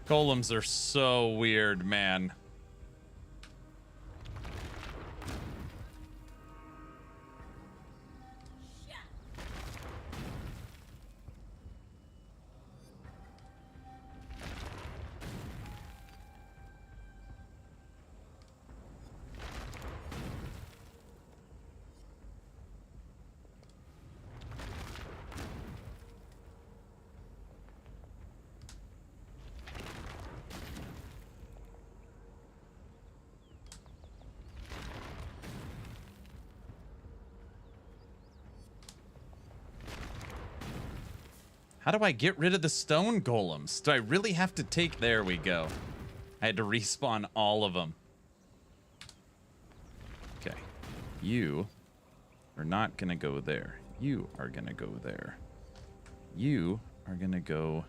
A: Golems are so weird, man. How do I get rid of the stone golems? Do I really have to take... There we go. I had to respawn all of them. Okay. You are not going to go there. You are going to go there. You are going to go...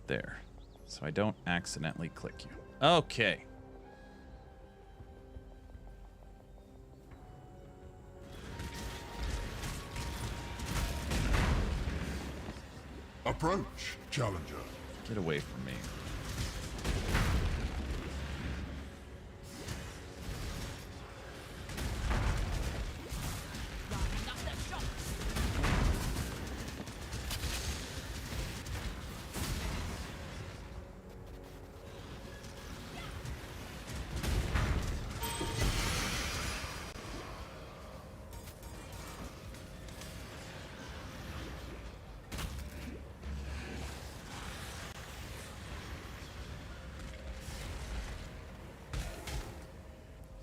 A: there. So I don't accidentally click you. Okay.
C: Approach, challenger.
A: Get away from me.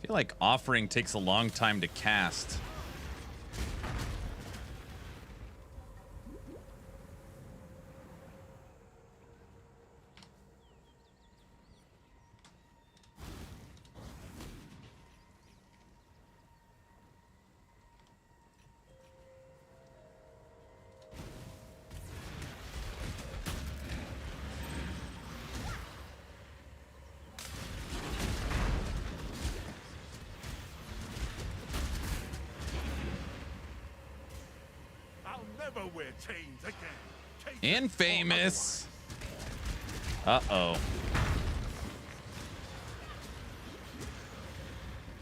A: I feel like offering takes a long time to cast.
C: Never wear chains again.
A: Infamous. Uh-oh.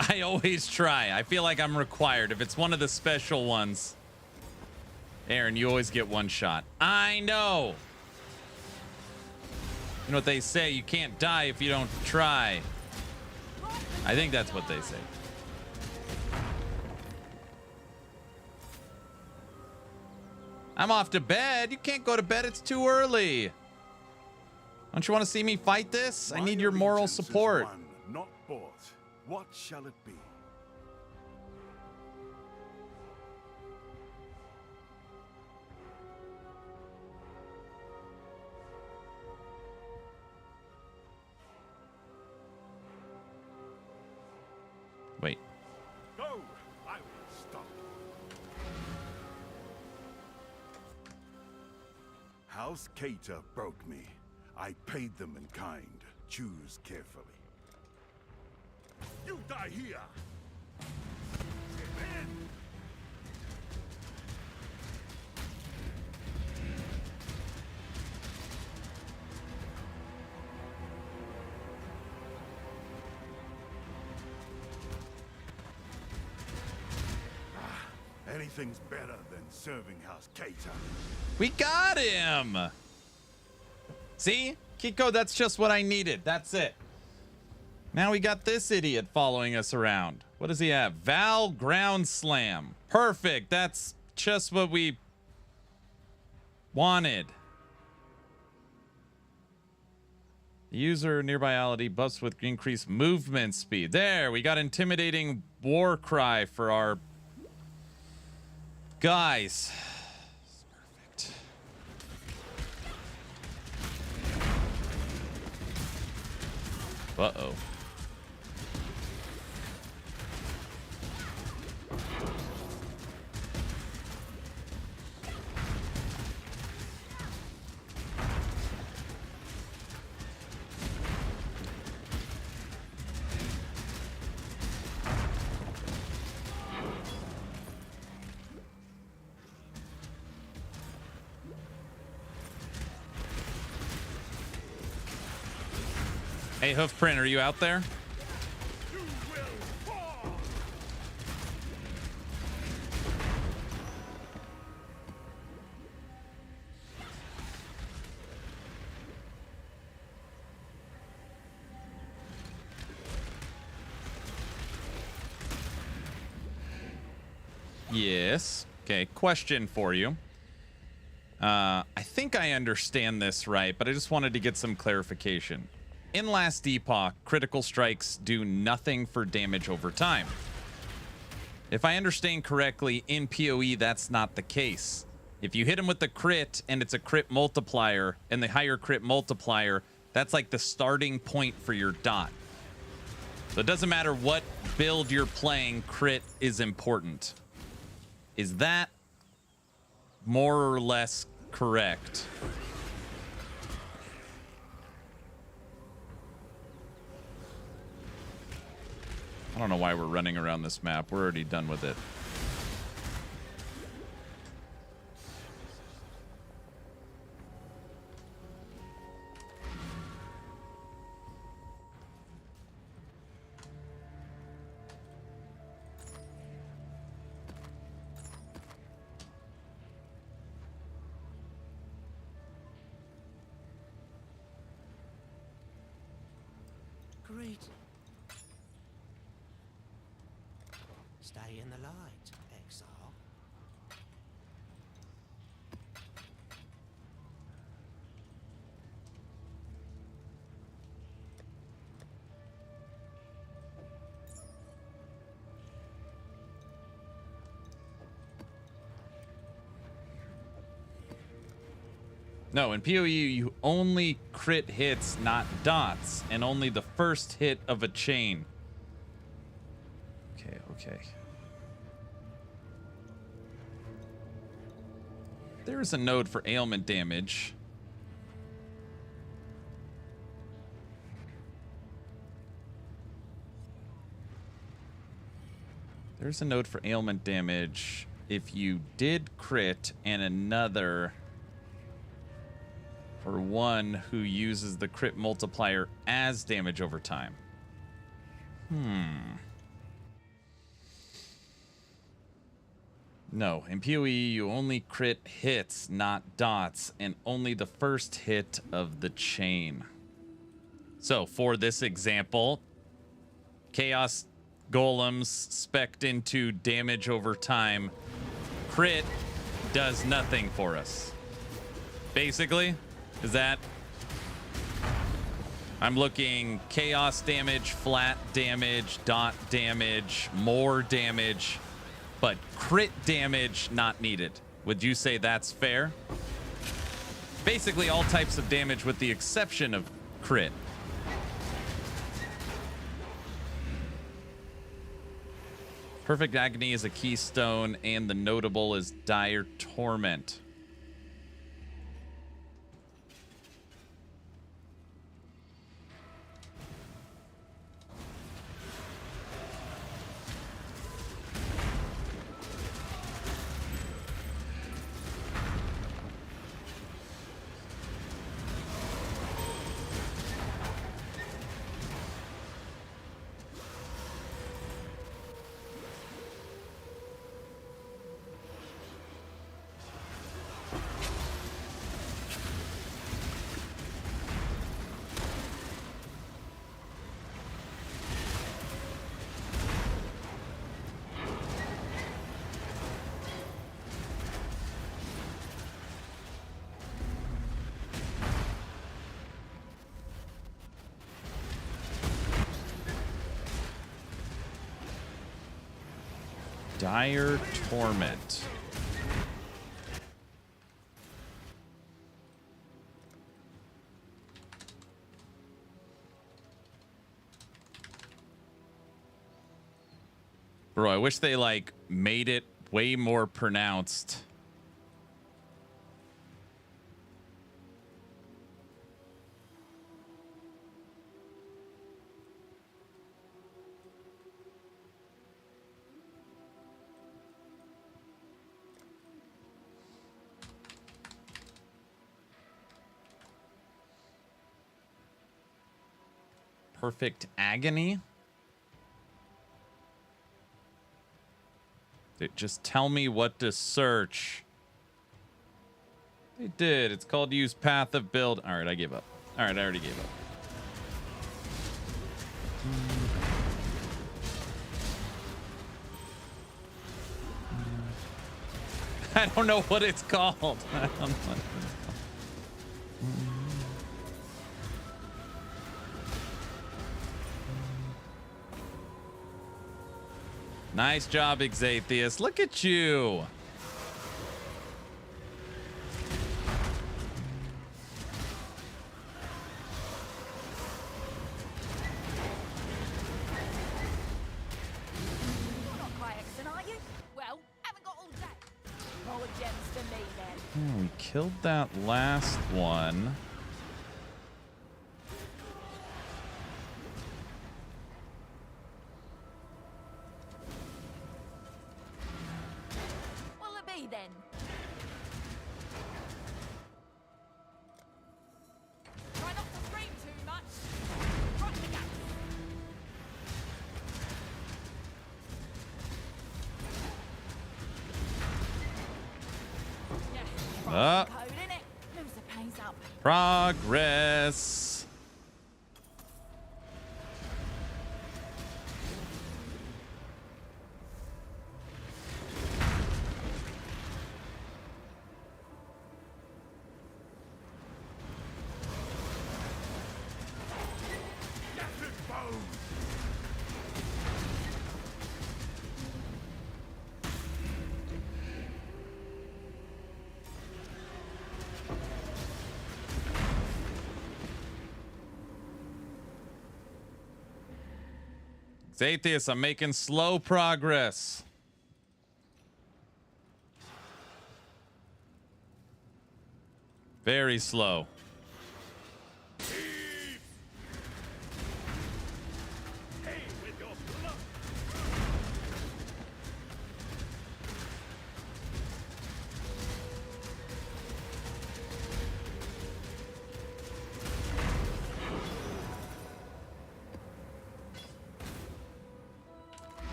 A: I always try. I feel like I'm required. If it's one of the special ones. Aaron, you always get one shot. I know. You know what they say? You can't die if you don't try. I think that's what they say. I'm off to bed. You can't go to bed. It's too early. Don't you want to see me fight this? I need your moral
C: allegiance is
A: support.
C: won, not bought. What shall it be?
A: Wait.
C: Go! I will stop. House Cater broke me. I paid them in kind. Choose carefully. You die here! Amen. Anything's better than serving House Cater.
A: We got him. See? Kiko, that's just what I needed. That's it. Now we got this idiot following us around. What does he have? Val Ground Slam. Perfect. That's just what we wanted. The user nearbyality buffs with increased movement speed. There, we got intimidating war cry for our guys. Perfect. Uh-oh. Hey, Hoofprint, are you out there?
C: You will fall!
A: Yes. Okay, question for you. I think I understand this right, but I just wanted to get some clarification. In Last Epoch, critical strikes do nothing for damage over time. If I understand correctly, in POE, that's not the case. If you hit him with the crit and it's a crit multiplier, and the higher crit multiplier, that's like the starting point for your dot. So it doesn't matter what build you're playing, crit is important. Is that more or less correct? I don't know why we're running around this map. We're already done with it.
G: Great. Stay in the light, Exile.
A: No, in PoE, you only crit hits, not dots, and only the first hit of a chain. Okay. There is a node for ailment damage. There's a node for ailment damage if you did crit, and another for one who uses the crit multiplier as damage over time. No, in PoE, you only crit hits, not dots, and only the first hit of the chain. So, for this example, Chaos Golems spec'd into damage over time. Crit does nothing for us. Basically, is that... I'm looking chaos damage, flat damage, dot damage, more damage, but crit damage not needed. Would you say that's fair? Basically all types of damage with the exception of crit. Perfect Agony is a keystone, and the notable is Dire Torment. Dire Torment. Bro, I wish they like made it way more pronounced. Perfect Agony. Just tell me what to search. They did. It's called use Path of Build. All right, I gave up. All right, I already gave up. I don't know what it's called. I don't know what it's called. Nice job, Exatheus. Look at you.
B: You're not quite excellent, are you? Well, haven't got all day. More gems for me then.
A: Oh, we killed that last one.
B: What'll it be then? Try not to scream too much. Right the gap.
A: Up.
B: Code, innit? Lose the pains up.
A: Progress. Exatheus, I'm making slow progress. Very slow.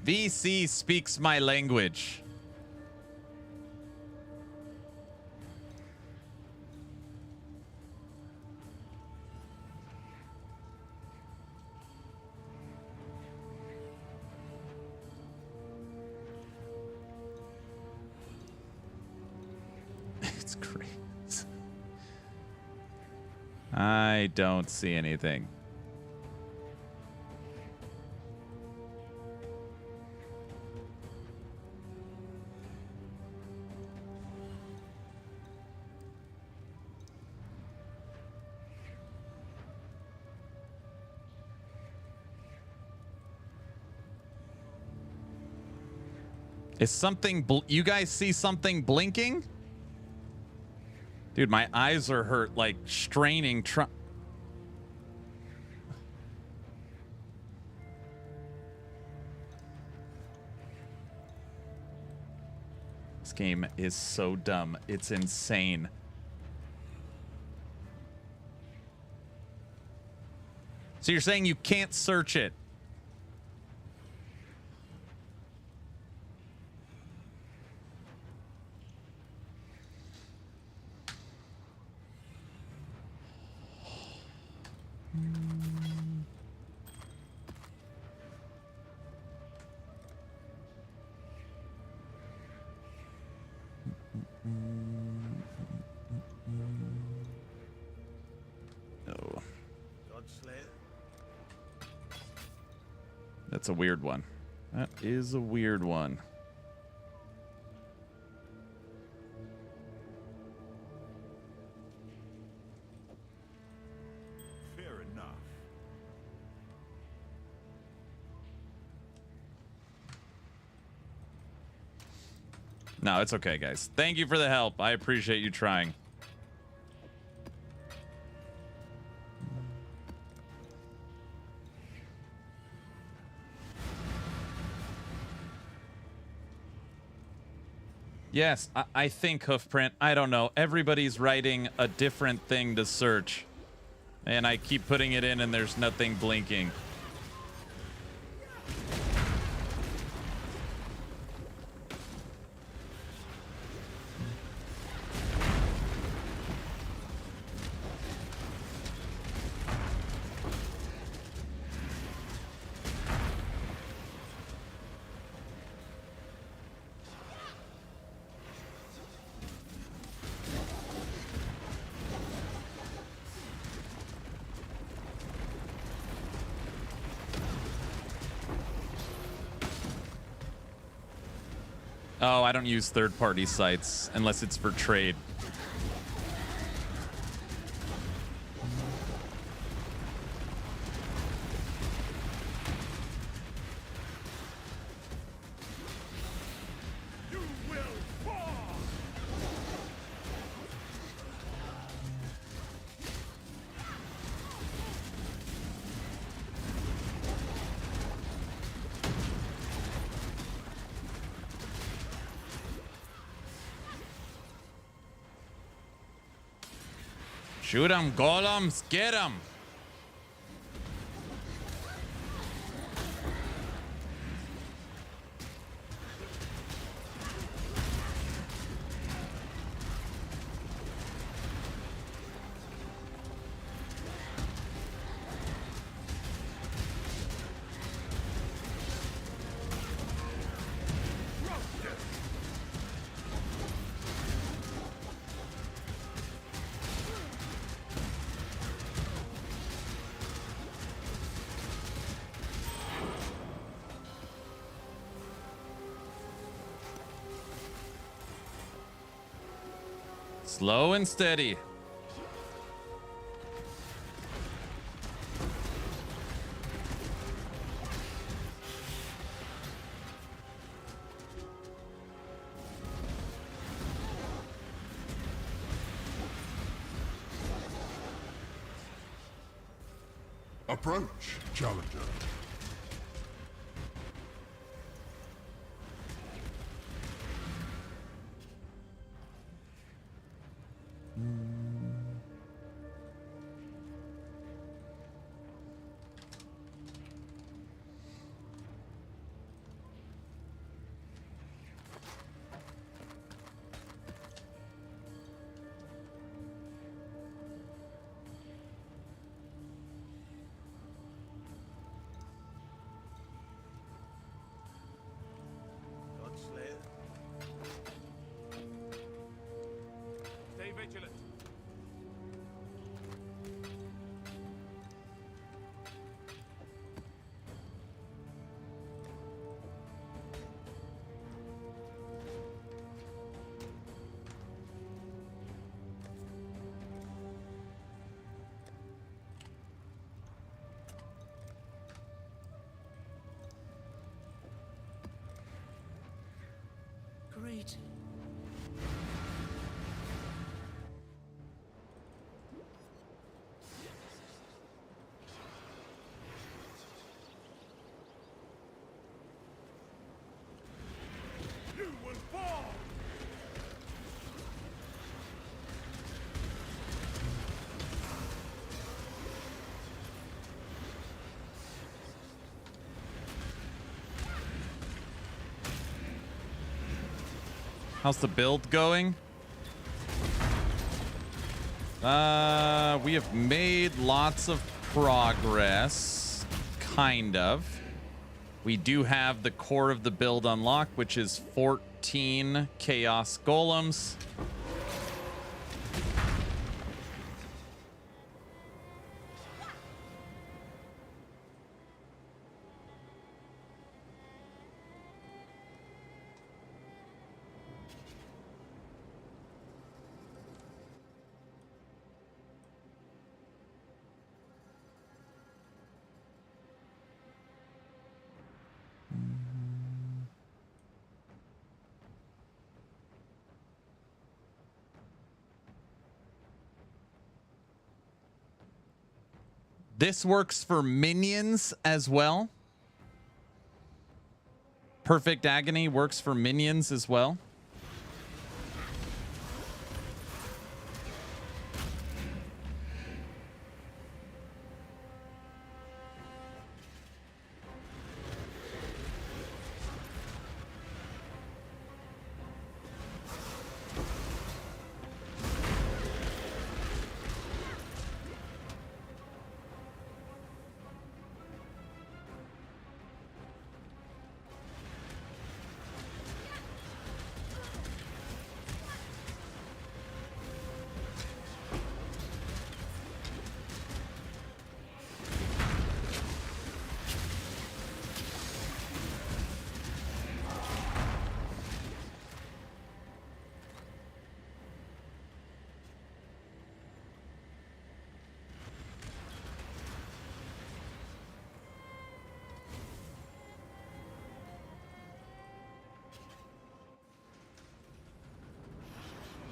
A: VC speaks my language. It's great. I don't see anything. Is something you guys see something blinking? Dude, my eyes are hurt, like straining. This game is so dumb. It's insane. So you're saying you can't search it? No. That's a weird one. That is a weird one.
C: Fair enough.
A: No, it's okay, guys. Thank you for the help. I appreciate you trying. Yes, I think Hoofprint. I don't know. Everybody's writing a different thing to search. And I keep putting it in and there's nothing blinking. Oh, I don't use third-party sites unless it's for trade.
C: You will fall.
A: Shoot 'em, golems, get 'em. Slow and steady.
C: Approach, challenger.
A: How's the build going? We have made lots of progress, kind of. We do have the core of the build unlocked, which is 14 Chaos Golems. This works for minions as well. Perfect Agony works for minions as well.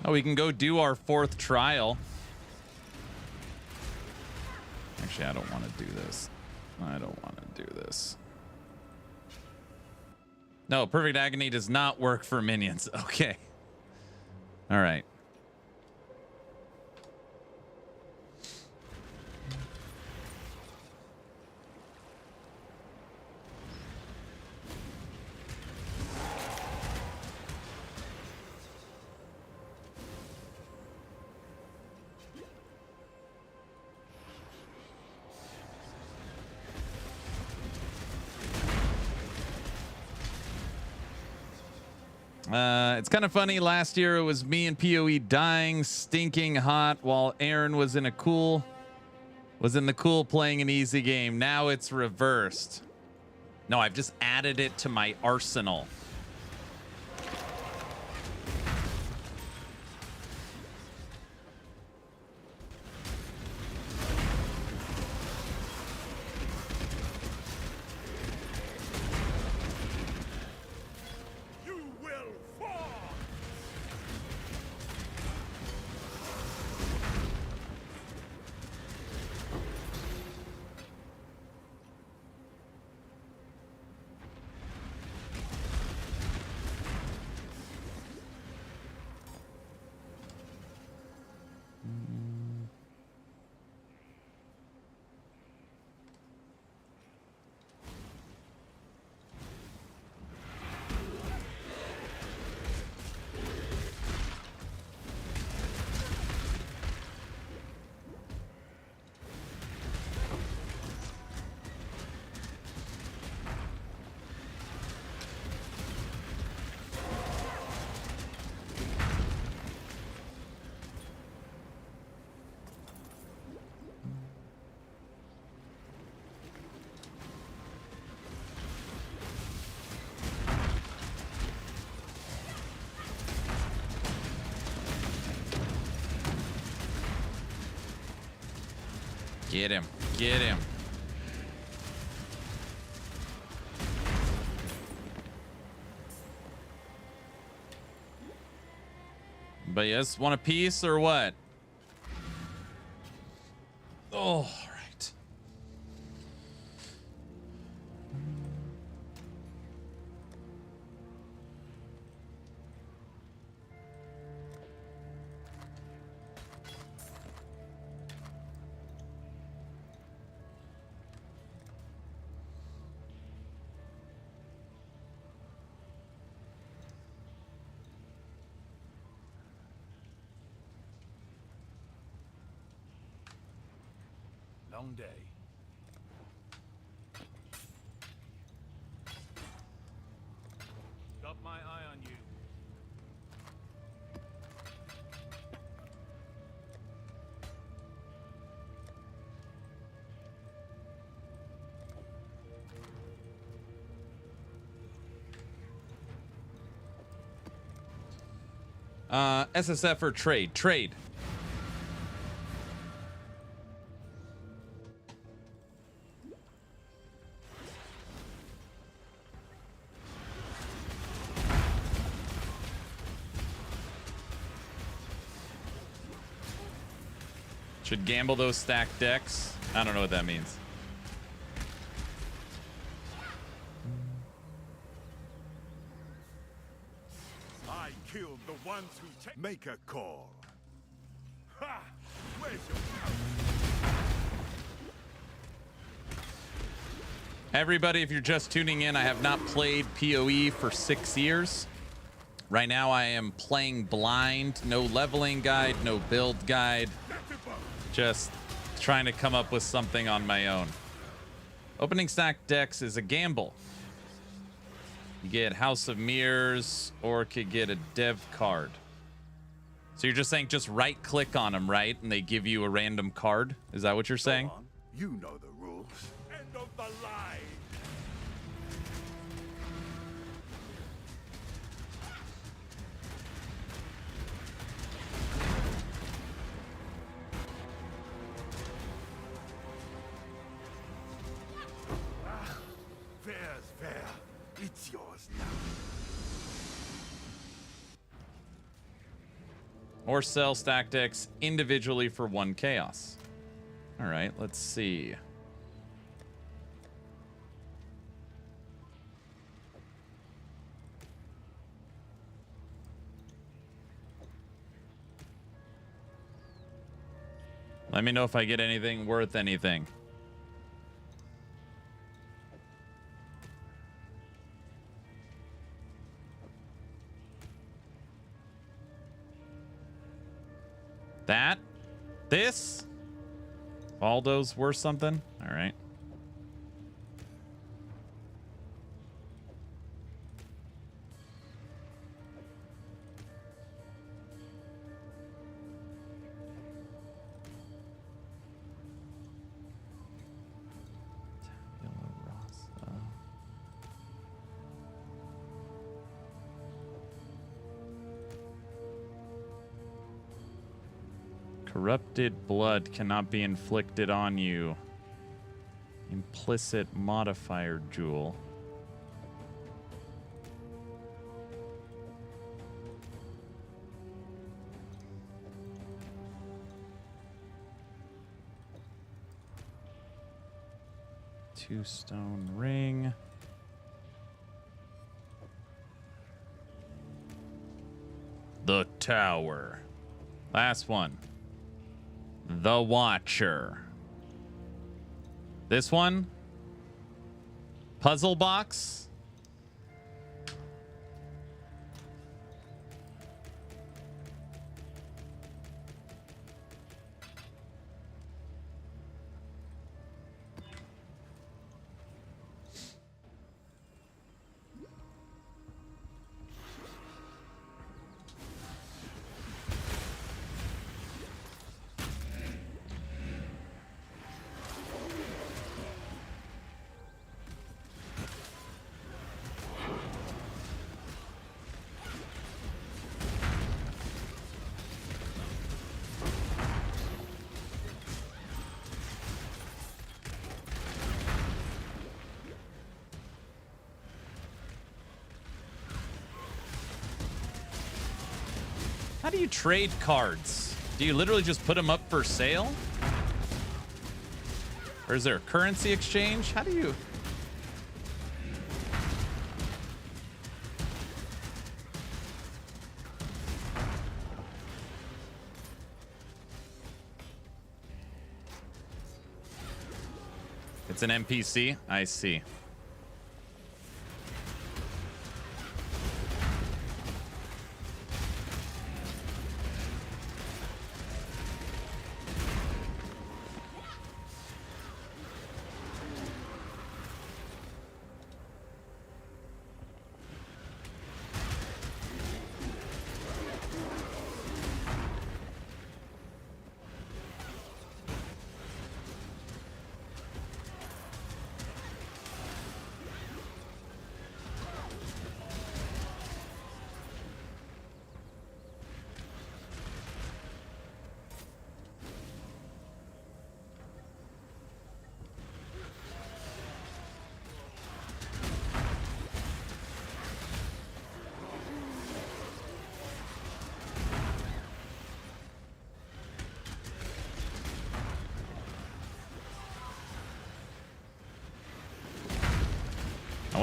A: Oh, we can go do our 4th trial. Actually, I don't want to do this. I don't want to do this. No, Perfect Agony does not work for minions. Okay. All right. It's kind of funny. Last year it was me and POE dying, stinking hot, while Aaron was in the cool playing an easy game. Now it's reversed. No, I've just added it to my arsenal. Get him. Get him. But yes, want a piece or what? Oh, all right.
D: long day. Got my eye on you.
A: SSF or trade? Trade. Should gamble those stacked decks. I don't know what that means.
C: I killed the ones who make a call. Ha! Where's your
A: Everybody, if you're just tuning in, I have not played POE for 6 years. Right now I am playing blind, no leveling guide, no build guide. Just trying to come up with something on my own. Opening stack decks is a gamble. You get House of Mirrors or could get a dev card. So you're just saying just right click on them, right? And they give you a random card? Is that what you're saying?
C: You know the rules. End of the line. Fair's fair. It's yours now.
A: Or sell stack decks individually for 1 chaos. All right, let's see. Let me know if I get anything worth anything. That? This? Aldo's worth something? All right. Corrupted blood cannot be inflicted on you. Implicit modifier jewel. Two stone ring. The tower. Last one. The Watcher. This one? Puzzle box? How do you trade cards? Do you literally just put them up for sale? Or is there a currency exchange? How do you... It's an NPC? I see.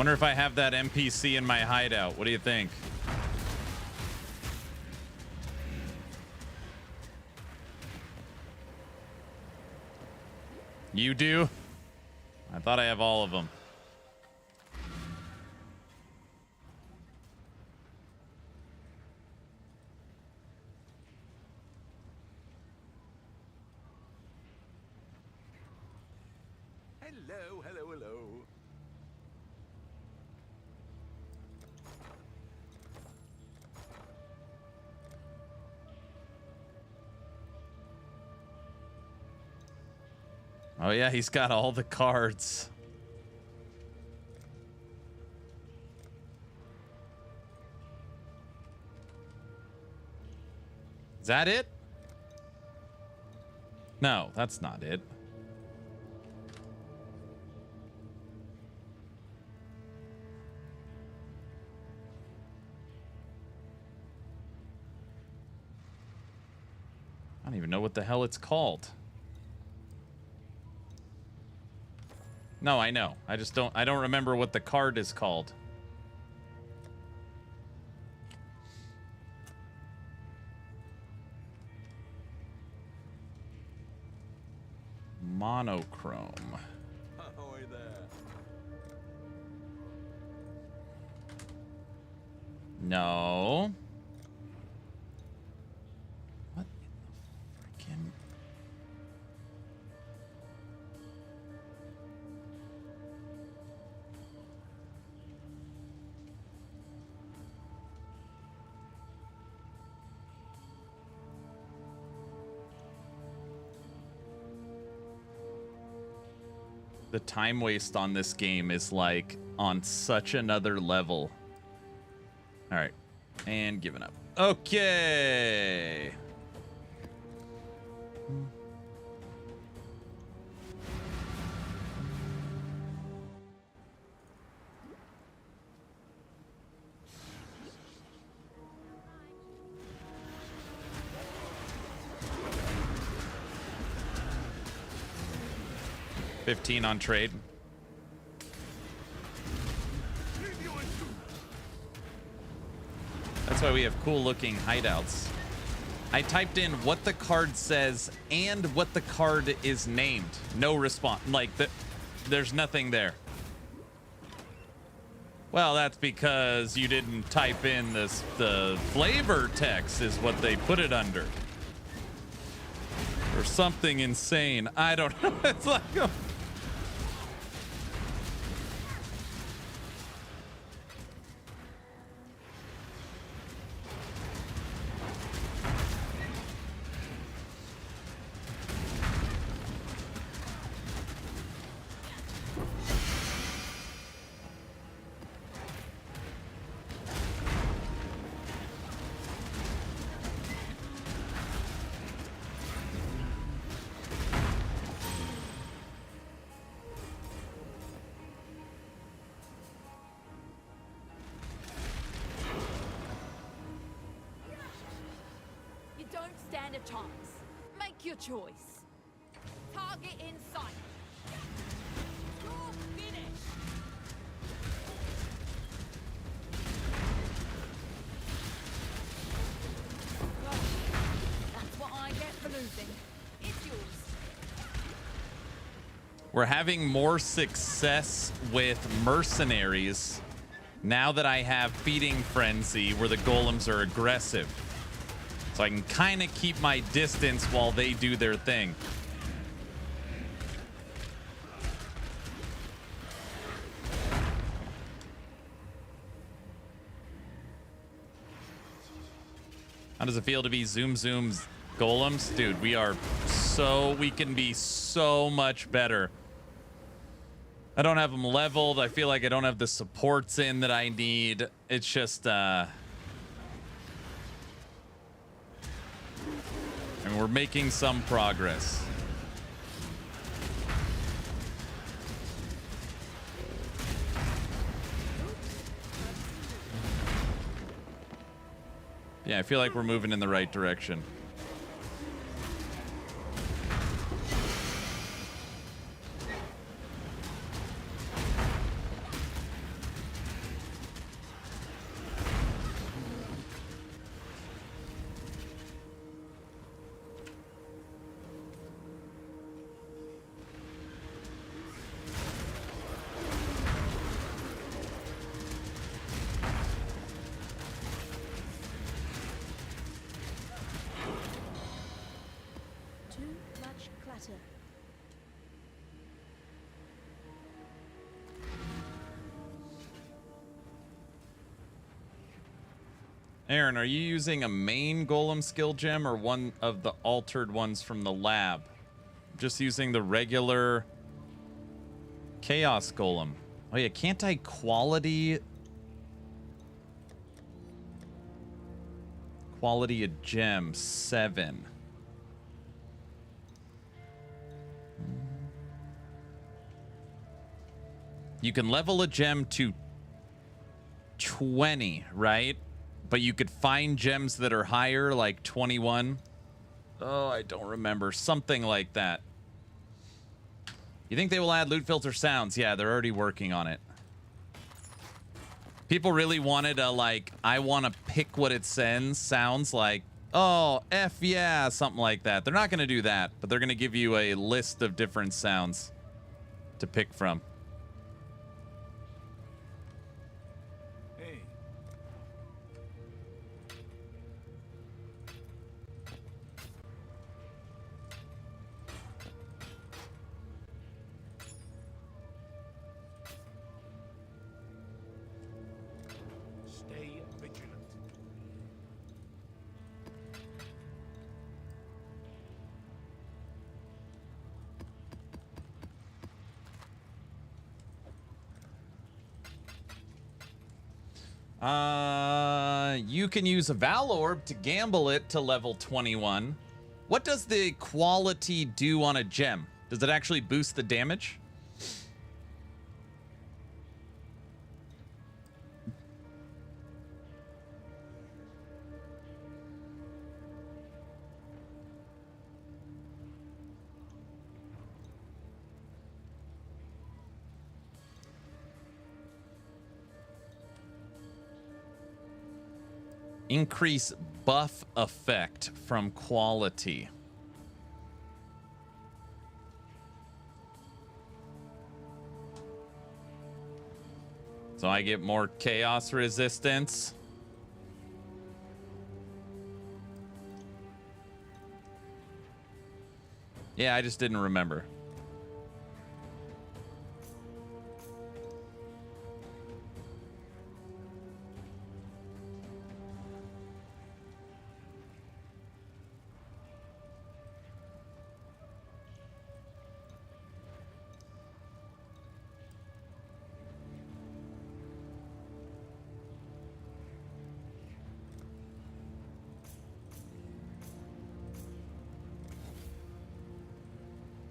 A: Wonder if I have that NPC in my hideout. What do you think? You do? I thought I have all of them.
F: Hello, hello, hello.
A: Oh yeah, he's got all the cards. Is that it? No, that's not it. I don't even know what the hell it's called. No, I know. I don't remember what the card is called. Monochrome.
F: Ahoy there.
A: No. What in the freaking... The time waste on this game is like on such another level. All right, and giving up. Okay. $15 on trade. That's why we have cool looking hideouts. I typed in what the card says and what the card is named. No response. Like, there's nothing there. Well, that's because you didn't type in the flavor text is what they put it under. Or something insane. I don't know. It's like...
B: You don't stand a chance. Make your choice. Target in sight. You're finished. Well, that's what I get for losing. It's yours.
A: We're having more success with mercenaries now that I have Feeding Frenzy, where the golems are aggressive. So I can kind of keep my distance while they do their thing. How does it feel to be Zoom Zoom's golems? Dude, we can be so much better. I don't have them leveled. I feel like I don't have the supports in that I need. It's just, I mean, we're making some progress. Yeah, I feel like we're moving in the right direction.
H: matter.
A: Aaron, are you using a main golem skill gem or one of the altered ones from the lab? Just using the regular chaos golem. Oh yeah, can't I quality a gem 7? You can level a gem to 20, right? But you could find gems that are higher, like 21. Oh, I don't remember. Something like that. You think they will add loot filter sounds? Yeah, they're already working on it. People really wanted a, like, I want to pick what it sounds like. Oh, F yeah, something like that. They're not going to do that, but they're going to give you a list of different sounds to pick from.
C: Hey. Stay vigilant.
A: You can use a Val Orb to gamble it to level 21. What does the quality do on a gem? Does it actually boost the damage? Increase buff effect from quality. So I get more chaos resistance. Yeah, I just didn't remember.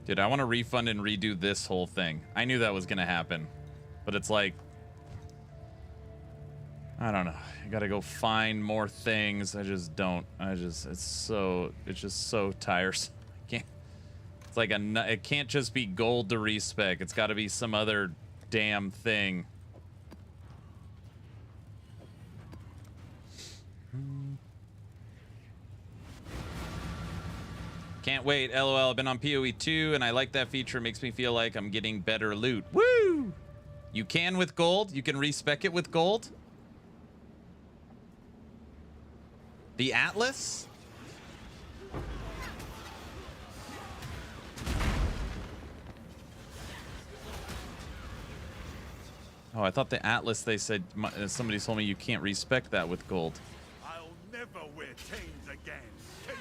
A: Dude, I want to refund and redo this whole thing. I knew that was going to happen. But it's like, I don't know. I got to go find more things. I just don't. It's just so tiresome. I can't. It's like it can't just be gold to respec. It's got to be some other damn thing. Can't wait. LOL. I've been on POE 2 and I like that feature. It makes me feel like I'm getting better loot. Woo! You can with gold. You can respec it with gold. The Atlas? Oh, I thought the Atlas, they said, somebody told me you can't respec that with gold.
C: I'll never wear chains again,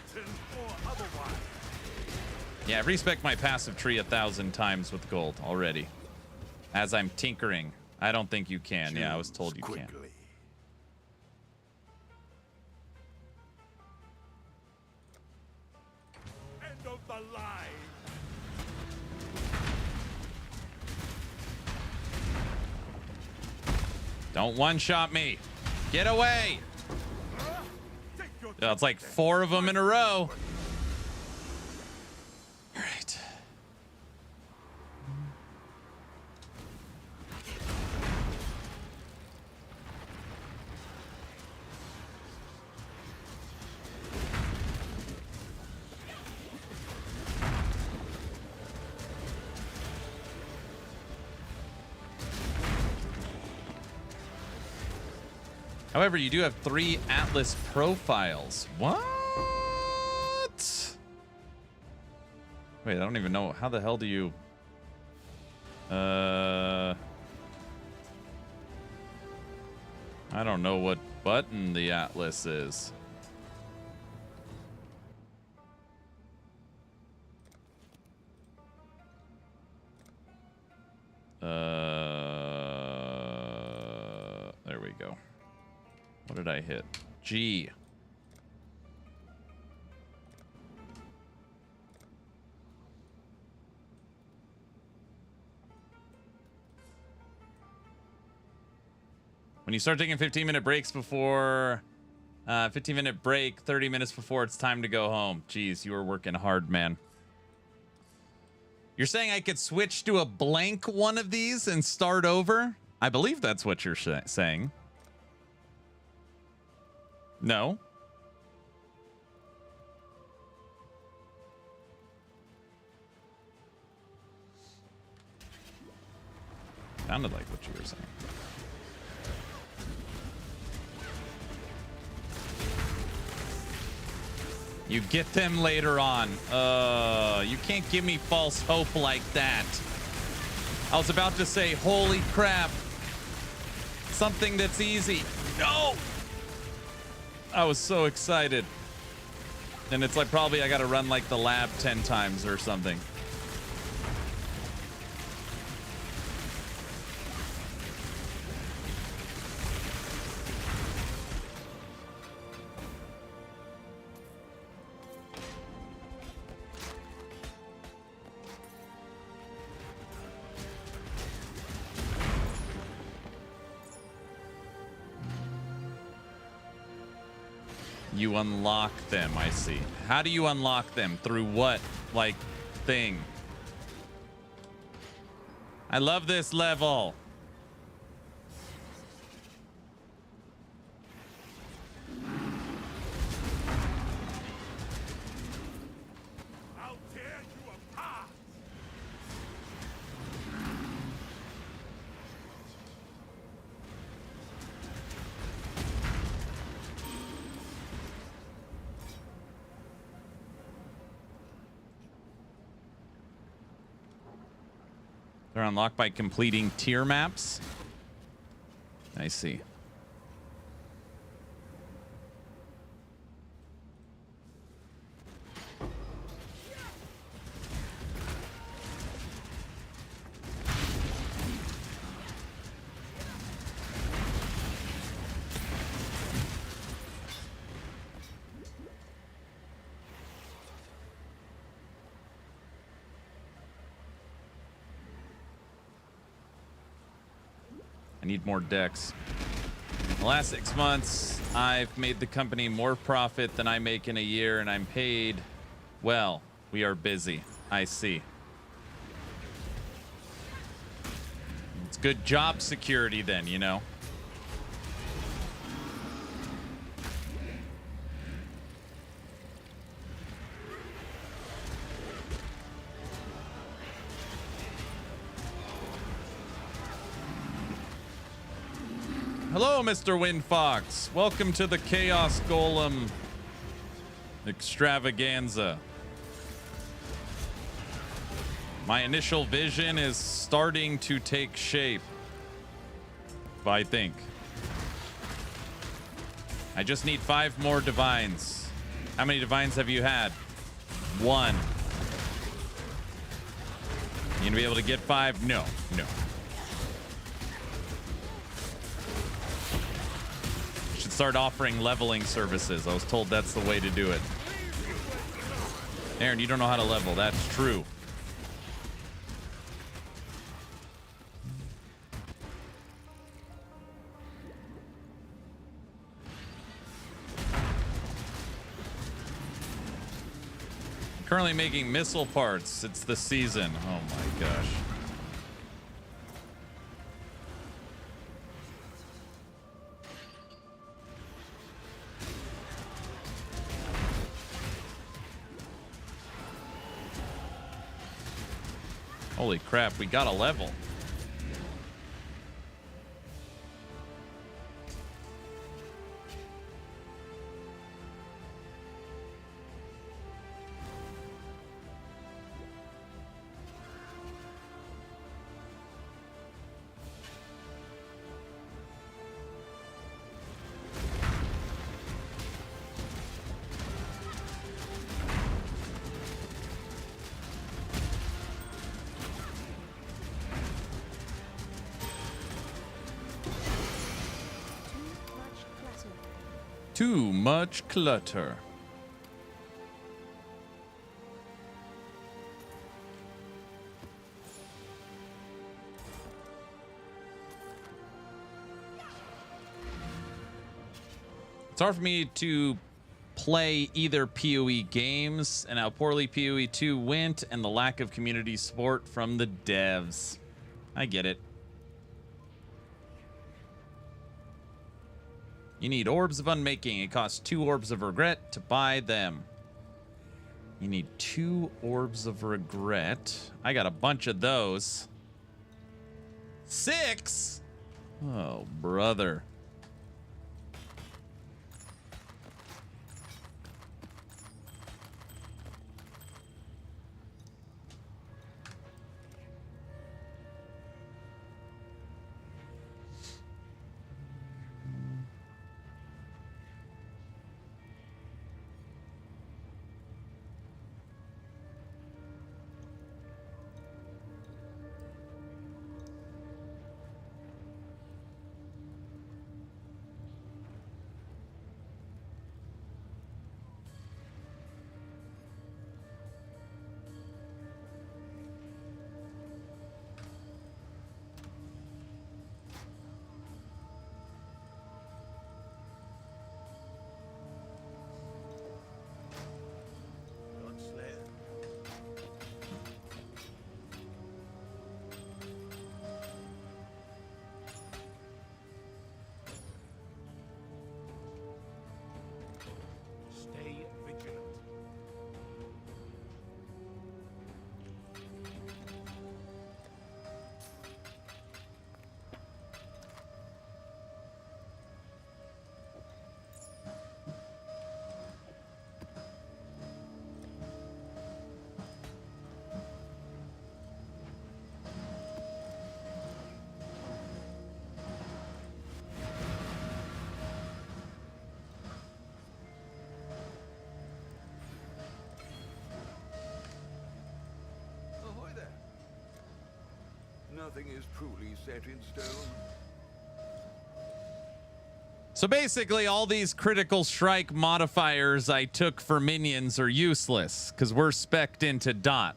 C: Satan or otherwise.
A: Yeah, I've respec my passive tree 1,000 times with gold already. As I'm tinkering. I don't think you can. Yeah, I was told you can't.
C: End of the line.
A: Don't one-shot me. Get away. Yeah, it's like 4 of them in a row. All right. However, you do have 3 Atlas profiles. What? Wait, I don't even know. How the hell do you... I don't know what button the Atlas is. There we go. What did I hit? G. When you start taking 15-minute breaks before 15-minute break, 30 minutes before it's time to go home. Jeez, you were working hard, man. You're saying I could switch to a blank one of these and start over? I believe that's what you're saying. No? Sounded like what you were saying. You get them later on. You can't give me false hope like that. I was about to say, holy crap. Something that's easy. No! I was so excited. And it's like probably I gotta run like the lab 10 times or something. You unlock them, I see. How do you unlock them? Through what, like, thing? I love this level.
C: I'll tear you apart.
A: They're unlocked by completing tier maps. I see. I need more decks. In the last 6 months, I've made the company more profit than I make in a year, and I'm paid well. We are busy. I see. It's good job security then, you know. Hello, Mr. Windfox. Welcome to the Chaos Golem extravaganza. My initial vision is starting to take shape, I think. I just need 5 more divines. How many divines have you had? 1. You gonna be able to get 5? No, no. Start offering leveling services. I was told that's the way to do it. Aaron, you don't know how to level. That's true. Currently making missile parts. It's the season. Oh my gosh. Holy crap, we got a level. Too much clutter. It's hard for me to play either POE games and how poorly POE 2 went and the lack of community support from the devs. I get it. You need Orbs of Unmaking. It costs 2 Orbs of Regret to buy them. You need 2 Orbs of Regret. I got a bunch of those. 6? Oh, brother.
C: Stay vigilant.
F: Ahoy there. Nothing is truly set in stone.
A: So basically, all these critical strike modifiers I took for minions are useless because we're spec'd into dot.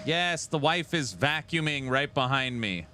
A: Yes, the wife is vacuuming right behind me.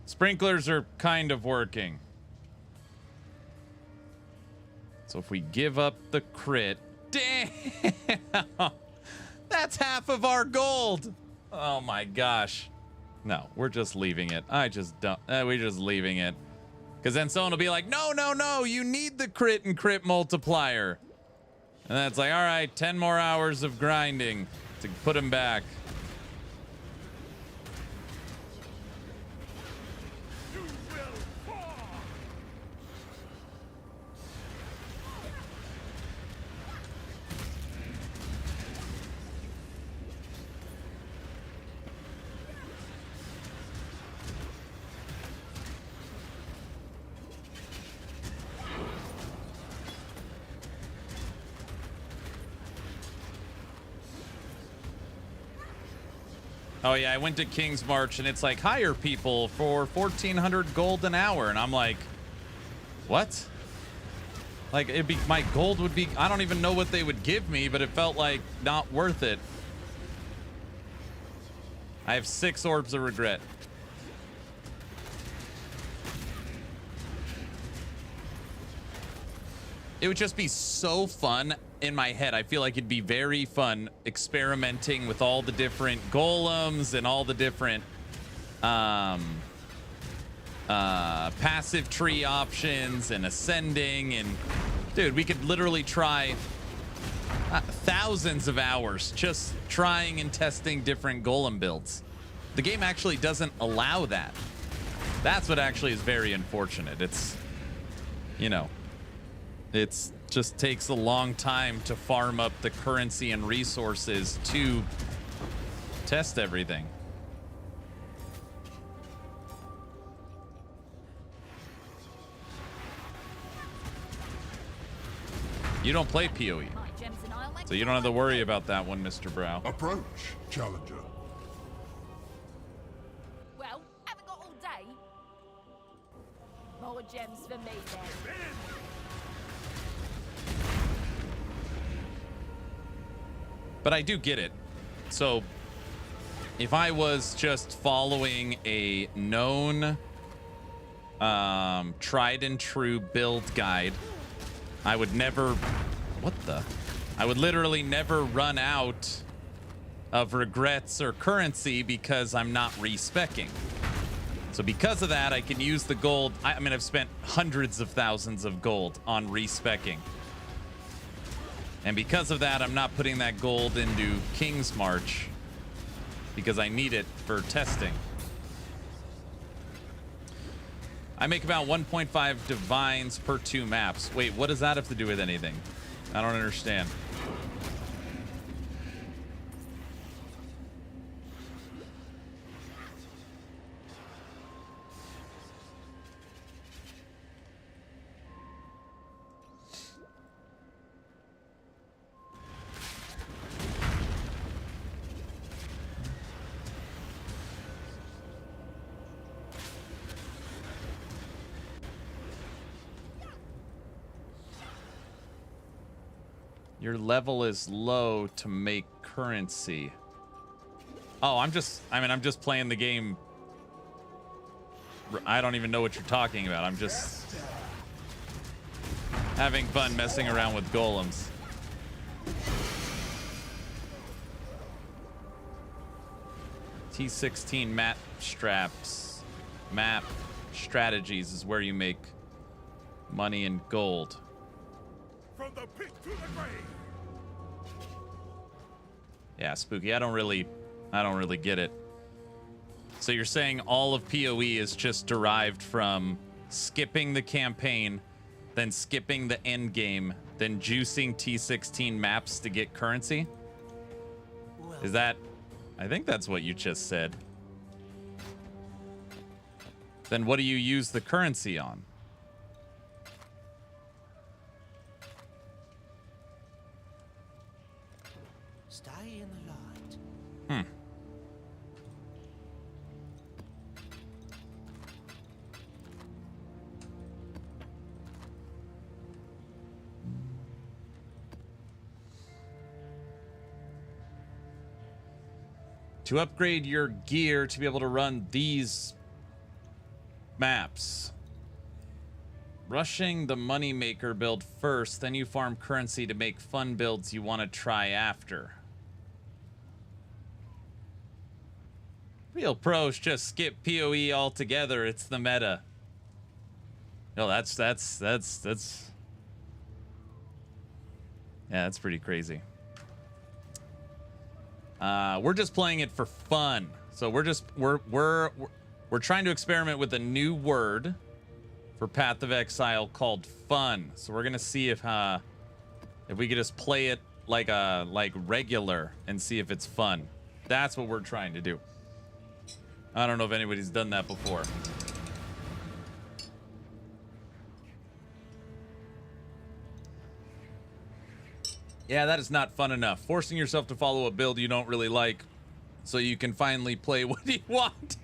A: Sprinklers are kind of working. So if we give up the crit, damn, that's half of our gold. Oh my gosh. No, we're just leaving it. I just don't. We're just leaving it. Because then someone will be like, no, no, no, you need the crit and crit multiplier. And that's like, all right, 10 more hours of grinding to put him back. Oh yeah, I went to King's March and it's like hire people for 1,400 gold an hour, and I'm like, what? Like it'd be, my gold would be, I don't even know what they would give me, but it felt like not worth it. I have 6 orbs of regret. It would just be so fun in my head. I feel like it'd be very fun experimenting with all the different golems and all the different passive tree options and ascending. And dude, we could literally try thousands of hours just trying and testing different golem builds. The game actually doesn't allow that. That's what actually is very unfortunate. It's, you know, it's just takes a long time to farm up the currency and resources to test everything. You don't play POE, so you don't have to worry about that one, Mr. Brow.
C: Approach, challenger.
B: Well, haven't got all day. More gems for me then.
A: But I do get it. So if I was just following a known tried and true build guide, I would never, I would literally never run out of regrets or currency because I'm not respecking. So because of that, I can use the gold. I mean, I've spent hundreds of thousands of gold on respecking. And because of that, I'm not putting that gold into King's March because I need it for testing. I make about 1.5 divines per 2 maps. Wait, what does that have to do with anything? I don't understand. Your level is low to make currency. Oh, I'm just playing the game. I don't even know what you're talking about. I'm just having fun messing around with golems. T16 map strategies is where you make money and gold.
C: From the pit to the grave.
A: Yeah, Spooky. I don't really get it. So you're saying all of POE is just derived from skipping the campaign, then skipping the end game, then juicing T16 maps to get currency? Is that... I think that's what you just said. Then what do you use the currency on?
G: Stay in the light.
A: Hmm. To upgrade your gear to be able to run these maps. Rushing the moneymaker build first, then you farm currency to make fun builds you want to try after. Real pros just skip POE altogether. It's the meta. No, that's yeah, that's pretty crazy. We're just playing it for fun. So we're trying to experiment with a new word for Path of Exile called fun. So we're gonna see if we could just play it like regular and see if it's fun. That's what we're trying to do. I don't know if anybody's done that before. Yeah, that is not fun enough. Forcing yourself to follow a build you don't really like so you can finally play what you want.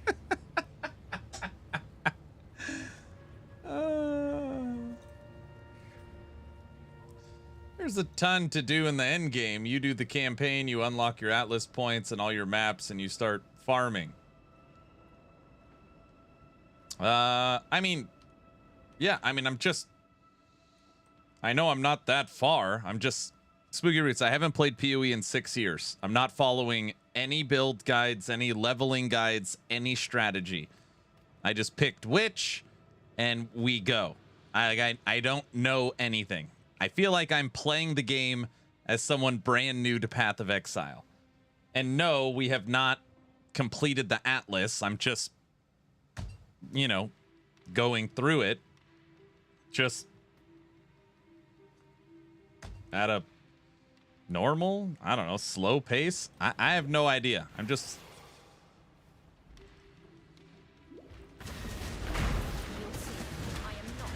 A: There's a ton to do in the end game. You do the campaign, you unlock your Atlas points and all your maps, and you start farming. I mean, yeah, I mean, I know I'm not that far. I'm just Spooky Roots. I haven't played POE in 6 years. I'm not following any build guides, any leveling guides, any strategy. I just picked witch and we go. I don't know anything. I feel like I'm playing the game as someone brand new to Path of Exile. And no, we have not completed the Atlas. I'm just, you know, going through it. Just at a normal, I don't know, slow pace. I have no idea. I'm just...
B: I am not.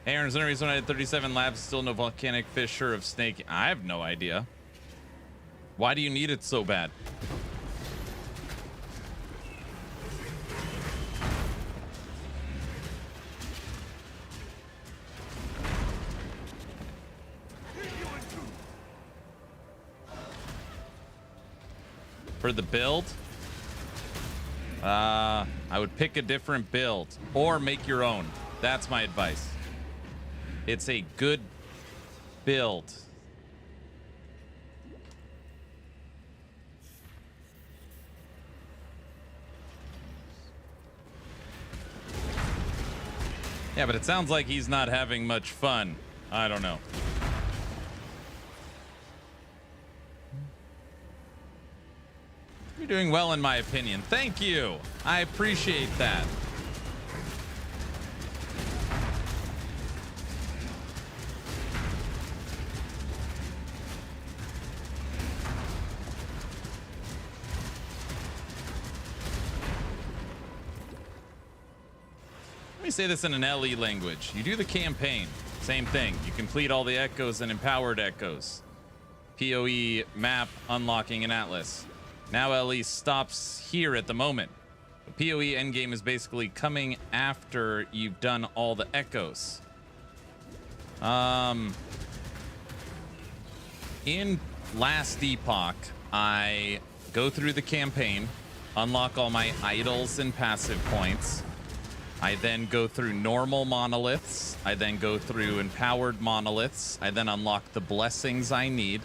A: Aaron, is there any reason I had 37 labs, still no volcanic fish or of snake? I have no idea. Why do you need it so bad? For the build, I would pick a different build or make your own. That's my advice. It's a good build. Yeah, but it sounds like he's not having much fun. I don't know. You're doing well, in my opinion. Thank you. I appreciate that. Let me say this in an LE language. You do the campaign. Same thing. You complete all the echoes and empowered echoes. POE map unlocking an Atlas. Now LE stops here at the moment. The POE endgame is basically coming after you've done all the echoes. In Last Epoch, I go through the campaign, unlock all my idols and passive points. I then go through normal monoliths. I then go through empowered monoliths. I then unlock the blessings I need.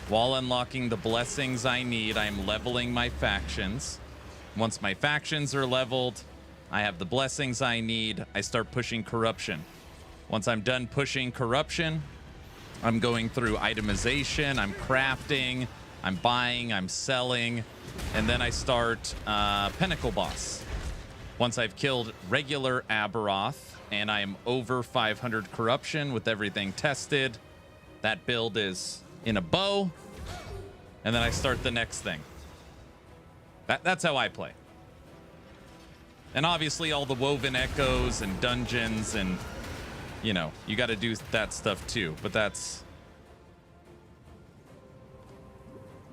A: While unlocking the blessings I need, I'm leveling my factions. Once my factions are leveled, I have the blessings I need. I start pushing corruption. Once I'm done pushing corruption, I'm going through itemization, I'm crafting, I'm buying, I'm selling, and then I start Pinnacle Boss. Once I've killed regular Aberoth and I'm over 500 corruption with everything tested, that build is in a bow, and then I start the next thing. That's how I play. And obviously all the woven echoes and dungeons and, you know, you got to do that stuff too. But that's...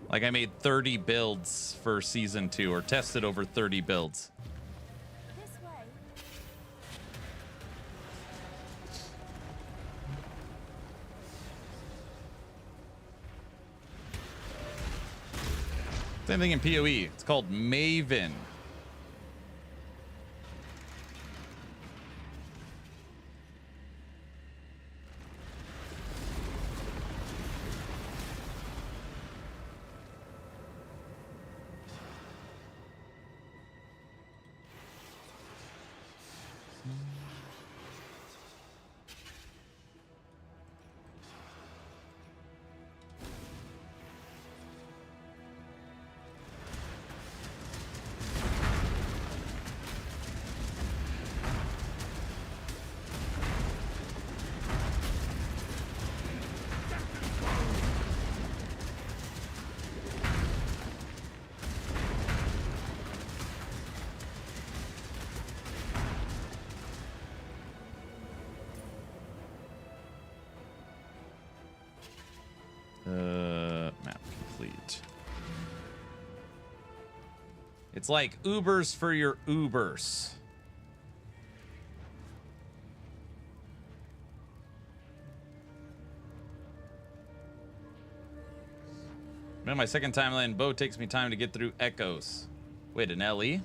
A: like I made 30 builds for Season 2, or tested over 30 builds.
B: This way.
A: Same thing in POE. It's called Maven. Map complete. It's like Ubers for your Ubers. Man, my second time landing bow takes me time to get through echoes. Wait, an LE?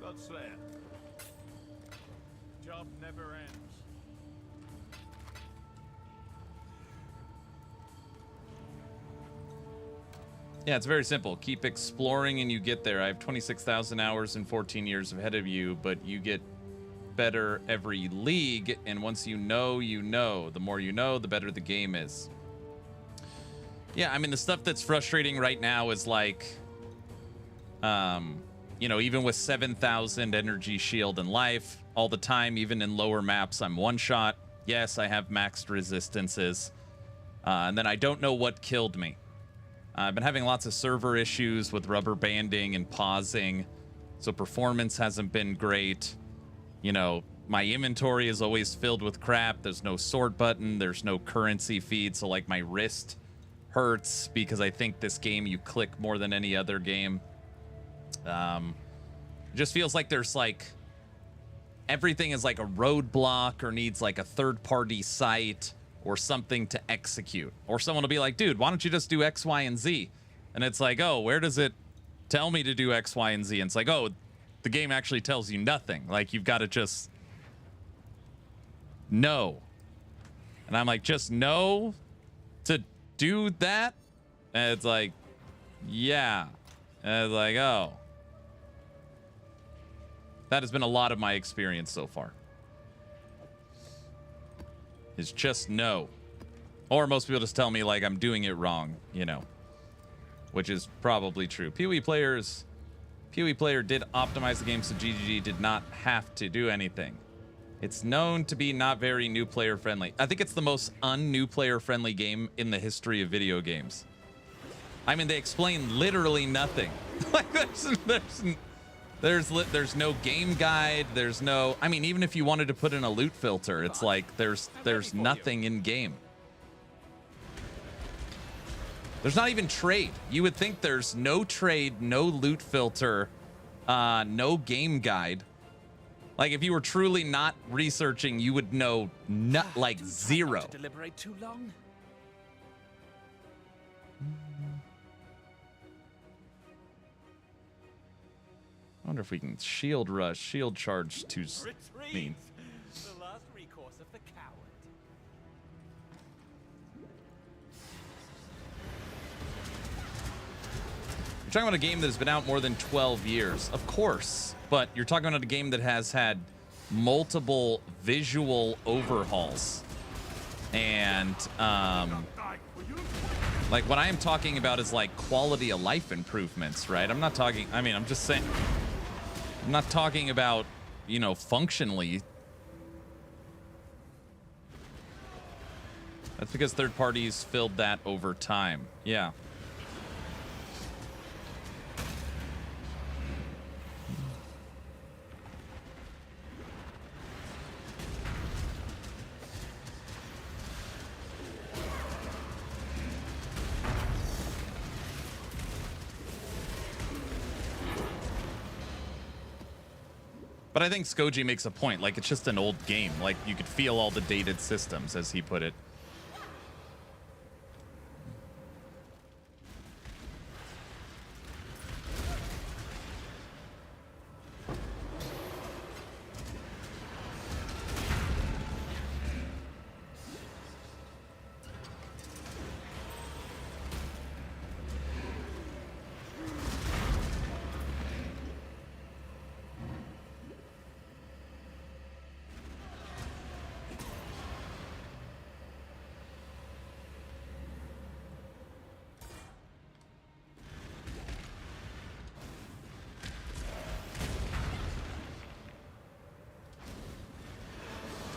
C: Godslayer. Job never ends.
A: Yeah, it's very simple. Keep exploring and you get there. I have 26,000 hours and 14 years ahead of you, but you get better every league, and once you know, you know. The more you know, the better the game is. Yeah, I mean, the stuff that's frustrating right now is like, you know, even with 7,000 energy shield and life all the time, even in lower maps, I'm one shot. Yes, I have maxed resistances. And then I don't know what killed me. I've been having lots of server issues with rubber banding and pausing, so performance hasn't been great. You know, my inventory is always filled with crap. There's no sort button. There's no currency feed, so like my wrist hurts because I think this game you click more than any other game. It just feels like there's like everything is like a roadblock or needs like a third-party site or something to execute. Or someone will be like, dude, why don't you just do X, Y, and Z? And it's like, oh, where does it tell me to do X, Y, and Z? And it's like, oh, the game actually tells you nothing. Like, you've got to just know. And I'm like, just know to do that? And it's like, yeah. And it's like, oh. That has been a lot of my experience so far. Is just no. Or most people just tell me like I'm doing it wrong, you know, which is probably true. POE player did optimize the game so GGG did not have to do anything. It's known to be not very new player friendly. I think it's the most un-new player friendly game in the history of video games. I mean, they explain literally nothing. Like there's no game guide. There's no, I mean, even if you wanted to put in a loot filter, it's like there's nothing in game. There's not even trade. You would think there's no trade, no loot filter, no game guide. Like if you were truly not researching, you would know like zero.
G: To deliberate too long.
A: I wonder if we can shield rush, shield charge to mean.
G: The last recourse of the coward.
A: You're talking about a game that has been out more than 12 years. Of course, but you're talking about a game that has had multiple visual overhauls. And like what I am talking about is like quality of life improvements, right? I'm not talking, I mean, I'm just saying, I'm not talking about, you know, functionally. That's because third parties filled that over time. Yeah. But I think Skoji makes a point. Like, it's just an old game. Like, you could feel all the dated systems, as he put it.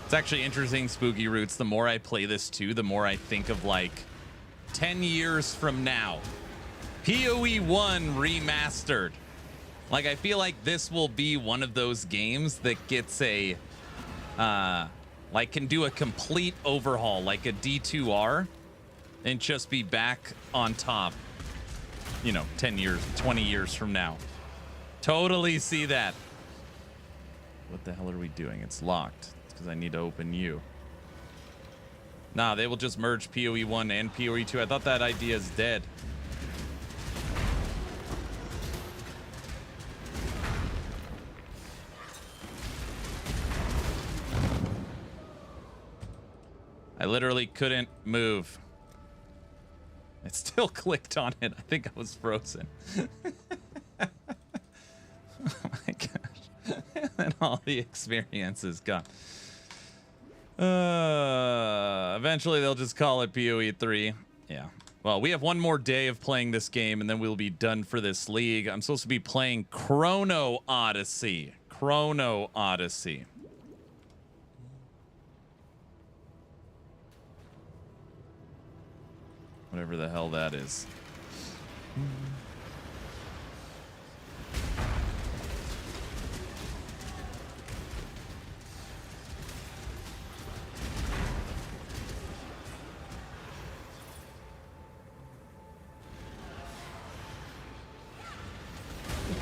A: It's actually interesting, Spooky Roots. The more I play this too, the more I think of like 10 years from now. POE 1 remastered. Like, I feel like this will be one of those games that gets a, like, can do a complete overhaul, like a D2R, and just be back on top, you know, 10 years, 20 years from now. Totally see that. What the hell are we doing? It's locked. It's because I need to open you. Nah, they will just merge POE 1 and POE 2. I thought that idea is dead. I literally couldn't move. It still clicked on it. I think I was frozen. Oh my gosh. And all the experience is gone. Eventually they'll just call it POE 3. Yeah. Well, we have one more day of playing this game and then we'll be done for this league. I'm supposed to be playing Chrono Odyssey. Chrono Odyssey. Whatever the hell that is.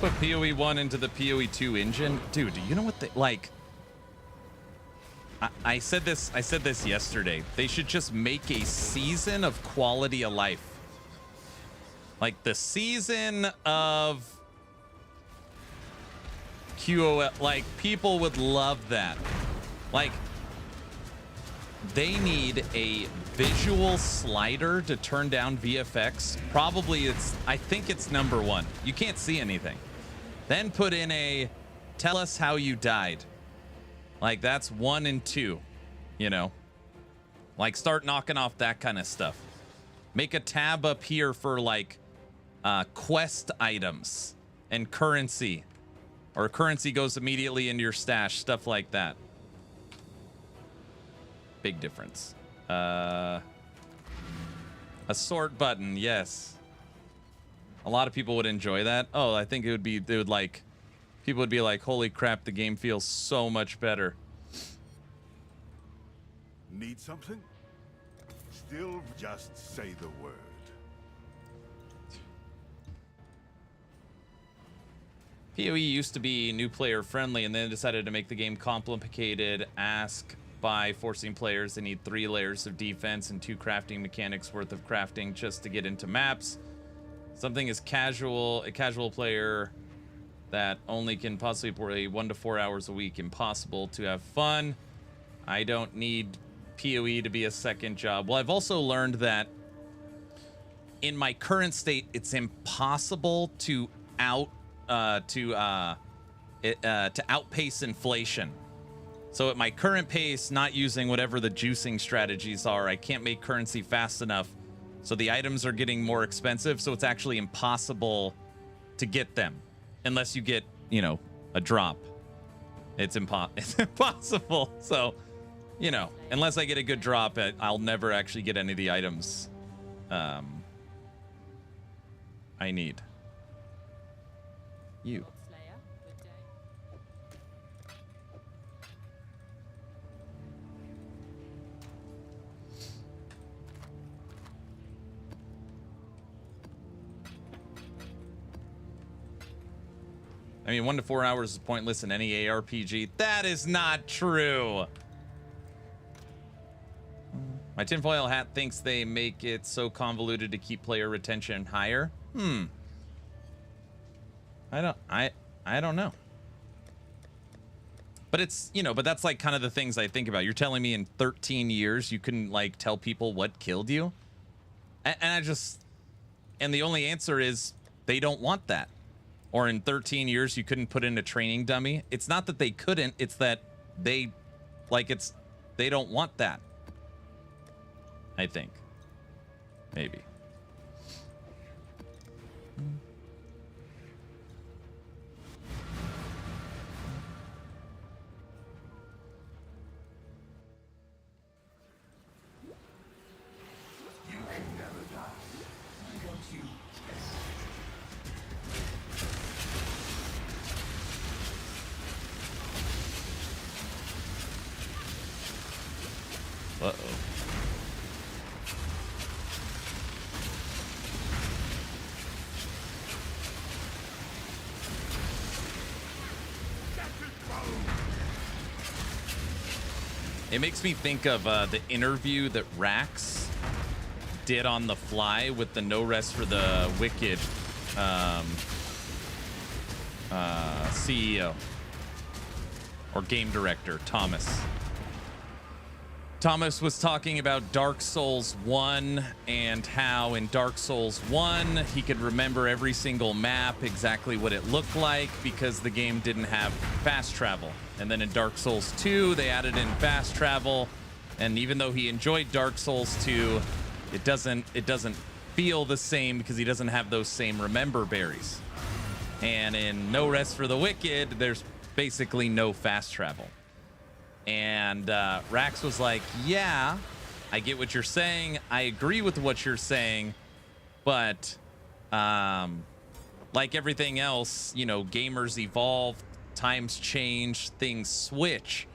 A: Put POE 1 into the POE 2 engine. Dude, do you know what they like? I said this yesterday. They should just make a season of quality of life. Like the season of QOL. Like people would love that. Like they need a visual slider to turn down VFX. Probably I think it's number 1. You can't see anything. Then put in a tell us how you died. Like that's 1 and 2, you know, like start knocking off that kind of stuff. Make a tab up here for like quest items and currency, or currency goes immediately into your stash, stuff like that. Big difference. A sort button. Yes. A lot of people would enjoy that. Oh, I think people would be like, holy crap, the game feels so much better.
C: Need something? Still just say the word.
A: PoE used to be new player friendly and then decided to make the game complicated. Ask by forcing players to need 3 layers of defense and 2 crafting mechanics worth of crafting just to get into maps. Something is casual, a casual player that only can possibly play 1 to 4 hours a week. Impossible to have fun. I don't need PoE to be a second job. Well, I've also learned that in my current state, it's impossible to outpace inflation. So at my current pace, not using whatever the juicing strategies are, I can't make currency fast enough. So the items are getting more expensive. So it's actually impossible to get them unless you get, you know, a drop. It's impossible. So, you know, unless I get a good drop, I'll never actually get any of the items I need. You. I mean, 1 to 4 hours is pointless in any ARPG. That is not true. My tinfoil hat thinks they make it so convoluted to keep player retention higher. I don't know. But it's, you know, but that's like kind of the things I think about. You're telling me in 13 years you couldn't like tell people what killed you? And the only answer is they don't want that. Or in 13 years you couldn't put in a training dummy. It's not that they couldn't, it's that they don't want that. I think. Maybe. Uh-oh. It makes me think of the interview that Rax did on the fly with the No Rest for the Wicked CEO or game director, Thomas. Thomas was talking about Dark Souls 1 and how in Dark Souls 1 he could remember every single map, exactly what it looked like, because the game didn't have fast travel. And then in Dark Souls 2 they added in fast travel, and even though he enjoyed Dark Souls 2, it doesn't feel the same because he doesn't have those same remember berries. And in No Rest for the Wicked, there's basically no fast travel. And Rax was like, yeah, I get what you're saying. I agree with what you're saying. But like everything else, you know, gamers evolve, times change, things switch.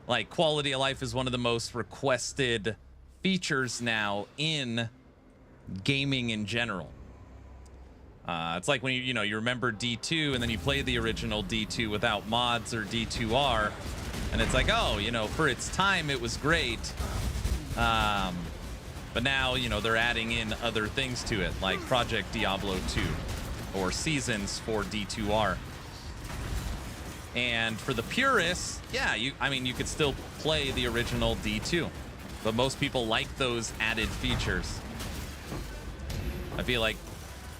A: Like quality of life is one of the most requested features now in gaming in general. It's like when you remember D2 and then you play the original D2 without mods or D2R. And it's like, oh, for its time, it was great. But now, they're adding in other things to it, like Project Diablo 2 or Seasons for D2R. And for the purists, yeah, you could still play the original D2. But most people like those added features. I feel like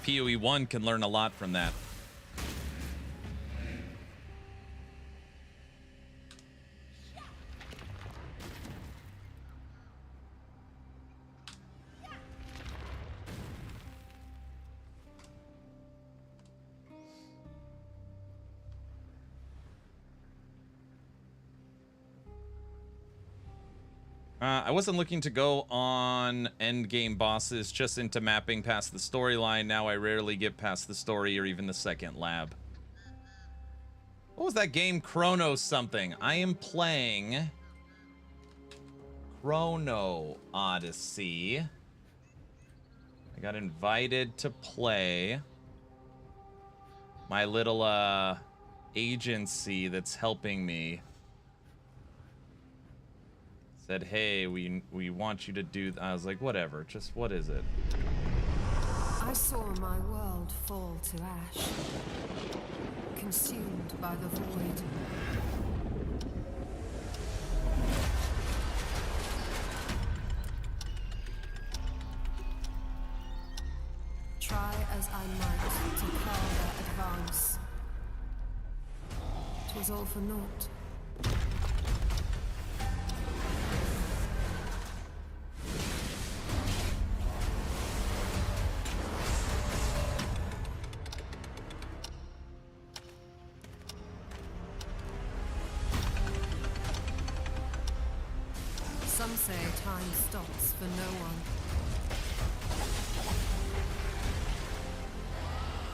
A: POE 1 can learn a lot from that. I wasn't looking to go on endgame bosses, just into mapping past the storyline. Now I rarely get past the story or even the second lab. What was that game? Chrono something. I am playing Chrono Odyssey. I got invited to play my little agency that's helping me. Said, hey, we want you to do. I was like, whatever. Just what is it?
H: I saw my world fall to ash, consumed by the void. Try as I might to further advance. 'Twas all for naught. Some say time stops for no one.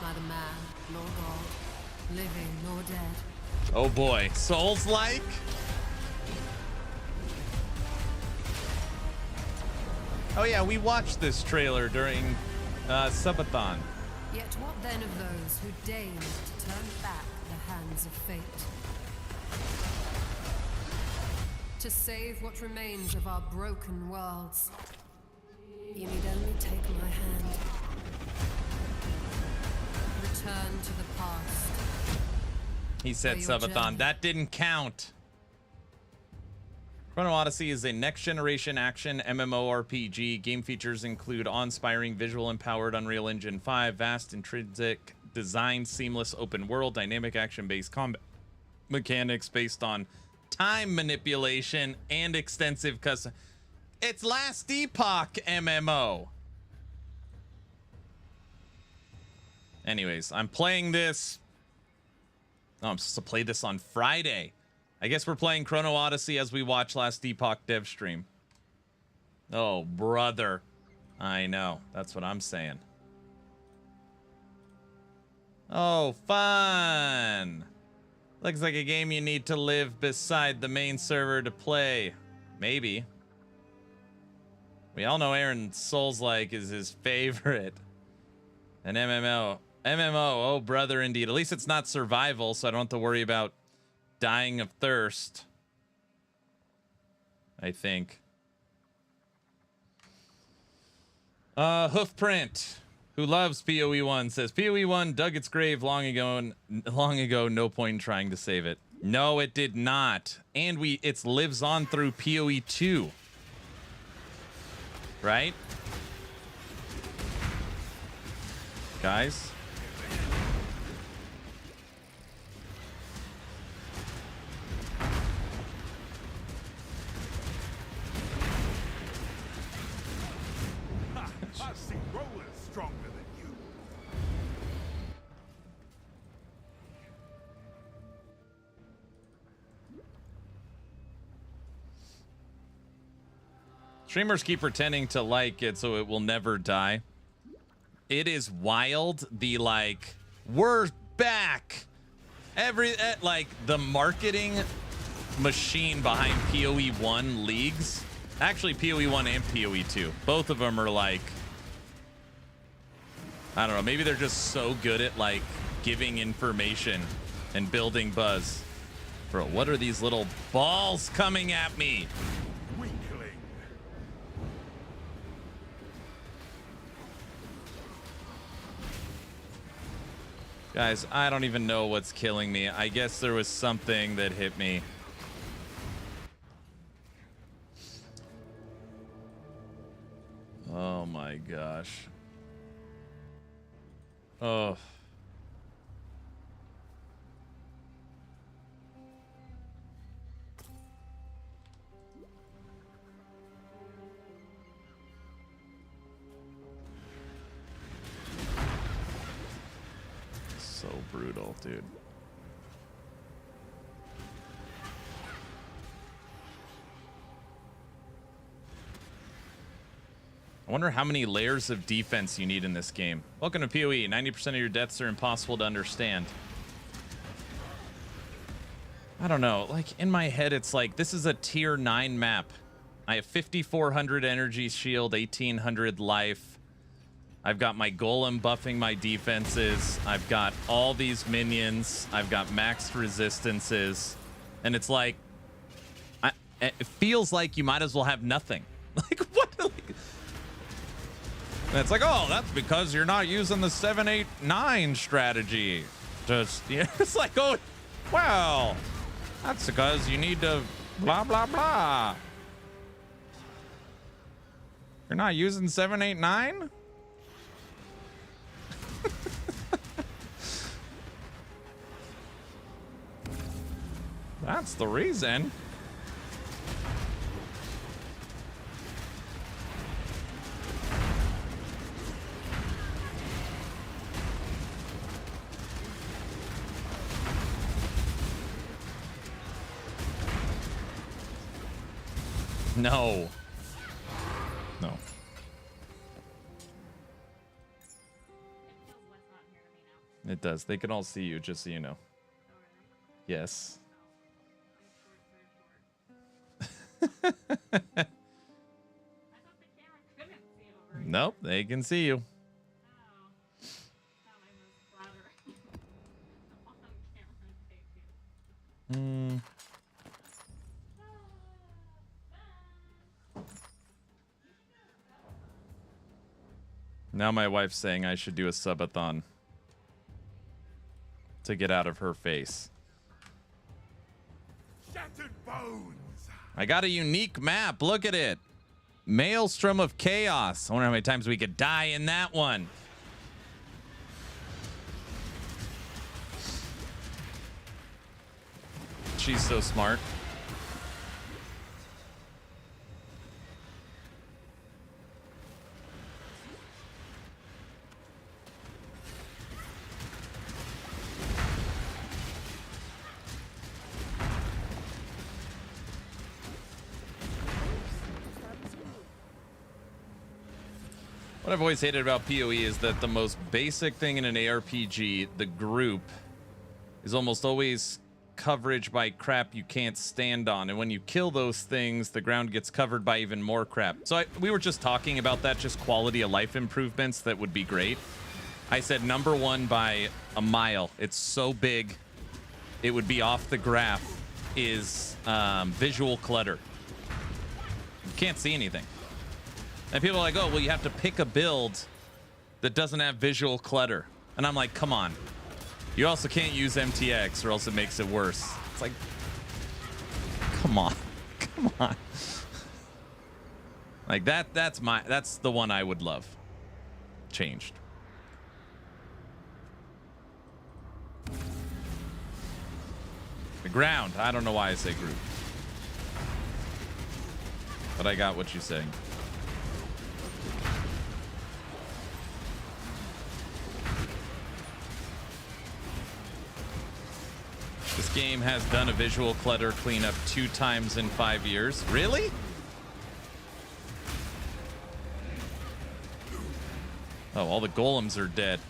H: Neither man nor God, living nor dead.
A: Oh boy, Souls-like? Oh yeah, we watched this trailer during Subathon.
H: Yet what then of those who deigned to turn back the hands of fate? To save what remains of our broken worlds. You need only take my hand. Return to the past.
A: He said Subathon. That didn't count. Chrono Odyssey is a next-generation action MMORPG. Game features include awe-inspiring, visual-empowered Unreal Engine 5, vast intrinsic design, seamless open world, dynamic action-based combat mechanics based on time manipulation, and extensive custom. It's Last Epoch MMO. Anyways, I'm playing this. Oh, I'm supposed to play this on Friday. I guess we're playing Chrono Odyssey as we watch Last Epoch dev stream. Oh, brother. I know. That's what I'm saying. Oh, fun. Looks like a game you need to live beside the main server to play. Maybe. We all know Aaron Souls-like is his favorite. An MMO. Oh, brother, indeed. At least it's not survival, so I don't have to worry about dying of thirst. I think. Hoofprint, who loves POE1, says POE1 dug its grave long ago. No point in trying to save it. No, it did not. And it lives on through POE2. Right? Guys?
C: I see rollers stronger than you.
A: Streamers keep pretending to like it so it will never die. It is wild. The like, we're back. Like the marketing machine behind POE1 leagues. Actually, POE1 and POE2. Both of them are like, I don't know, maybe they're just so good at like giving information and building buzz. Bro, what are these little balls coming at me?
C: Weakling.
A: Guys, I don't even know what's killing me. I guess there was something that hit me. Oh my gosh. Oh. So brutal, dude. I wonder how many layers of defense you need in this game. Welcome to PoE. 90% of your deaths are impossible to understand. I don't know. Like, in my head, it's like, this is a tier 9 map. I have 5,400 energy shield, 1,800 life. I've got my golem buffing my defenses. I've got all these minions. I've got maxed resistances. And it's like, it feels like you might as well have nothing. Like, what? And it's like, oh, that's because you're not using the 7-8-9 strategy. Just, yeah, it's like, oh, well, that's because you need to blah, blah, blah. You're not using 7-8-9? That's the reason. No. No. It does. They can all see you, just so you know. Yes. Nope, they can see you. Now my wife's saying I should do a subathon to get out of her face.
C: Shattered bones.
A: I got a unique map. Look at it. Maelstrom of Chaos. I wonder how many times we could die in that one. She's so smart. What I've always hated about PoE is that the most basic thing in an ARPG, the group, is almost always coverage by crap you can't stand on. And when you kill those things, the ground gets covered by even more crap. So we were just talking about that, just quality of life improvements that would be great. I said #1 by a mile. It's so big, it would be off the graph, is visual clutter. You can't see anything. And people are like, oh, well, you have to pick a build that doesn't have visual clutter. And I'm like, come on. You also can't use MTX or else it makes it worse. It's like, come on. Come on. Like that's the one I would love changed. The ground. I don't know why I say group. But I got what you're saying. This game has done a visual clutter cleanup 2 times in 5 years. Really? Oh, all the golems are dead.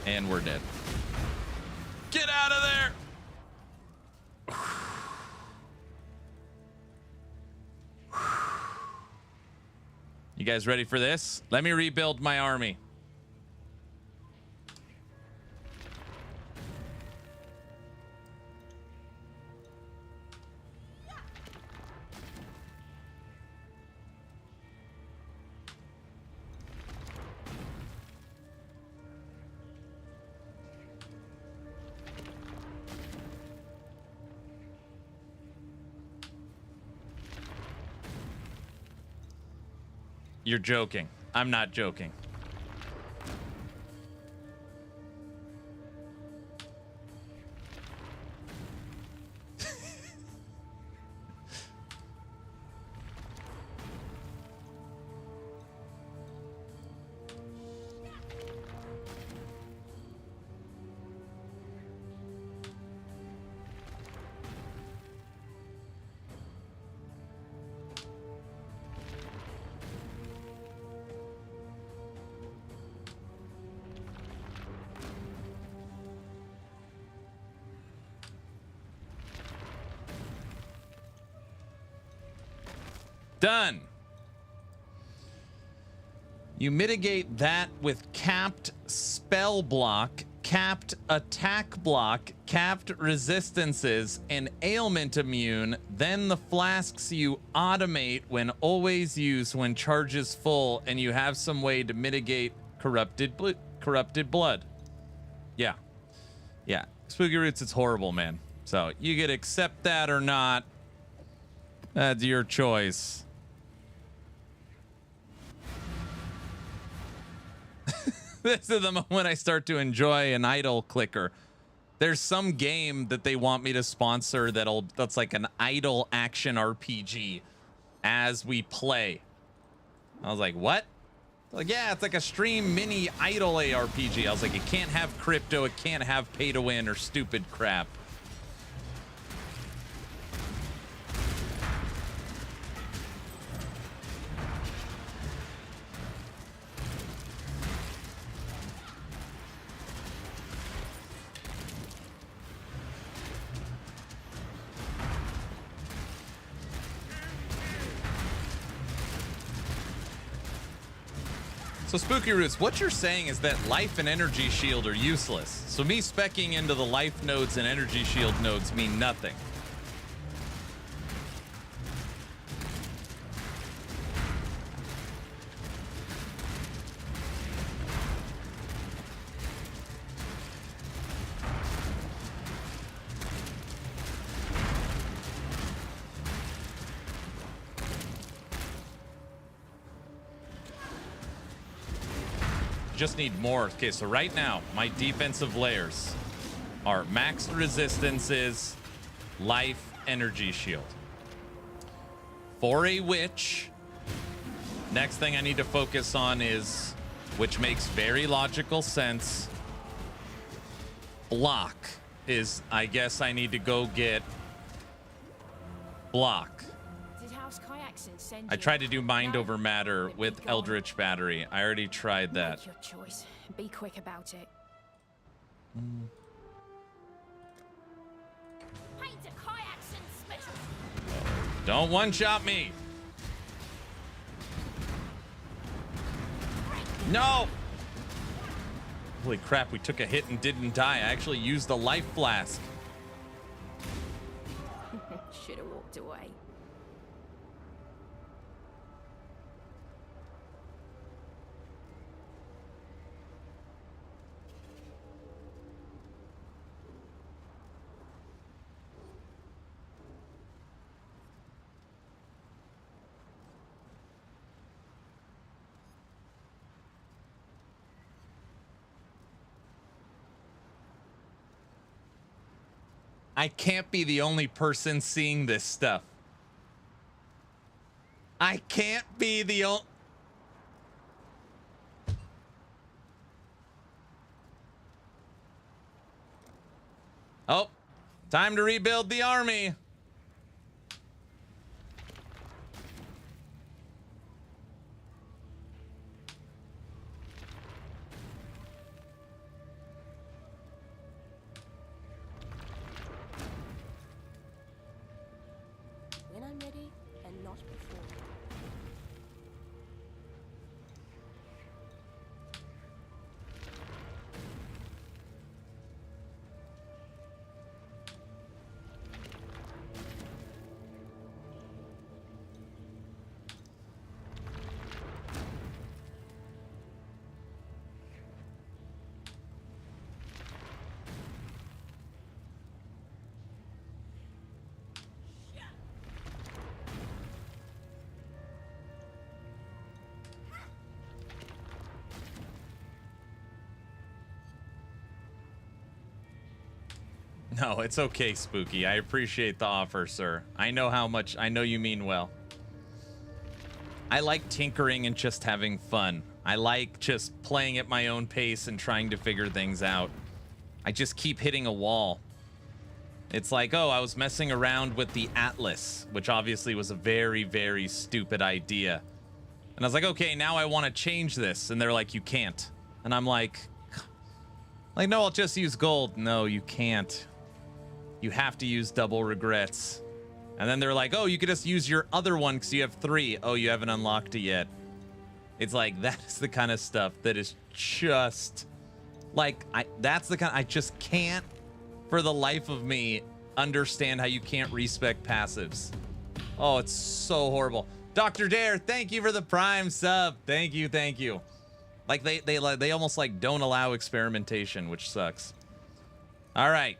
A: And we're dead. Get out of there! You guys ready for this? Let me rebuild my army. You're joking. I'm not joking. Done. You mitigate that with capped spell block, capped attack block, capped resistances, and ailment immune. Then the flasks you automate when always used when charge is full, and you have some way to mitigate corrupted blood. Yeah. Yeah. Spooky Roots, it's horrible, man. So you could accept that or not. That's your choice. This is the moment I start to enjoy an idle clicker. There's some game that they want me to sponsor that's like an idle action RPG as we play. I was like, what? Like, yeah, it's like a stream mini idle ARPG. I was like, it can't have crypto, it can't have pay to win or stupid crap. So Spooky Roots, what you're saying is that life and energy shield are useless. So me speccing into the life nodes and energy shield nodes mean nothing. Just need more. Okay, so right now my defensive layers are max resistances, life, energy shield. For a witch, next thing I need to focus on is, which makes very logical sense, block is, I guess I need to go get block. I tried to do mind over matter with Eldritch Battery. I already tried that.
B: Make your choice. Be quick about it.
A: Don't one-shot me. No. Holy crap, we took a hit and didn't die. I actually used the life flask.
B: Should have walked away.
A: I can't be the only person seeing this stuff. I can't be the only... Oh, time to rebuild the army.
B: When I'm ready, and not before.
A: No, it's okay, Spooky. I appreciate the offer, sir. I know how much... I know you mean well. I like tinkering and just having fun. I like just playing at my own pace and trying to figure things out. I just keep hitting a wall. It's like, oh, I was messing around with the Atlas, which obviously was a very, very stupid idea. And I was like, okay, now I want to change this. And they're like, you can't. And I'm like, no, I'll just use gold. No, you can't. You have to use double regrets. And then they're like, oh, you could just use your other one because you have 3. Oh, you haven't unlocked it yet. It's like, that is the kind of stuff that is just like, that's the kind, I just can't for the life of me understand how you can't respec passives. Oh, it's so horrible. Dr. Dare, thank you for the Prime sub. Thank you, thank you. Like they almost like don't allow experimentation, which sucks. All right.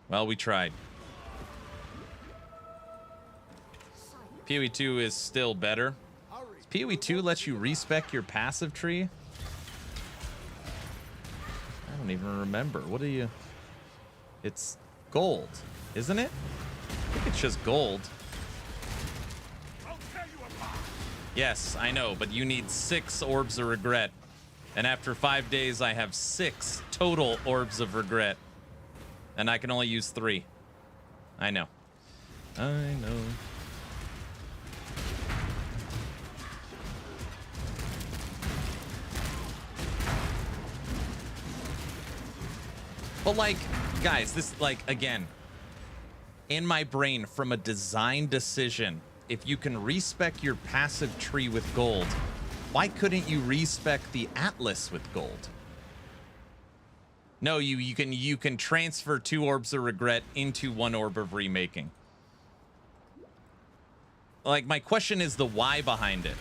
A: Well, we tried. POE 2 is still better. Does POE 2 lets you respec your passive tree? I don't even remember. What do you... It's gold, isn't it? I think it's just gold. Yes, I know, but you need 6 orbs of regret. And after 5 days, I have 6 total orbs of regret. And I can only use 3. I know. I know. But like, guys, this, like, again, in my brain, from a design decision, if you can respec your passive tree with gold, why couldn't you respec the Atlas with gold? No, you can transfer 2 orbs of regret into 1 orb of remaking. Like, my question is the why behind it.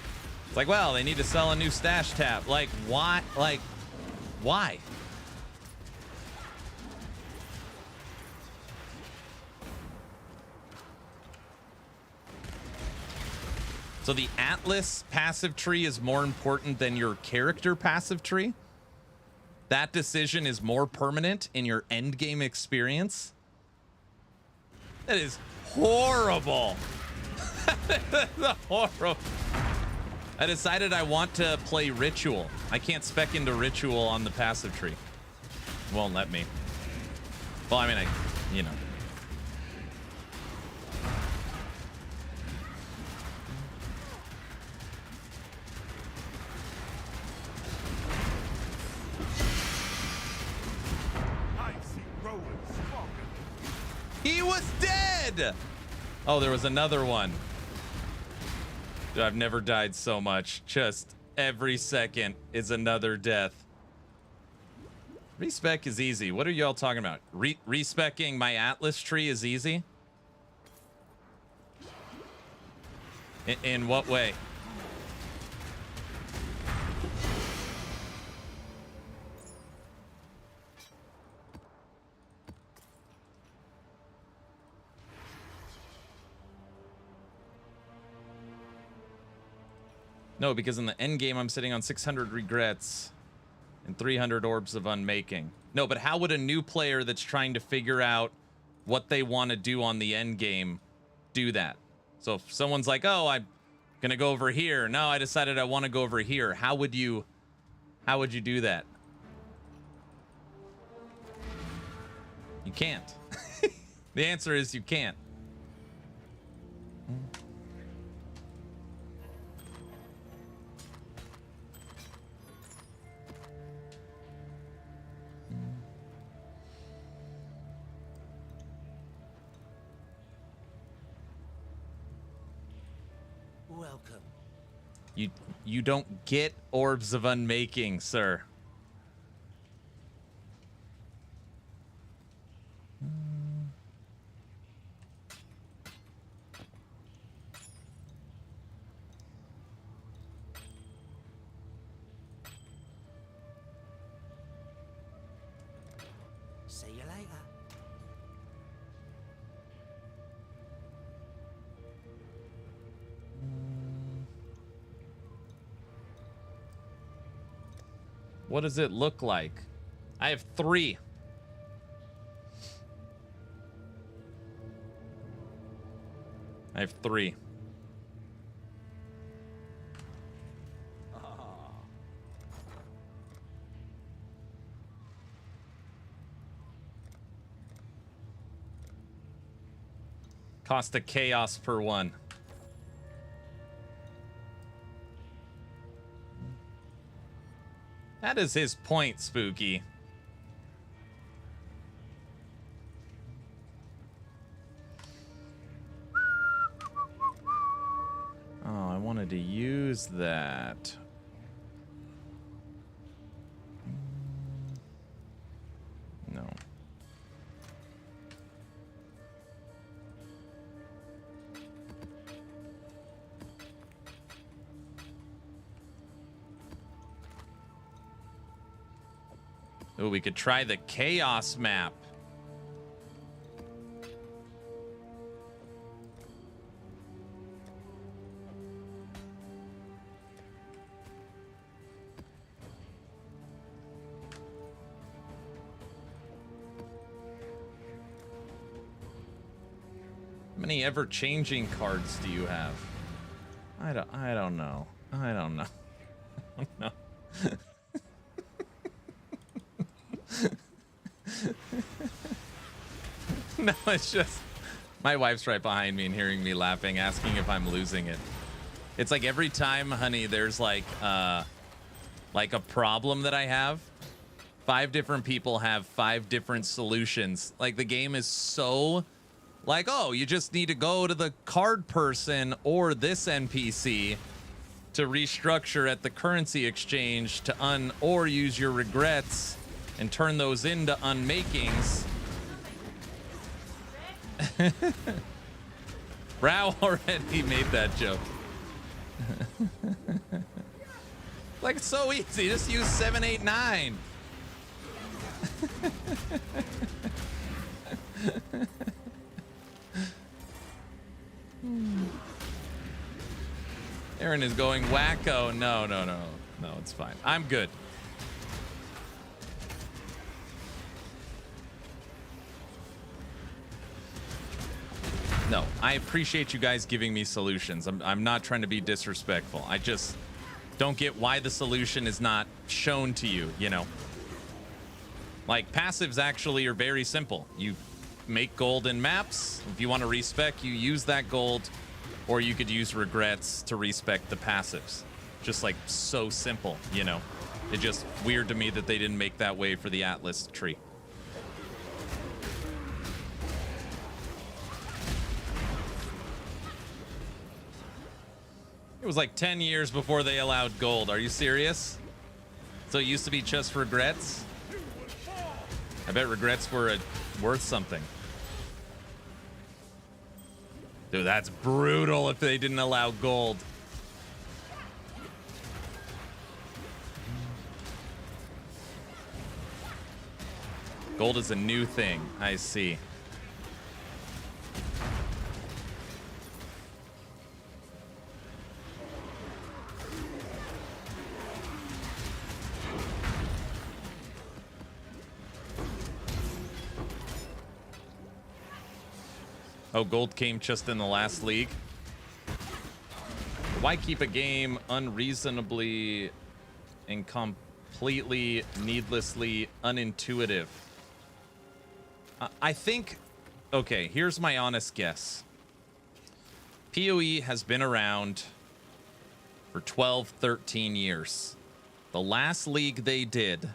A: It's like, well, they need to sell a new stash tab. Like, why? Like, why? So the Atlas passive tree is more important than your character passive tree? That decision is more permanent in your end game experience? That is horrible. That's horrible. I decided I want to play Ritual. I can't spec into Ritual on the passive tree. It won't let me. Well, I mean, you know. He was dead! Oh, there was another one. Dude, I've never died so much. Just every second is another death. Respec is easy. What are y'all talking about? Respecing my Atlas tree is easy? In what way? No, because in the end game, I'm sitting on 600 regrets. and 300 orbs of unmaking. No, but how would a new player that's trying to figure out what they want to do on the end game do that? So if someone's like, oh, I'm gonna go over here. No, I decided I want to go over here. How would you do that? You can't. The answer is you can't.
G: Welcome.
A: You don't get orbs of unmaking, sir.
G: See you later.
A: What does it look like? I have 3. I have 3. Cost of chaos per one. That is his point, Spooky. Oh, I wanted to use that. No. Oh, we could try the chaos map. How many ever-changing cards do you have? I don't know. I don't know. I don't know. No, it's just my wife's right behind me and hearing me laughing, asking if I'm losing it. It's like every time, honey, there's like a problem that I have. 5 different people have 5 different solutions. Like the game is so like, oh, you just need to go to the card person or this NPC to restructure at the currency exchange to or use your regrets and turn those into unmakings. Brow already made that joke. Like, it's so easy. Just use 7, 8, 9. Aaron is going wacko. No, it's fine. I'm good. No, I appreciate you guys giving me solutions. I'm not trying to be disrespectful. I just don't get why the solution is not shown to you, you know? Like, passives actually are very simple. You make gold in maps. If you want to respec, you use that gold, or you could use regrets to respec the passives. Just like so simple, you know? It's just weird to me that they didn't make that way for the Atlas tree. It was like 10 years before they allowed gold. Are you serious? So it used to be just regrets? I bet regrets were worth something. Dude, that's brutal if they didn't allow gold. Gold is a new thing. I see. Oh, gold came just in the last league. Why keep a game unreasonably and completely needlessly unintuitive? I think, okay, here's my honest guess. POE has been around for 12, 13 years. The last league they did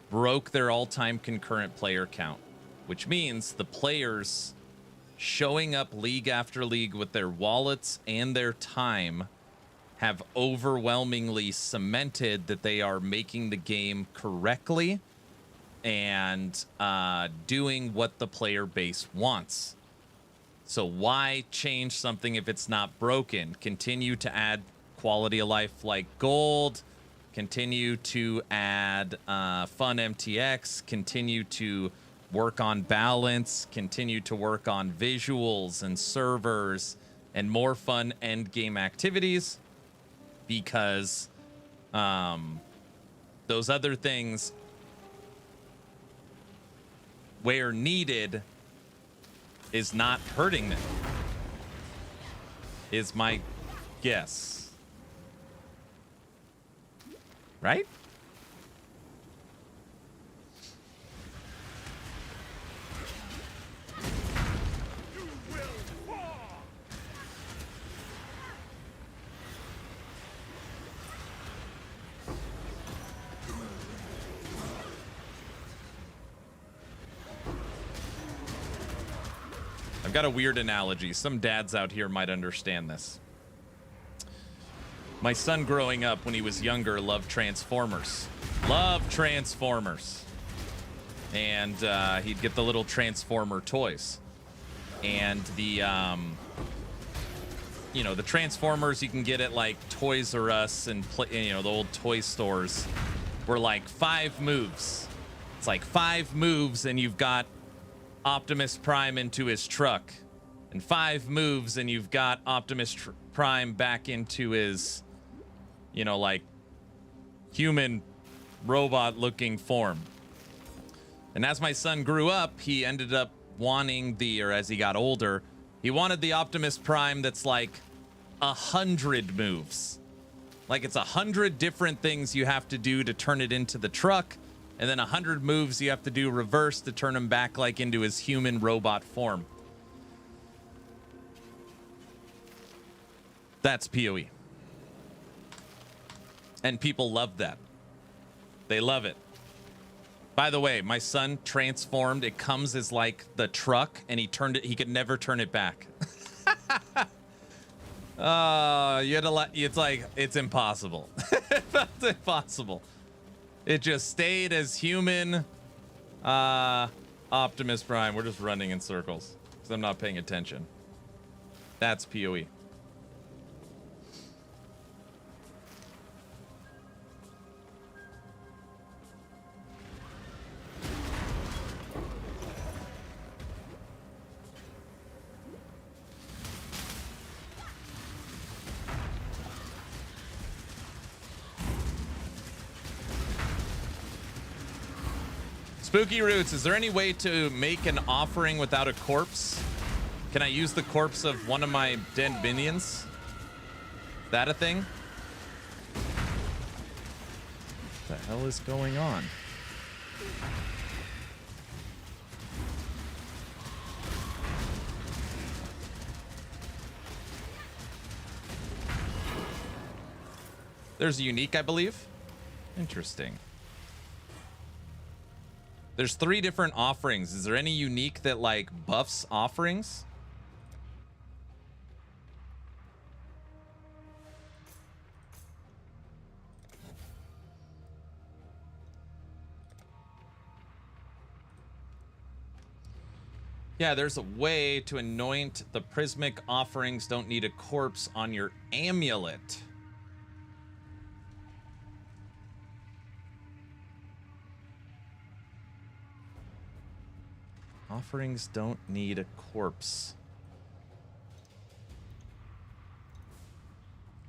A: broke their all-time concurrent player count, which means the players showing up league after league with their wallets and their time have overwhelmingly cemented that they are making the game correctly and doing what the player base wants. So why change something if it's not broken? Continue to add quality of life like gold, continue to add fun MTX, continue to work on balance, continue to work on visuals and servers and more fun end game activities, because those other things, where needed, is not hurting them, is my guess. Right? I've got a weird analogy. Some dads out here might understand this. My son growing up when he was younger loved Transformers. Loved Transformers. And he'd get the little Transformer toys. And the, you know, the Transformers you can get at like Toys R Us and, you know, the old toy stores were like 5 moves. It's like 5 moves and you've got Optimus Prime into his truck, and 5 moves and you've got Optimus Prime back into his, you know, like human robot looking form. And as my son grew up, he ended up wanting or as he got older, he wanted the Optimus Prime that's like 100 moves. Like it's 100 different things you have to do to turn it into the truck, and then 100 moves you have to do reverse to turn him back like into his human robot form. That's POE. And people love that. They love it. By the way, my son transformed. It comes as like the truck, and he could never turn it back. You had to it's like, it's impossible. It's impossible. It just stayed as human Optimus Prime. We're just running in circles because I'm not paying attention. That's POE. Spooky Roots, is there any way to make an offering without a corpse? Can I use the corpse of one of my dead minions? Is that a thing? What the hell is going on? There's a unique, I believe. Interesting. There's 3 different offerings. Is there any unique that like buffs offerings? Yeah, there's a way to anoint the prismic offerings. Don't need a corpse on your amulet. Offerings don't need a corpse.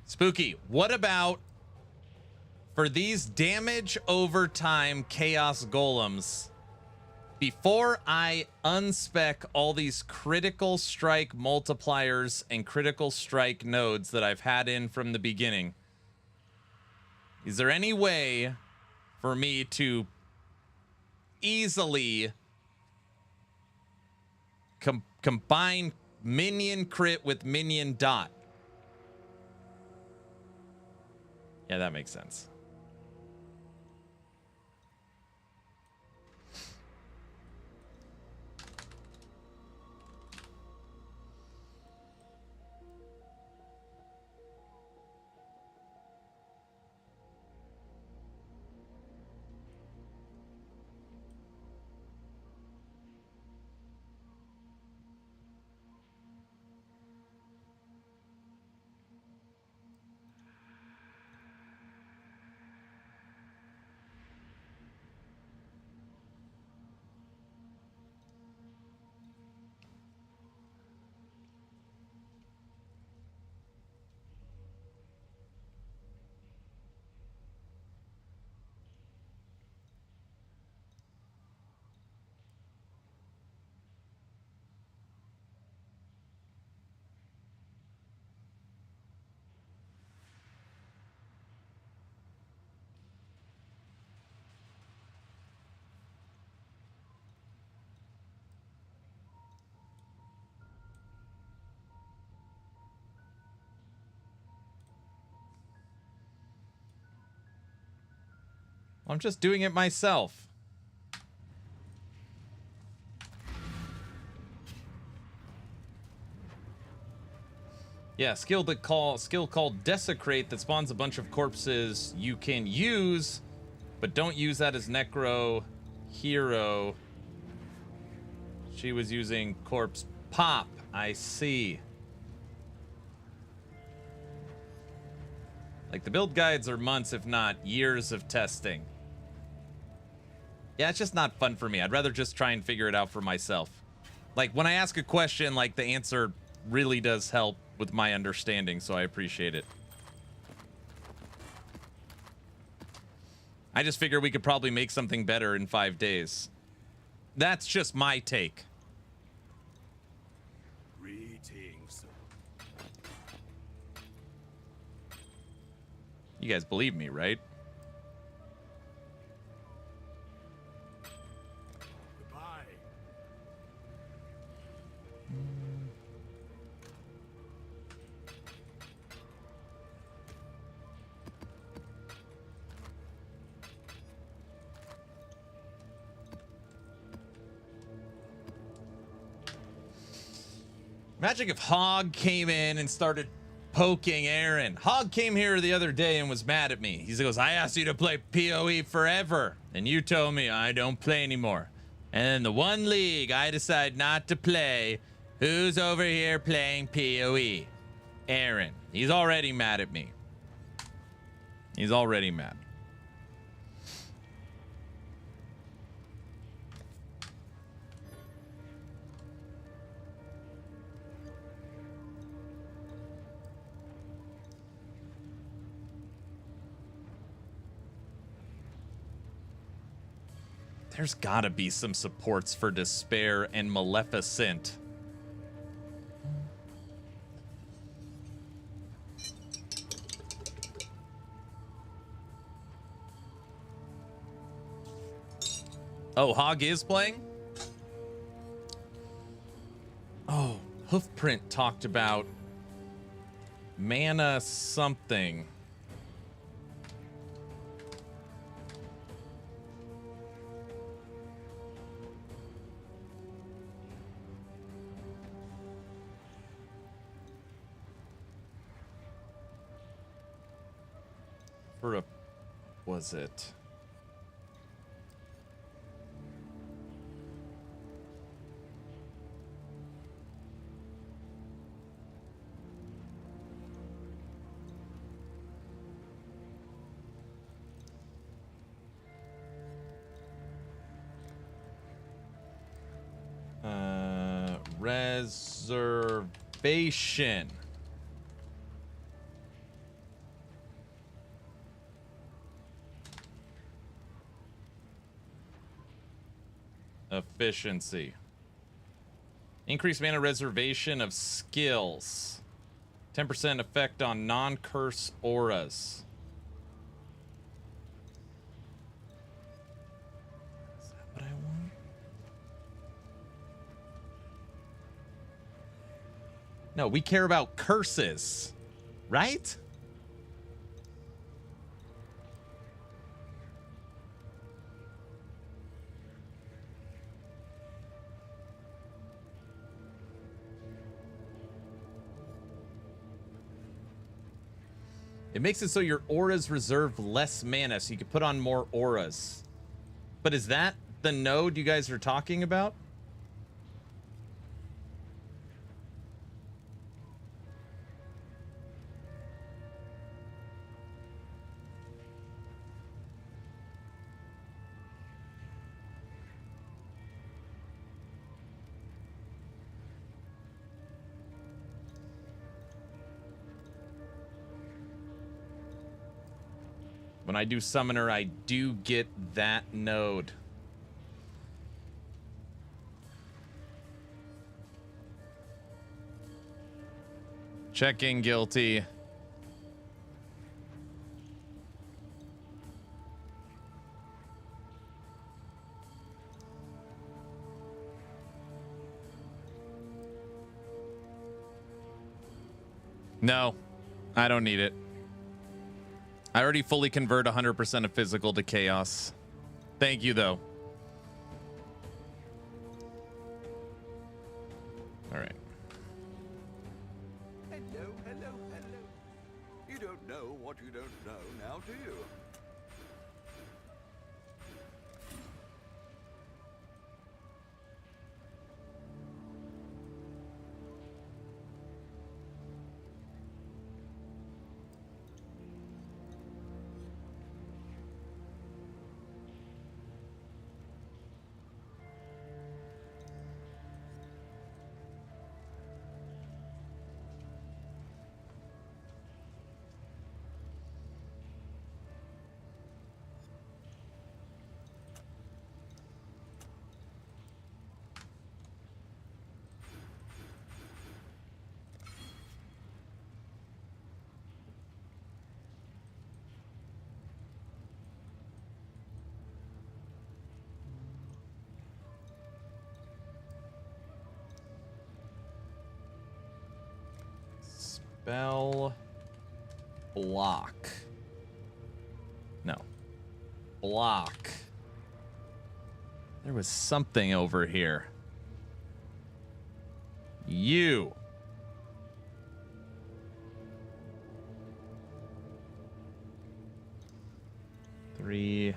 A: Spooky, what about for these damage over time chaos golems? Before I unspec all these critical strike multipliers and critical strike nodes that I've had in from the beginning, is there any way for me to easily combine minion crit with minion dot? Yeah, that makes sense. I'm just doing it myself. Yeah, skill called Desecrate that spawns a bunch of corpses you can use, but don't use that as Necro Hero. She was using Corpse Pop. I see. Like, the build guides are months, if not years of testing. Yeah, it's just not fun for me. I'd rather just try and figure it out for myself. Like, when I ask a question, like, the answer really does help with my understanding, so I appreciate it. I just figure we could probably make something better in 5 days. That's just my take.
C: Greetings.
A: You guys believe me, right?
C: Goodbye.
A: Imagine if Hog came in and started poking Aaron. Hog came here the other day and was mad at me. He goes, I asked you to play POE forever, and you told me I don't play anymore. And then the one league I decide not to play, who's over here playing POE? Aaron. He's already mad at me. He's already mad. There's gotta be some supports for Despair and Maleficent. Oh, Hog is playing? Oh, Hoofprint talked about mana something. For a, was it? Reservation. A efficiency. Increase mana reservation of skills. 10% effect on non-curse auras. Is that what I want? No, we care about curses, right? It makes it so your auras reserve less mana, so you can put on more auras. But is that the node you guys are talking about? When I do Summoner, I do get that node. Checking guilty. No, I don't need it. I already fully convert 100% of physical to chaos. Thank you, though. All right.
F: Hello, hello, hello. You don't know what you don't know now, do you?
A: Spell block. No. Block. There was something over here. You. Three.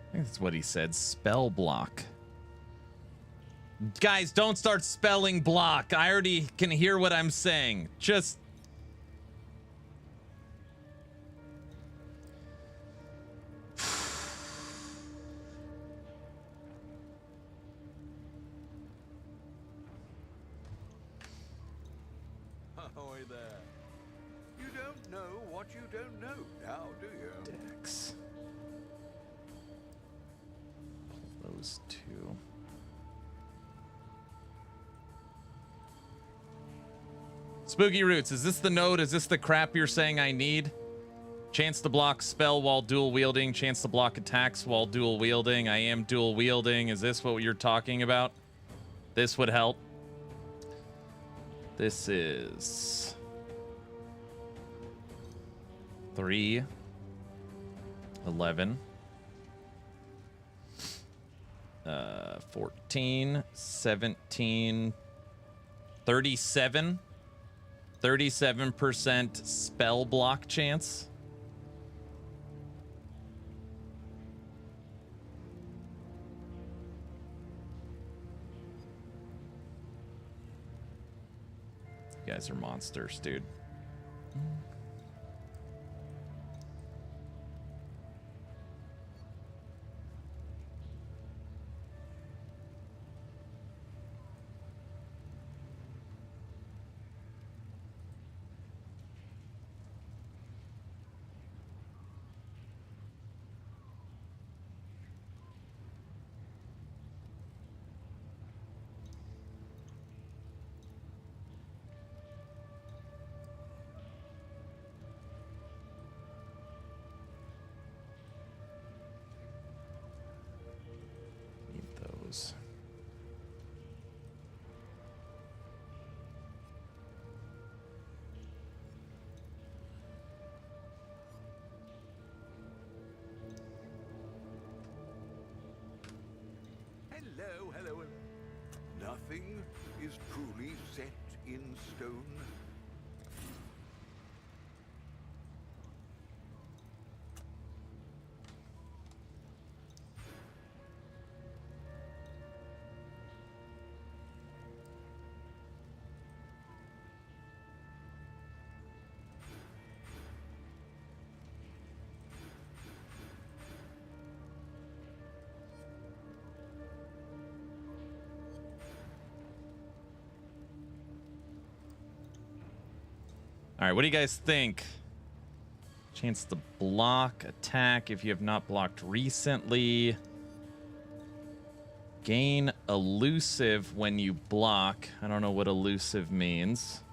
A: I think that's what he said. Spell block. Guys, don't start spelling block. I already can hear what I'm saying. Just...
F: Ahoy there. You don't know what you don't know now, do you?
A: Dex. Pull those two. Spooky Roots, is this the node? Is this the crap you're saying I need? Chance to block spell while dual wielding. Chance to block attacks while dual wielding. I am dual wielding. Is this what you're talking about? This would help. This is 3, 11, 14, 17, 37. 37% spell block chance. You guys are monsters, dude.
F: nothing is truly set in stone.
A: All right, what do you guys think? Chance to block, attack if you have not blocked recently. Gain elusive when you block. I don't know what elusive means.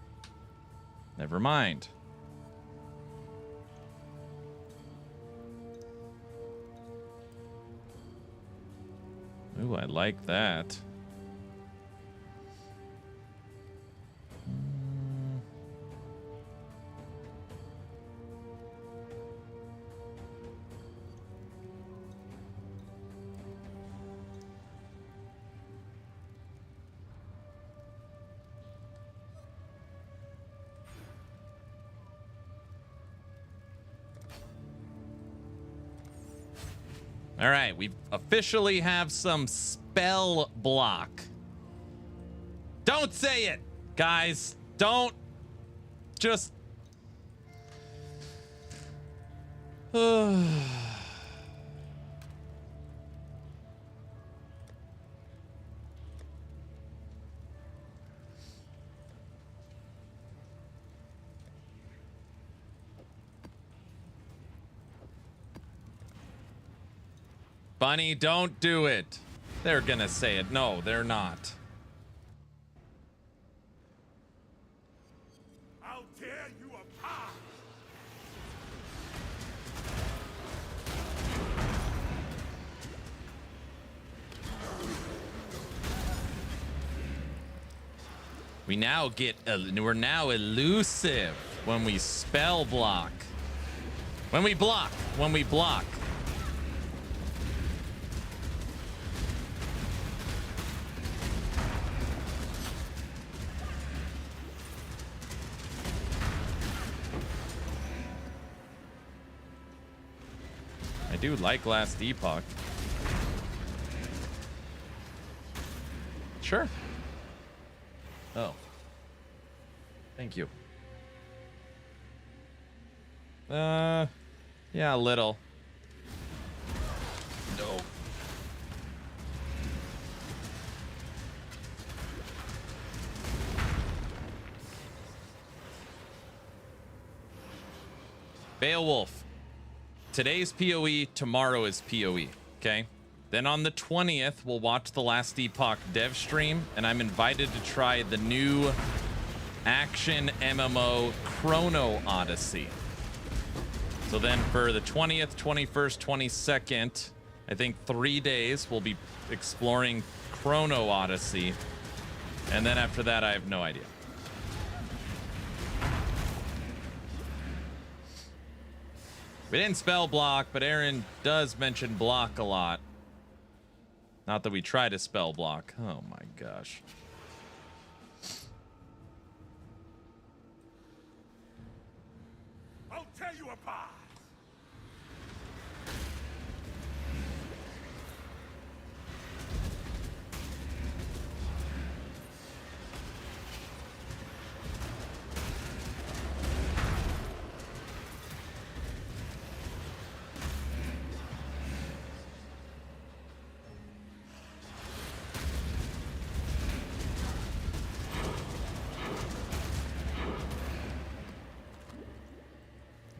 A: Never mind. Ooh, I like that. All right, we officially have some spell block. Don't say it, guys. Don't. Just. Bunny, don't do it. They're gonna say it. No, they're not.
C: I'll tear you apart.
A: We now get. We're now elusive when we spell block. When we block. When we block. I do like Last Epoch. Sure. Oh. Thank you. Yeah, a little. No. Beowulf. Today's POE, tomorrow is POE, okay? Then on the 20th, we'll watch the Last Epoch dev stream, and I'm invited to try the new action MMO Chrono Odyssey. So then for the 20th, 21st, 22nd, I think 3 days, we'll be exploring Chrono Odyssey. And then after that, I have no idea. We didn't spell block, but Aaron does mention block a lot. Not that we try to spell block. Oh my gosh.
C: I'll tear you apart.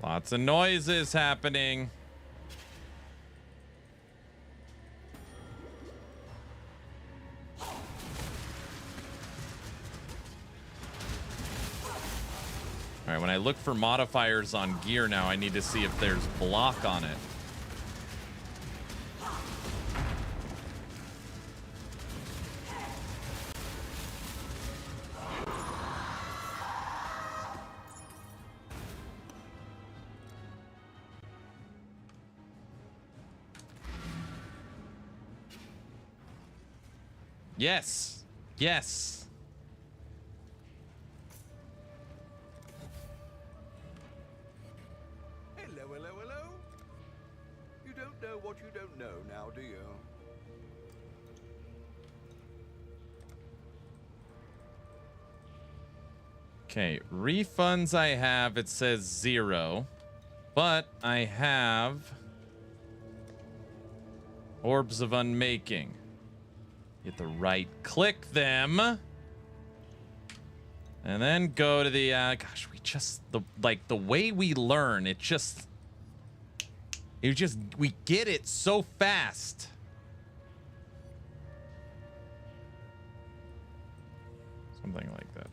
A: Lots of noises happening. All right, when I look for modifiers on gear now, I need to see if there's block on it. Yes. Yes.
F: Hello, hello, hello. You don't know what you don't know now, do you?
A: Okay, refunds I have, it says 0. But I have Orbs of Unmaking. You have to right click them. And then go to the gosh, we just the way we learn, we get it so fast. Something like that.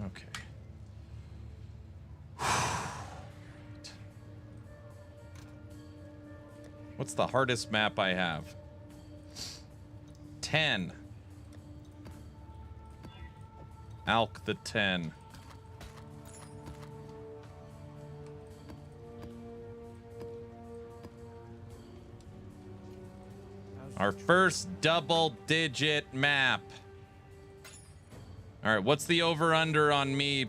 A: Okay. What's the hardest map I have? 10. Alk the 10. Our first double-digit map. All right, what's the over-under on me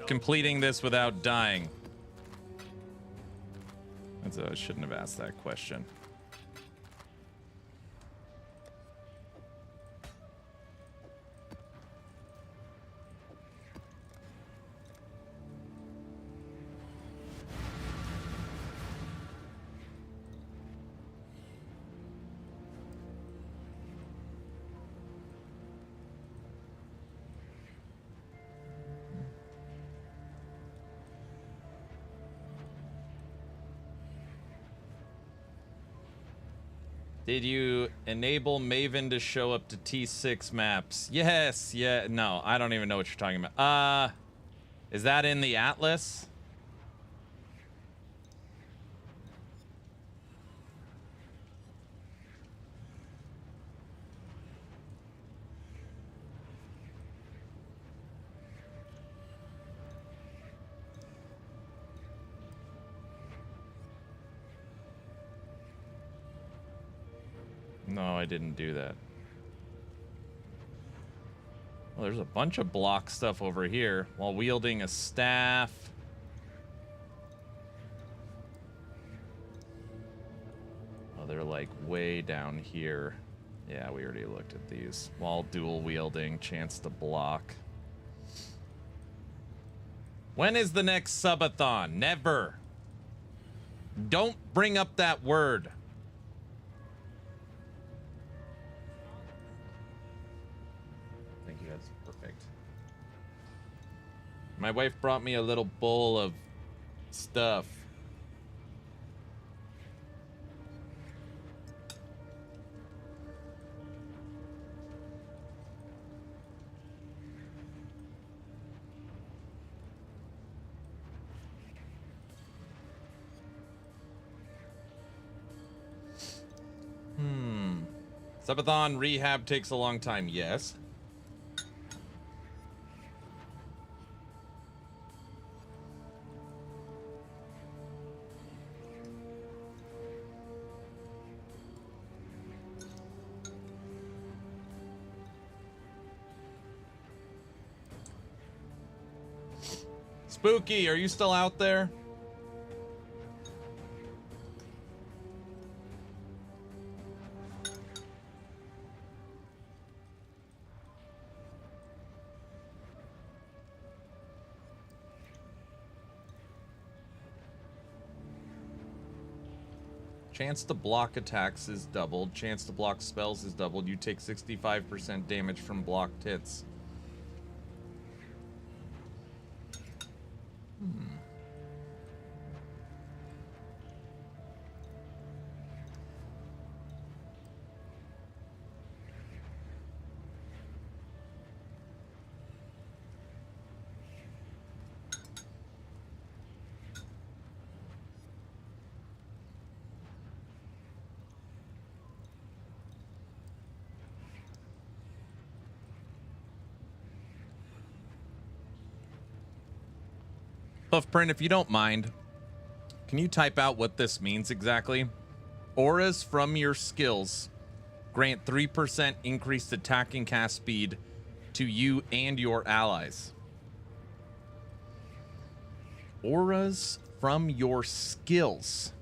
A: completing this without dying? I shouldn't have asked that question. Did you enable Maven to show up to T6 maps? Yes, yeah, no, I don't even know what you're talking about. Is that in the Atlas? No, I didn't do that. Well, there's a bunch of block stuff over here while wielding a staff. Oh, they're like way down here. Yeah, we already looked at these. While dual wielding, chance to block. When is the next subathon? Never. Don't bring up that word. My wife brought me a little bowl of stuff. Subathon rehab takes a long time. Yes. Spooky, are you still out there? Chance to block attacks is doubled. Chance to block spells is doubled. You take 65% damage from blocked hits. Buffprint, if you don't mind, can you type out what this means exactly? Auras from your skills grant 3% increased attack and cast speed to you and your allies. Auras from your skills.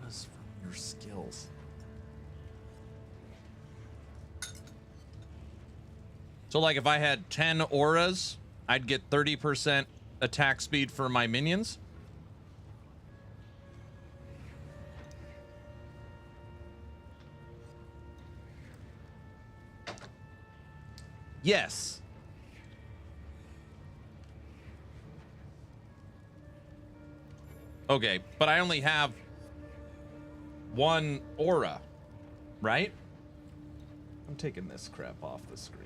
A: Auras from your skills. So like if I had 10 auras, I'd get 30% attack speed for my minions. Yes. Okay, but I only have one aura, right? I'm taking this crap off the screen.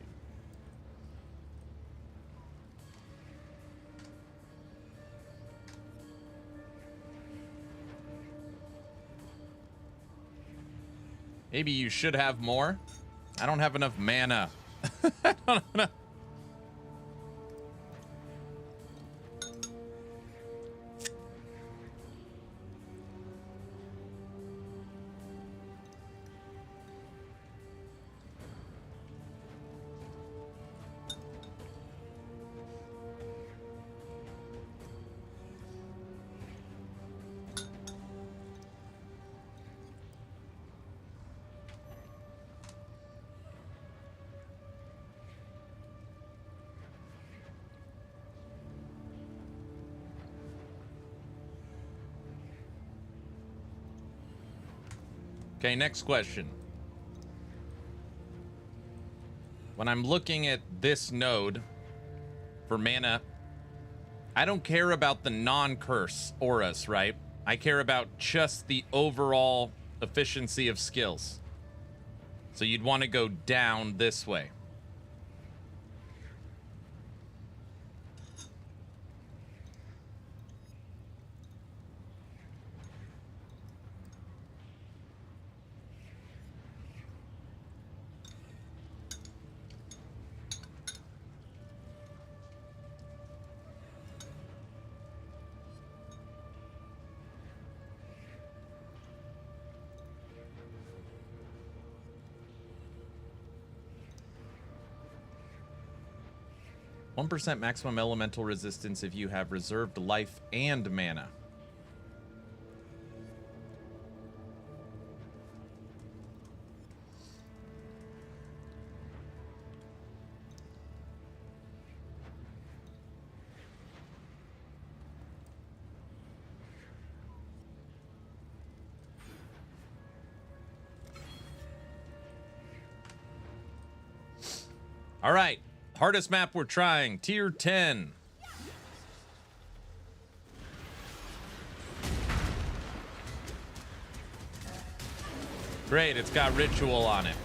A: Maybe you should have more. I don't have enough mana. I don't have enough. Okay, next question. When I'm looking at this node for mana, I don't care about the non-curse auras, right? I care about just the overall efficiency of skills. So you'd want to go down this way. %, maximum elemental resistance if you have reserved life and mana. All right. Hardest map we're trying, tier 10. Great, it's got ritual on it.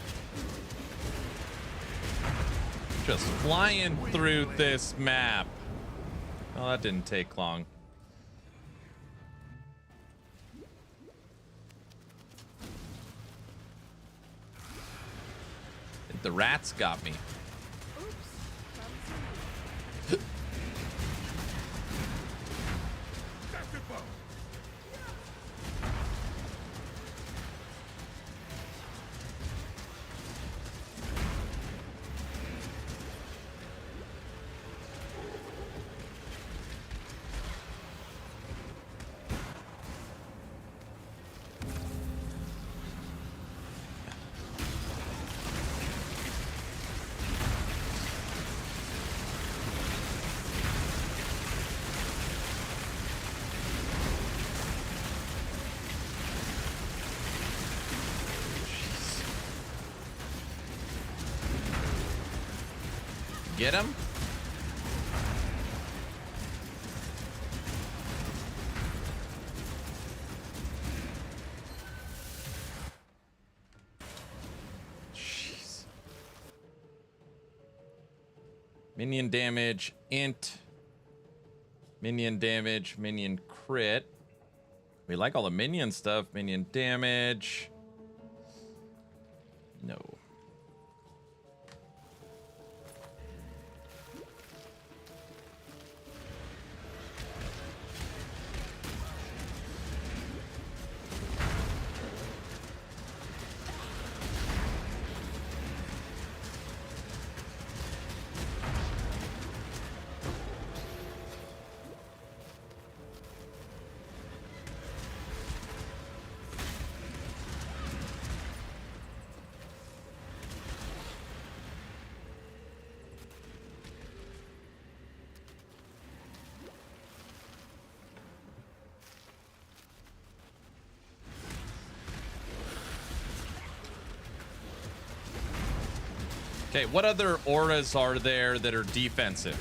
A: Just flying through this map. Oh, that didn't take long. The rats got me. Get him? Jeez. Minion damage, int. Minion damage, minion crit. We like all the minion stuff. Minion damage. No. Okay, what other auras are there that are defensive?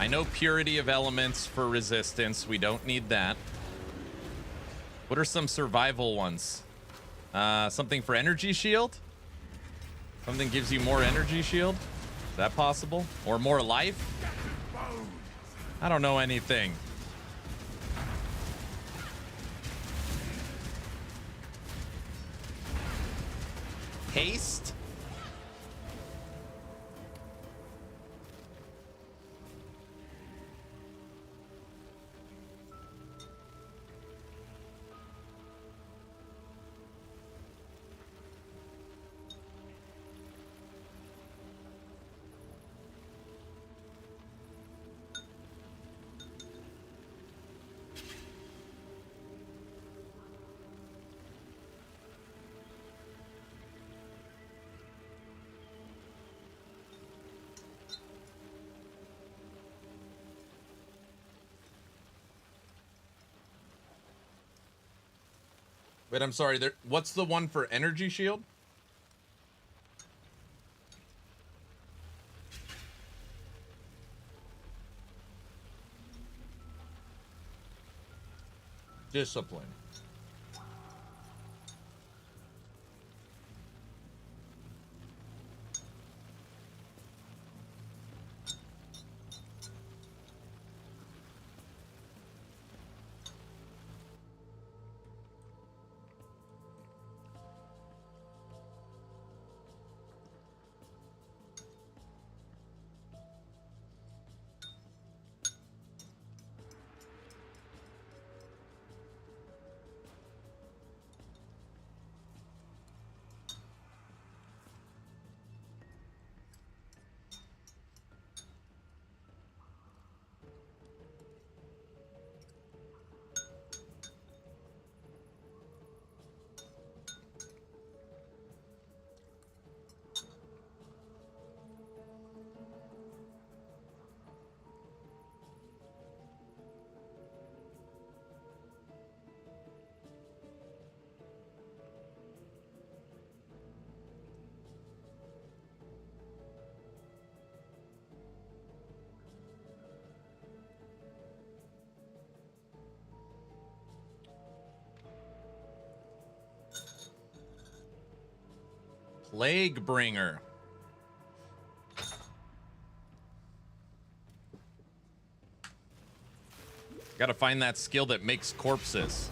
A: I know Purity of Elements for resistance. We don't need that. What are some survival ones? Something for energy shield? Something gives you more energy shield? Is that possible? Or more life? I don't know anything. Haste? Wait, I'm sorry. What's the one for energy shield? Discipline. Plague Bringer. Gotta find that skill that makes corpses.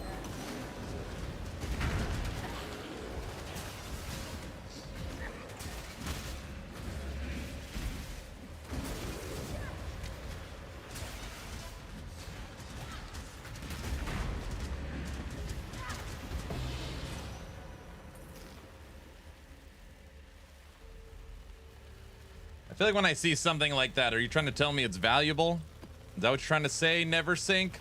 A: I feel like when I see something like that, are you trying to tell me it's valuable? Is that what you're trying to say, Never Sink?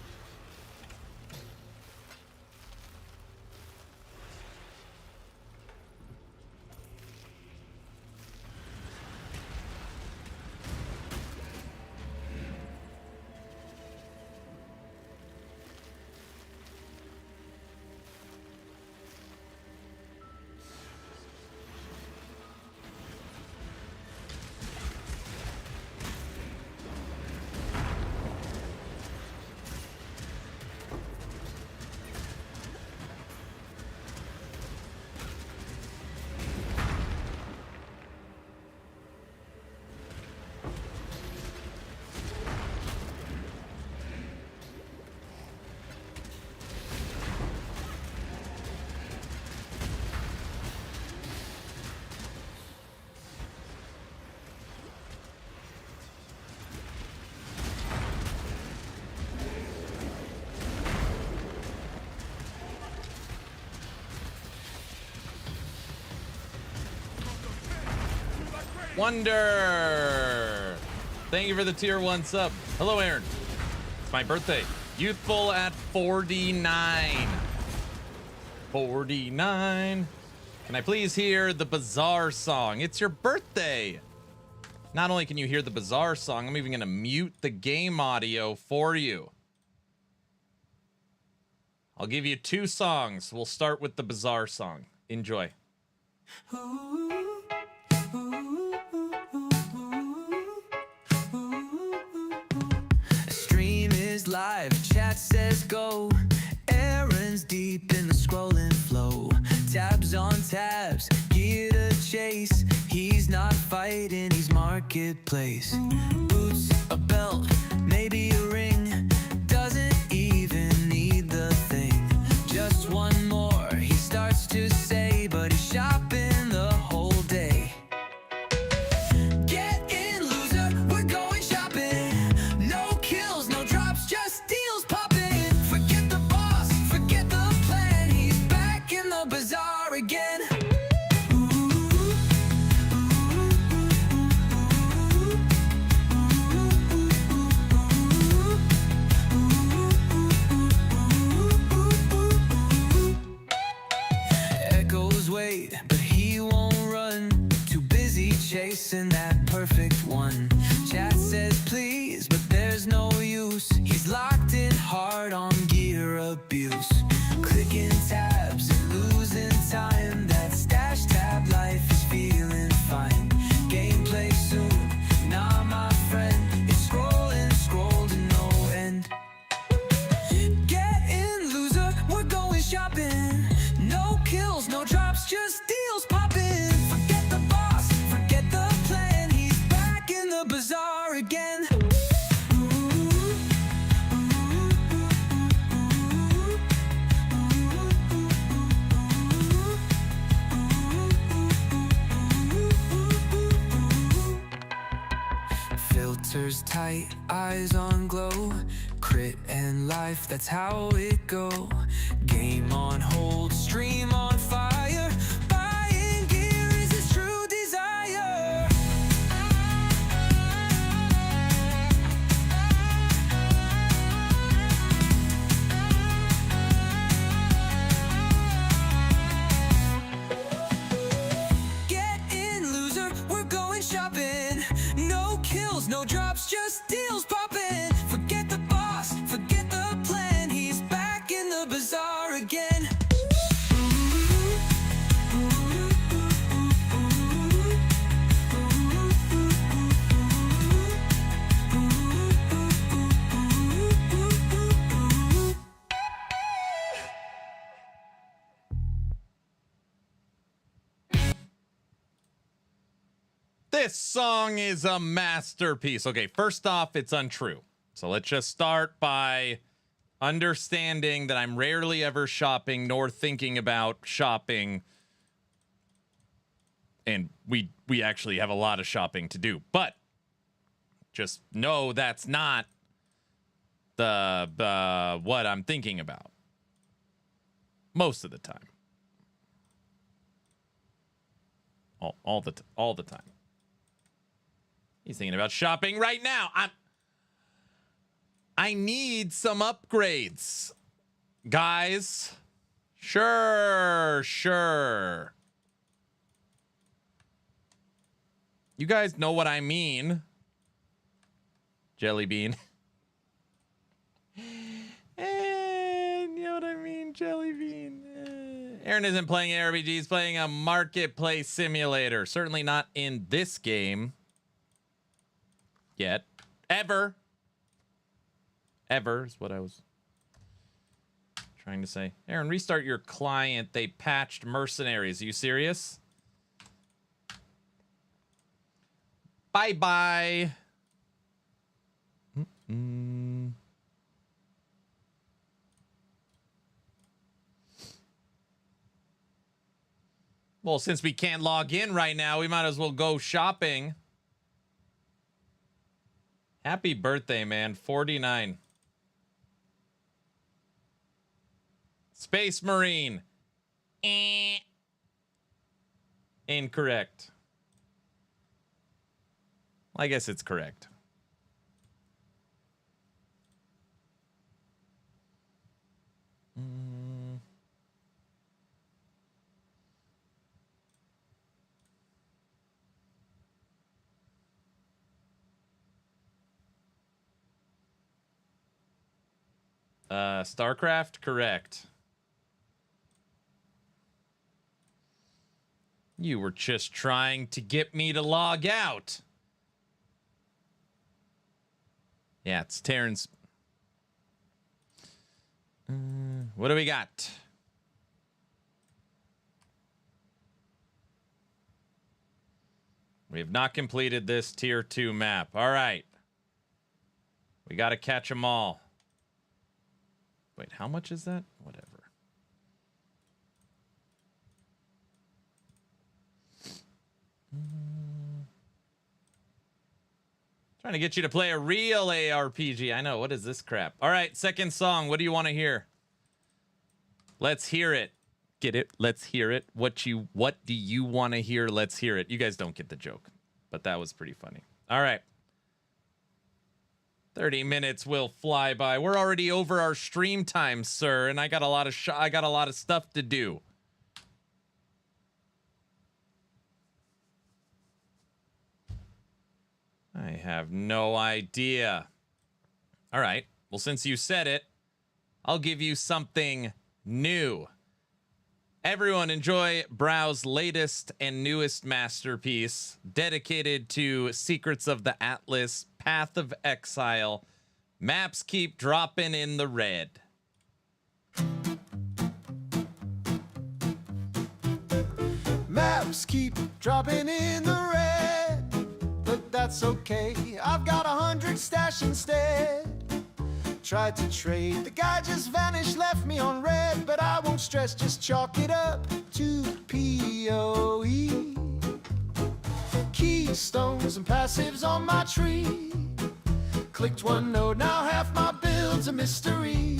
A: Wonder. Thank you for the tier 1 sub. Hello, Aaron. It's my birthday. Youthful at 49. 49. Can I please hear the Bazaar song? It's your birthday. Not only can you hear the Bazaar song, I'm even going to mute the game audio for you. I'll give you 2 songs. We'll start with the Bazaar song. Enjoy.
I: Ooh, ooh, ooh, ooh. live, chat says go. Aaron's deep in the scrolling flow. Tabs on tabs, gear to chase. He's not fighting, he's marketplace. Boots, a belt, maybe a ring. Doesn't even need the thing. Just one more, he starts to say, but he's shopping the whole day. Get in, loser, we're going shopping. No kills, no drops, just deals popping. Forget the boss, forget the plan. He's back in the bazaar again. Echoes wait, but he won't run. Too busy chasing that perfect one. Chat says please, but there's no use. He's locked in hard on gear abuse. Clicking tabs and losing time. That stash tab life is feeling fine. Gameplay soon, nah my friend. It's scrolling, scroll to no end. Get in, loser, we're going shopping. No kills, no drops, just deals popping. Forget the boss, forget the plan. He's back in the bazaar again. Filters tight, eyes on glow. Crit and life, that's how it go. Game on hold, stream on fire. Buying gear is his true desire. Get in, loser, we're going shopping. No kills, no drops, just deals popping. Forget the boss, forget the plan. He's back in the bazaar again.
A: This song is a masterpiece. Okay, first off, it's untrue. So let's just start by understanding that I'm rarely ever shopping nor thinking about shopping. And we actually have a lot of shopping to do. But just know that's not the what I'm thinking about most of the time. All the time. He's thinking about shopping right now. I need some upgrades, guys. Sure. You guys know what I mean. Jelly bean. And you know what I mean, jelly bean. Aaron isn't playing an RPG, he's playing a marketplace simulator. Certainly not in this game. Yet. Ever is what I was trying to say. Aaron, restart your client. They patched mercenaries. Are you serious? Bye-bye. Well, since we can't log in right now, we might as well go shopping. Happy birthday, man. 49. Space Marine. Incorrect. Well, I guess it's correct. StarCraft, correct. You were just trying to get me to log out. Yeah, it's Terran's. What do we got? We have not completed this tier 2 map. All right. We got to catch them all. Wait, how much is that? Whatever. Trying to get you to play a real ARPG. I know. What is this crap? All right, second song. What do you want to hear? Let's hear it. Get it? Let's hear it. What do you want to hear? Let's hear it. You guys don't get the joke, but that was pretty funny. All right. 30 minutes will fly by. We're already over our stream time, sir, and I got a lot of stuff to do. I have no idea. All right. Well, since you said it, I'll give you something new. Everyone enjoy Brow's latest and newest masterpiece, dedicated to Secrets of the Atlas, Path of Exile. Maps keep dropping in the red.
J: Maps keep dropping in the red, but that's okay. I've got 100 stash instead. Tried to trade, the guy just vanished, left me on red, but I won't stress, just chalk it up to POE. Keystones and passives on my tree. Clicked one node, now half my build's a mystery.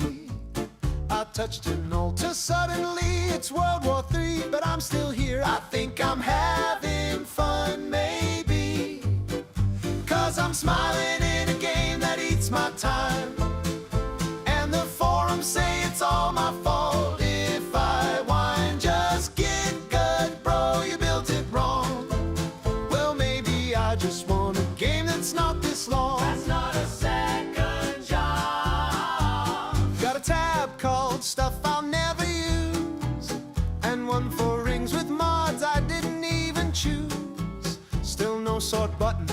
J: I touched an altar, suddenly it's World War III, but I'm still here, I think I'm having fun, maybe. Cause I'm smiling in a game that eats my time. Say it's all my fault if I whine. Just get good, bro, you built it wrong. Well, maybe I just want a game that's not this long. That's not a second job. Got a tab called Stuff I'll Never Use, and one for rings with mods I didn't even choose. Still no sort button,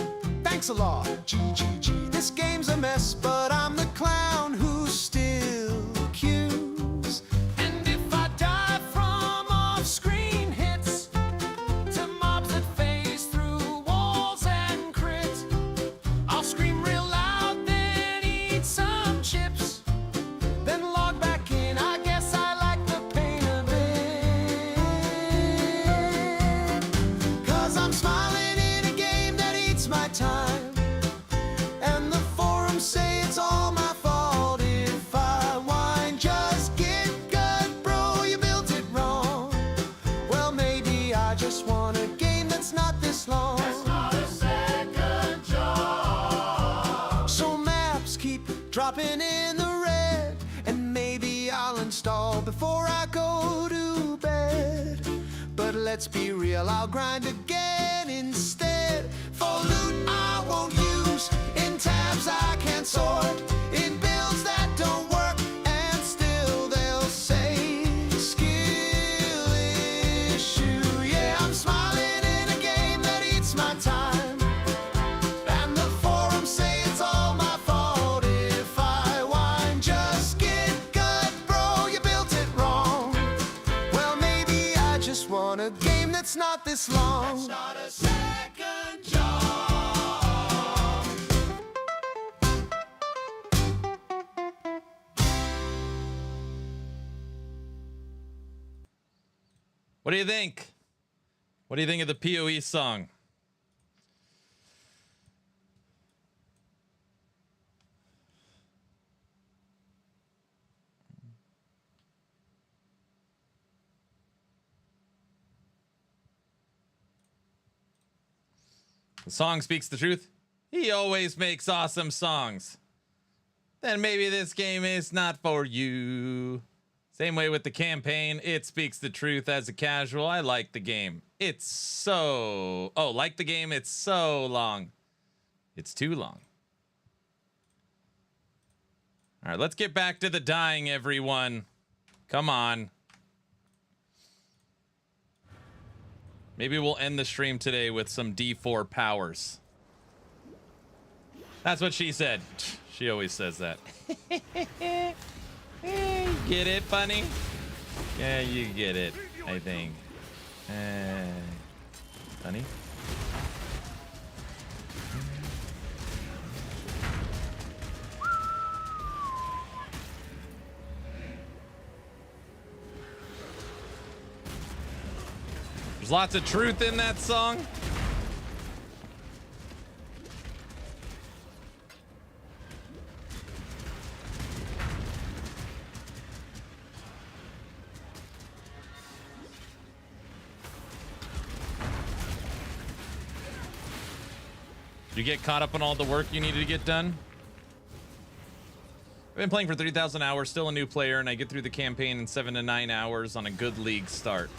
J: thanks a lot, GGG. This game's a mess, but I'm the clown who still cues. And if I die from off-screen hits to mobs that phase through walls and crit, I'll scream real loud, then eat some chips, then log back in. I guess I like the pain a bit, cause I'm smiling in a game that eats my time, and the forums say it's all my fault if I whine. Just get good, bro, you built it wrong. Well, maybe I just want a game that's not this long. That's not a second job. So maps keep dropping in the red, and maybe I'll install before I go to bed. But let's be real, I'll grind again instead. For loot I won't use, in tabs I can't sort, in builds that don't work, and still they'll say skill issue. Yeah, I'm smiling in a game that eats my time, and the forums say it's all my fault if I whine. Just get good, bro, you built it wrong. Well, maybe I just want a game that's not this long. That's not a second job.
A: What do you think? What do you think of the POE song? The song speaks the truth. He always makes awesome songs. Then maybe this game is not for you. Same way with the campaign. It speaks the truth as a casual. I like the game. It's so... Oh, like the game, it's so long. It's too long. All right, let's get back to the dying, everyone. Come on. Maybe we'll end the stream today with some D4 powers. That's what she said. She always says that. Get it, bunny? Yeah, you get it, I think. Bunny? There's lots of truth in that song. Did you get caught up on all the work you needed to get done? I've been playing for 3,000 hours, still a new player, and I get through the campaign in 7 to 9 hours on a good league start.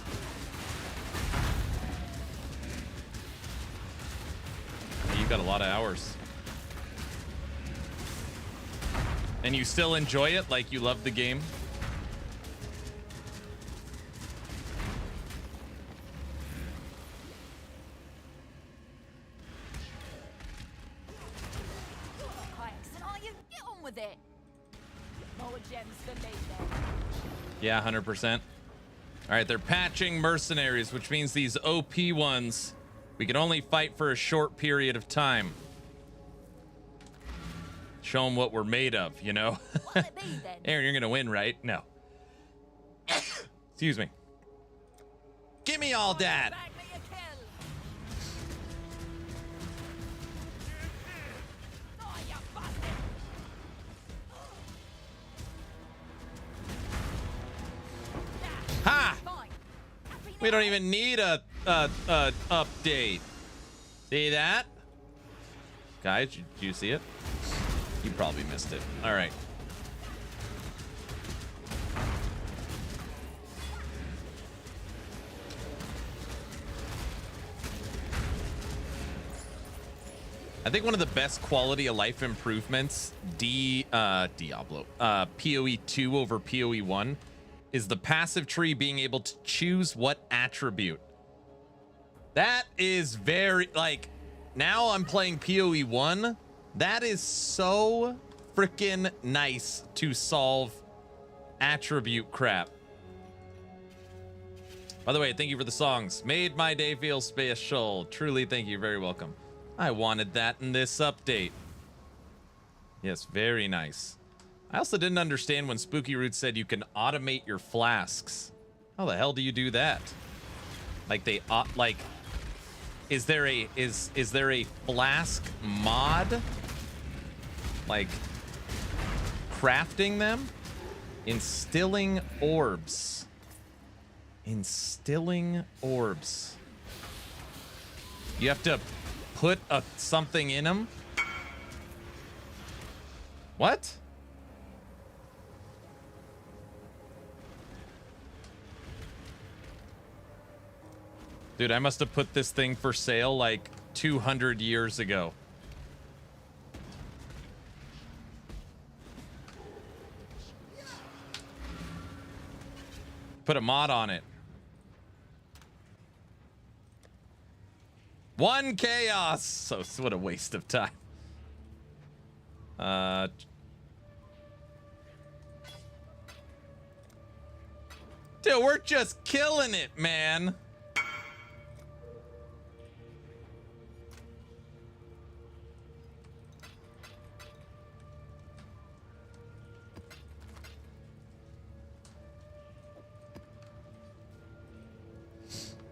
A: You've got a lot of hours. And you still enjoy it like you love the game? Yeah, 100%. All right, they're patching mercenaries, which means these OP ones, we can only fight for a short period of time. Show them what we're made of, you know? Aaron, you're going to win, right? No. Excuse me. Give me all that. Ha! We don't even need a update. See that? Guys, did you see it? You probably missed it. All right. I think one of the best quality of life improvements, Diablo, POE 2 over POE 1, is the passive tree being able to choose what attribute. That is very, like, now I'm playing POE 1. That is so freaking nice to solve attribute crap. By the way, thank you for the songs. Made my day feel special. Truly, thank you. Very welcome. I wanted that in this update. Yes, very nice. I also didn't understand when Spooky Roots said you can automate your flasks. How the hell do you do that? Like they like, is there a flask mod? Like crafting them? Instilling orbs. Instilling orbs. You have to put something in them? What? Dude, I must have put this thing for sale like 200 years ago. Put a mod on it. One chaos. So what a waste of time. Dude, we're just killing it, man.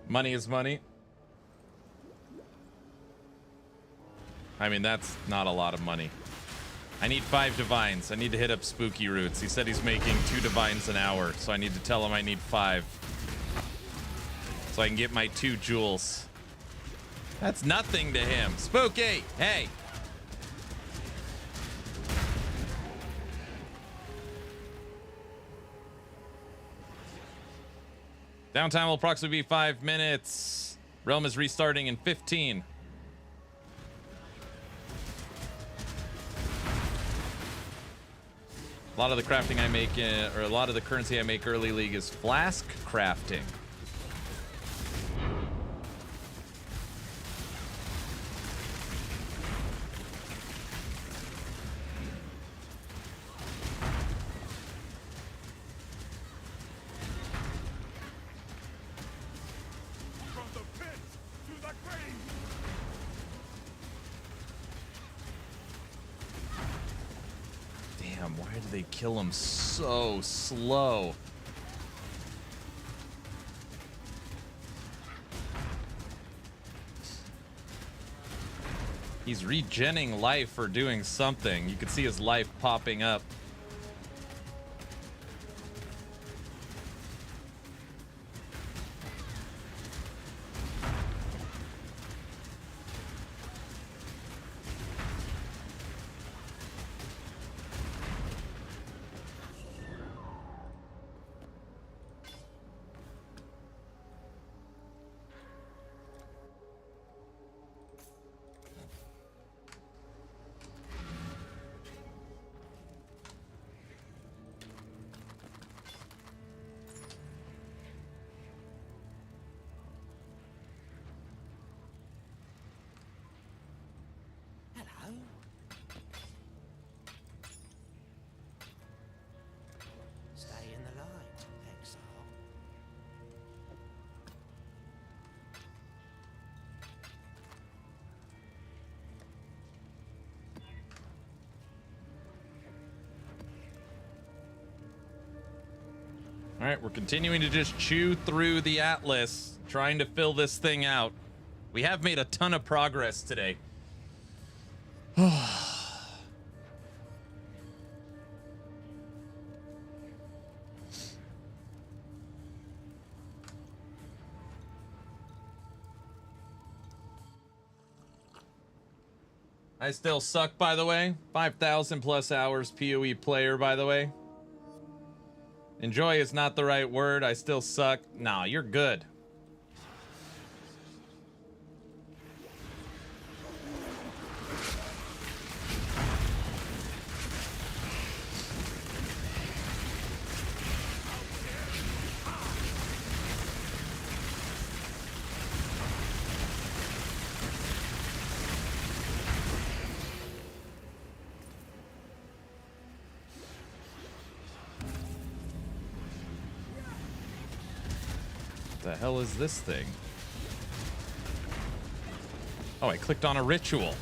A: Money is money. I mean, that's not a lot of money. I need 5 divines. I need to hit up Spooky Roots. He said he's making 2 divines an hour, so I need to tell him I need 5. So I can get my 2 jewels. That's nothing to him. Spooky, hey. Downtime will approximately be 5 minutes. Realm is restarting in 15. A lot of the crafting I make, or a lot of the currency I make early league is flask crafting. Why do they kill him so slow? He's regenning life or doing something. You can see his life popping up.
G: Stay in the light, Exile.
A: All right, we're continuing to just chew through the Atlas, trying to fill this thing out. We have made a ton of progress today. I still suck, by the way. 5,000 plus hours POE player, by the way. Enjoy is not the right word. I still suck. Nah, you're good. The hell is this thing? Oh, I clicked on a ritual.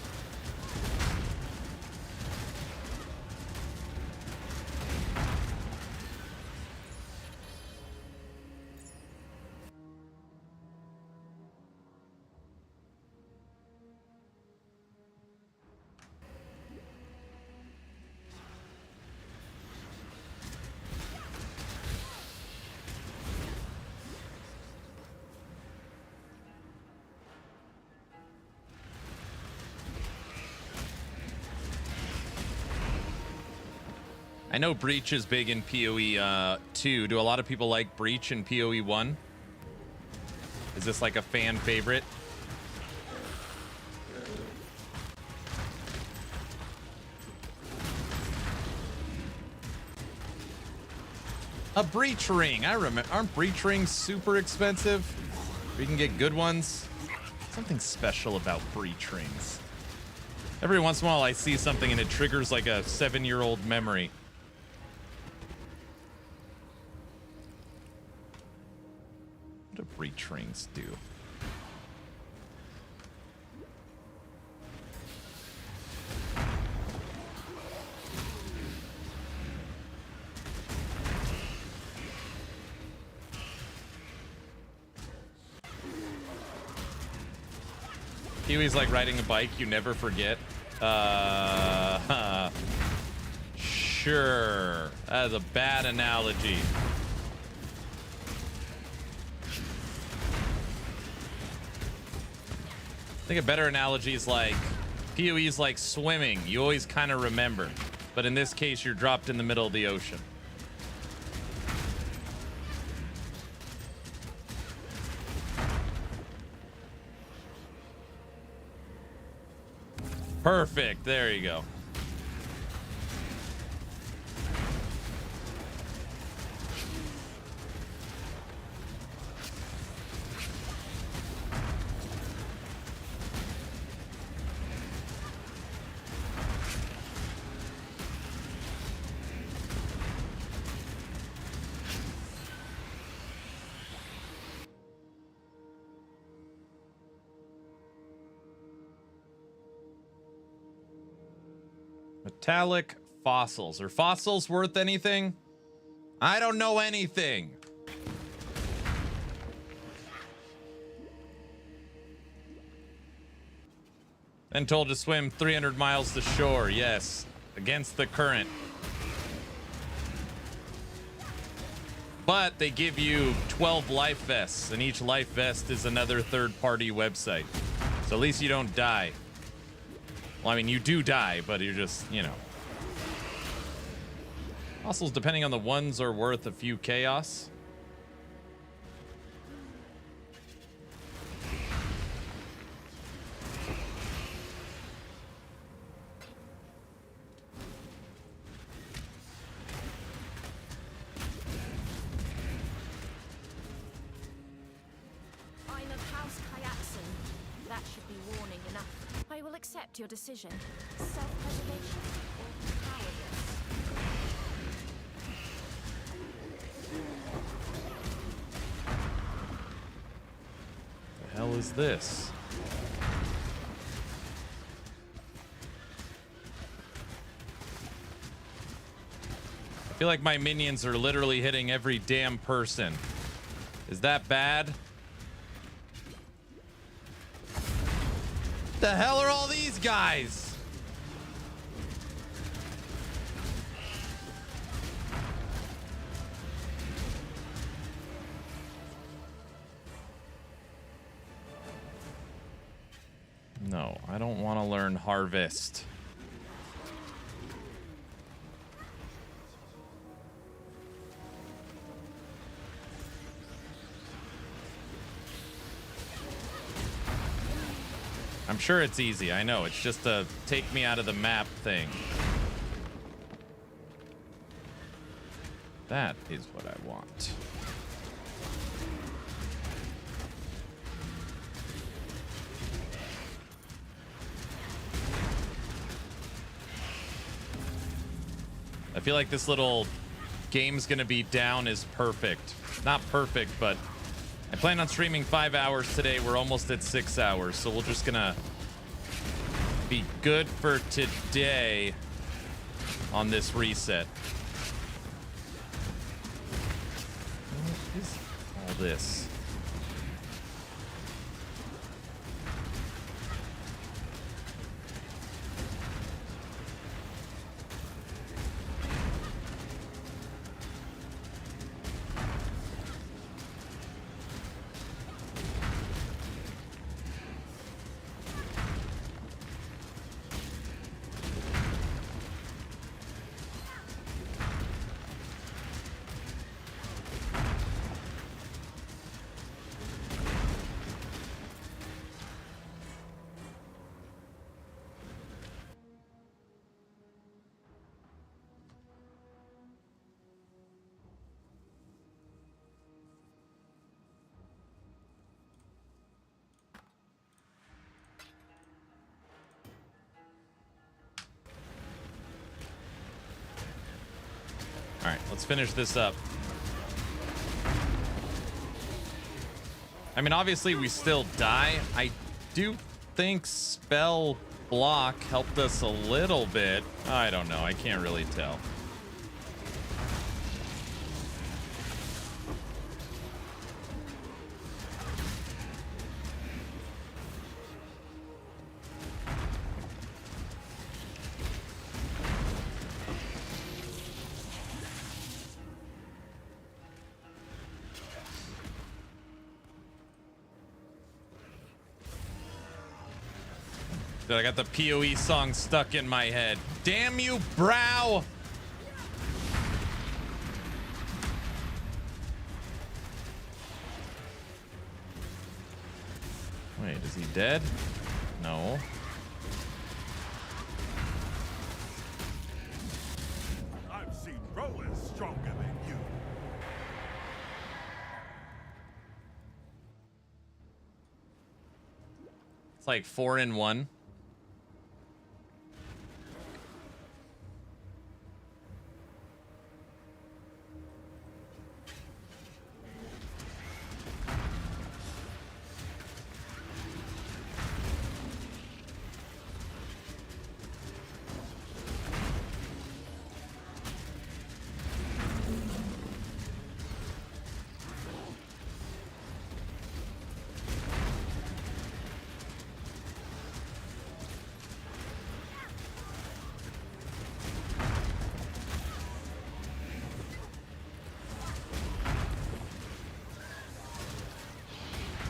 A: I know Breach is big in PoE 2. Do a lot of people like Breach in PoE 1? Is this like a fan favorite? A Breach ring. I remember. Aren't Breach rings super expensive? We can get good ones. Something special about Breach rings. Every once in a while I see something and it triggers like a 7-year-old memory. What do Breach rings do? Kiwi's like riding a bike, you never forget. Sure. That is a bad analogy. I think a better analogy is like PoE is like swimming. You always kind of remember. But in this case, you're dropped in the middle of the ocean. Perfect. There you go. Metallic fossils. Are fossils worth anything? I don't know anything. Then told to swim 300 miles to shore. Yes, against the current. But they give you 12 life vests, and each life vest is another third-party website. So at least you don't die. Well, I mean, you do die, but you're just, you know. Fossils, depending on the ones, are worth a few chaos.
B: I'm of House Kayatsun. That should be warning enough. I will accept your decision. Self-preservation or cowardice?
A: The hell is this? I feel like my minions are literally hitting every damn person. Is that bad? The hell are all these guys? No, I don't want to learn harvest. I'm sure it's easy. I know. It's just a take me out of the map thing. That is what I want. I feel like this little game's gonna be down is perfect. Not perfect, but I plan on streaming 5 hours today. We're almost at 6 hours, so we're just gonna be good for today on this reset. What is all this? All right, let's finish this up. I mean, obviously we still die. I do think spell block helped us a little bit. I don't know. I can't really tell. I got the POE song stuck in my head. Damn you, brow! Wait, is he dead? No.
C: I've seen rowers stronger than you.
A: It's like 4 in 1.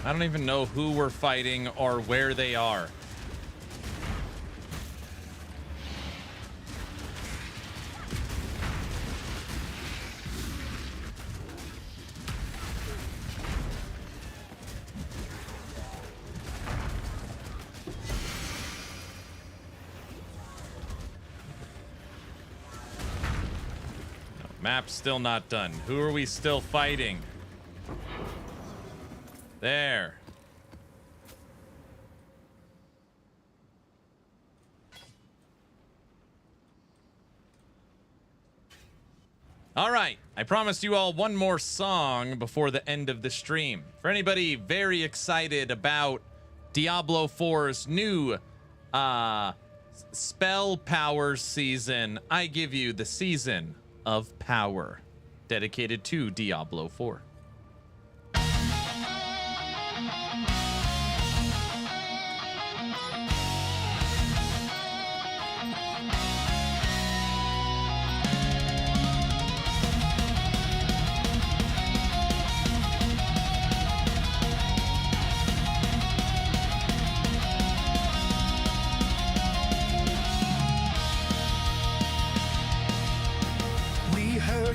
A: I don't even know who we're fighting or where they are. Map's still not done. Who are we still fighting? There. All right. I promised you all one more song before the end of the stream. For anybody very excited about Diablo 4's new spell power season, I give you the Season of Power, dedicated to Diablo 4.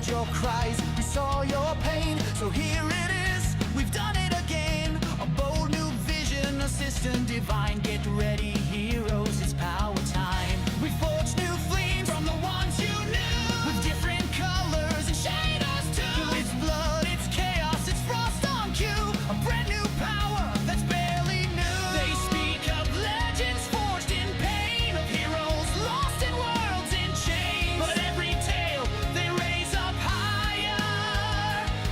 J: Your cries, we saw your pain, so here it is, we've done it again. A bold new vision, a system divine. Get ready, heroes, it's power time. We forged new flames from the ones you knew, with different colors and shaders too. It's blood, it's chaos, it's frost on cue. A brand new power that's barely new. They speak of legends forged in pain, of heroes lost in worlds in chains. But every tale they raise up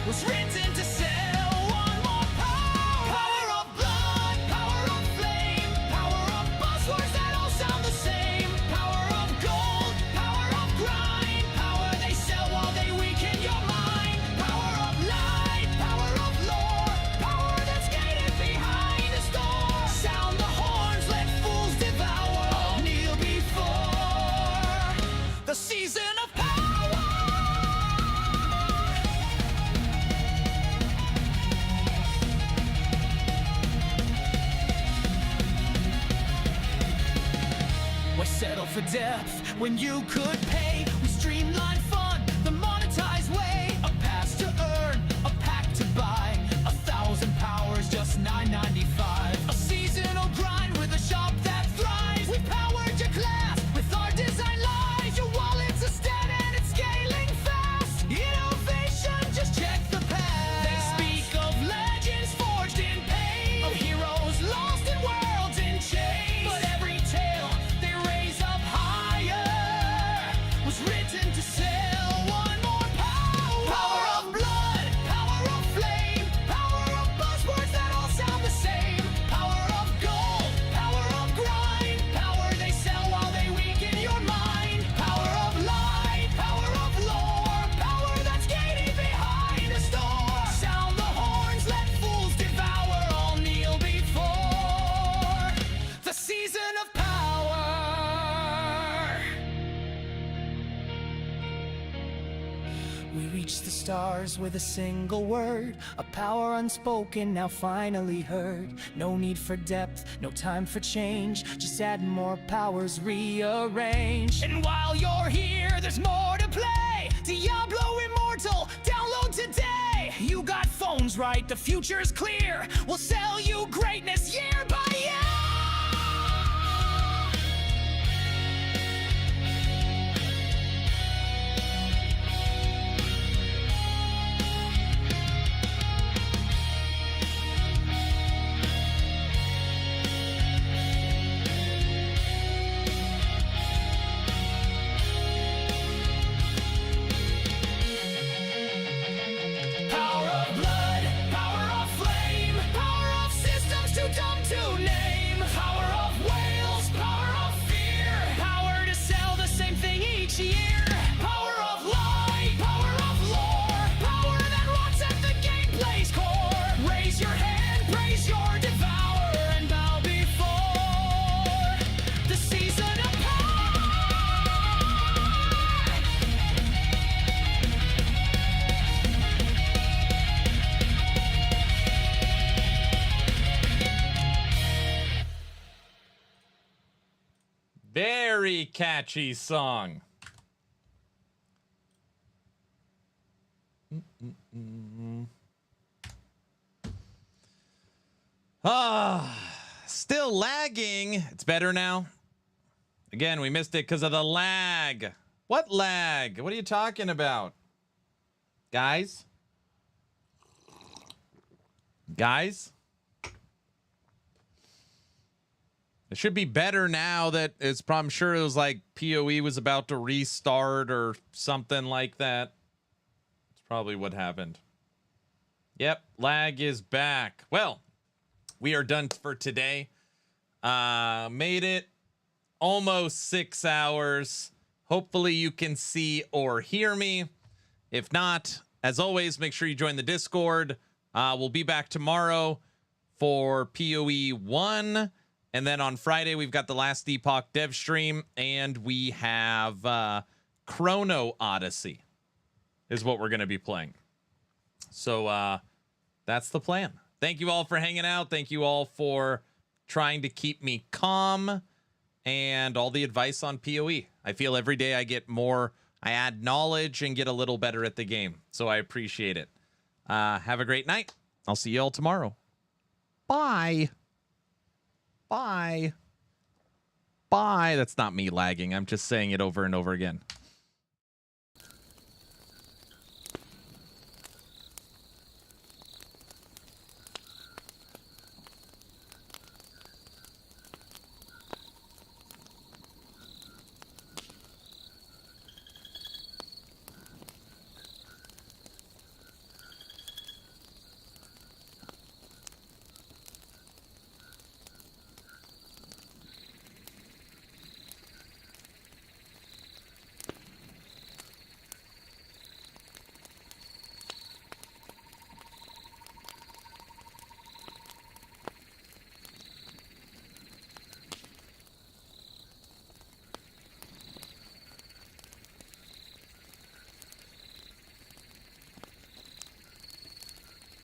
J: was written to sell one more power. Power of blood, power of flame, power of buzzwords that all sound the same. Power of gold, power of grind, power they sell while they weaken your mind. Power of light, power of lore, power that's gated behind a door. Sound the horns, let fools devour, all kneel before the season of power. Settle for depth when you could pay. We streamline fun the monetized way. A pass to earn, a pack to buy. 1,000 powers, just $9.95. A seasonal grind with a shop that thrives. We powered your class with our design lies. Your wallet's a stat and it's scaling fast. Innovation, just check the past. They speak of legends forged in pain, of heroes lost in worlds in chains. But every tale they raise up higher was written to sell one more power. Power of blood, power of flame, power of buzzwords that all sound the same. Power of gold, power of grind, power they sell while they weaken your mind. Power of light, power of lore, power that's gated behind a store. Sound the horns, let fools devour, all kneel before the season of power. We reach the stars with a single word, a power unspoken, now finally heard. No need for depth, no time for change, just add more powers, rearrange. And while you're here, there's more to play. Diablo Immortal, download today. You got phones right, the future's clear. We'll sell you greatness year by year. Power of blood, power of flame, power of systems too dumb to name. Power of whales, power of fear, power to sell the same thing each year. Power of light, power of lore, power that rots at the gameplay's core. Raise your hand, praise your devourer, and bow before the season of power.
A: Very catchy song. Still lagging. It's better now. Again, we missed it because of the lag. What lag? What are you talking about? Guys? Guys? It should be better now that it's, I'm sure it was like POE was about to restart or something like that. It's probably what happened. Yep, lag is back. Well, we are done for today. Made it almost 6 hours. Hopefully you can see or hear me. If not, as always, make sure you join the Discord. We'll be back tomorrow for POE 1. And then on Friday, we've got the Last Epoch dev stream. And we have Chrono Odyssey is what we're going to be playing. So that's the plan. Thank you all for hanging out. Thank you all for trying to keep me calm and all the advice on POE. I feel every day I get more, I add knowledge and get a little better at the game. So I appreciate it. Have a great night. I'll see you all tomorrow. Bye. Bye. Bye. That's not me lagging. I'm just saying it over and over again.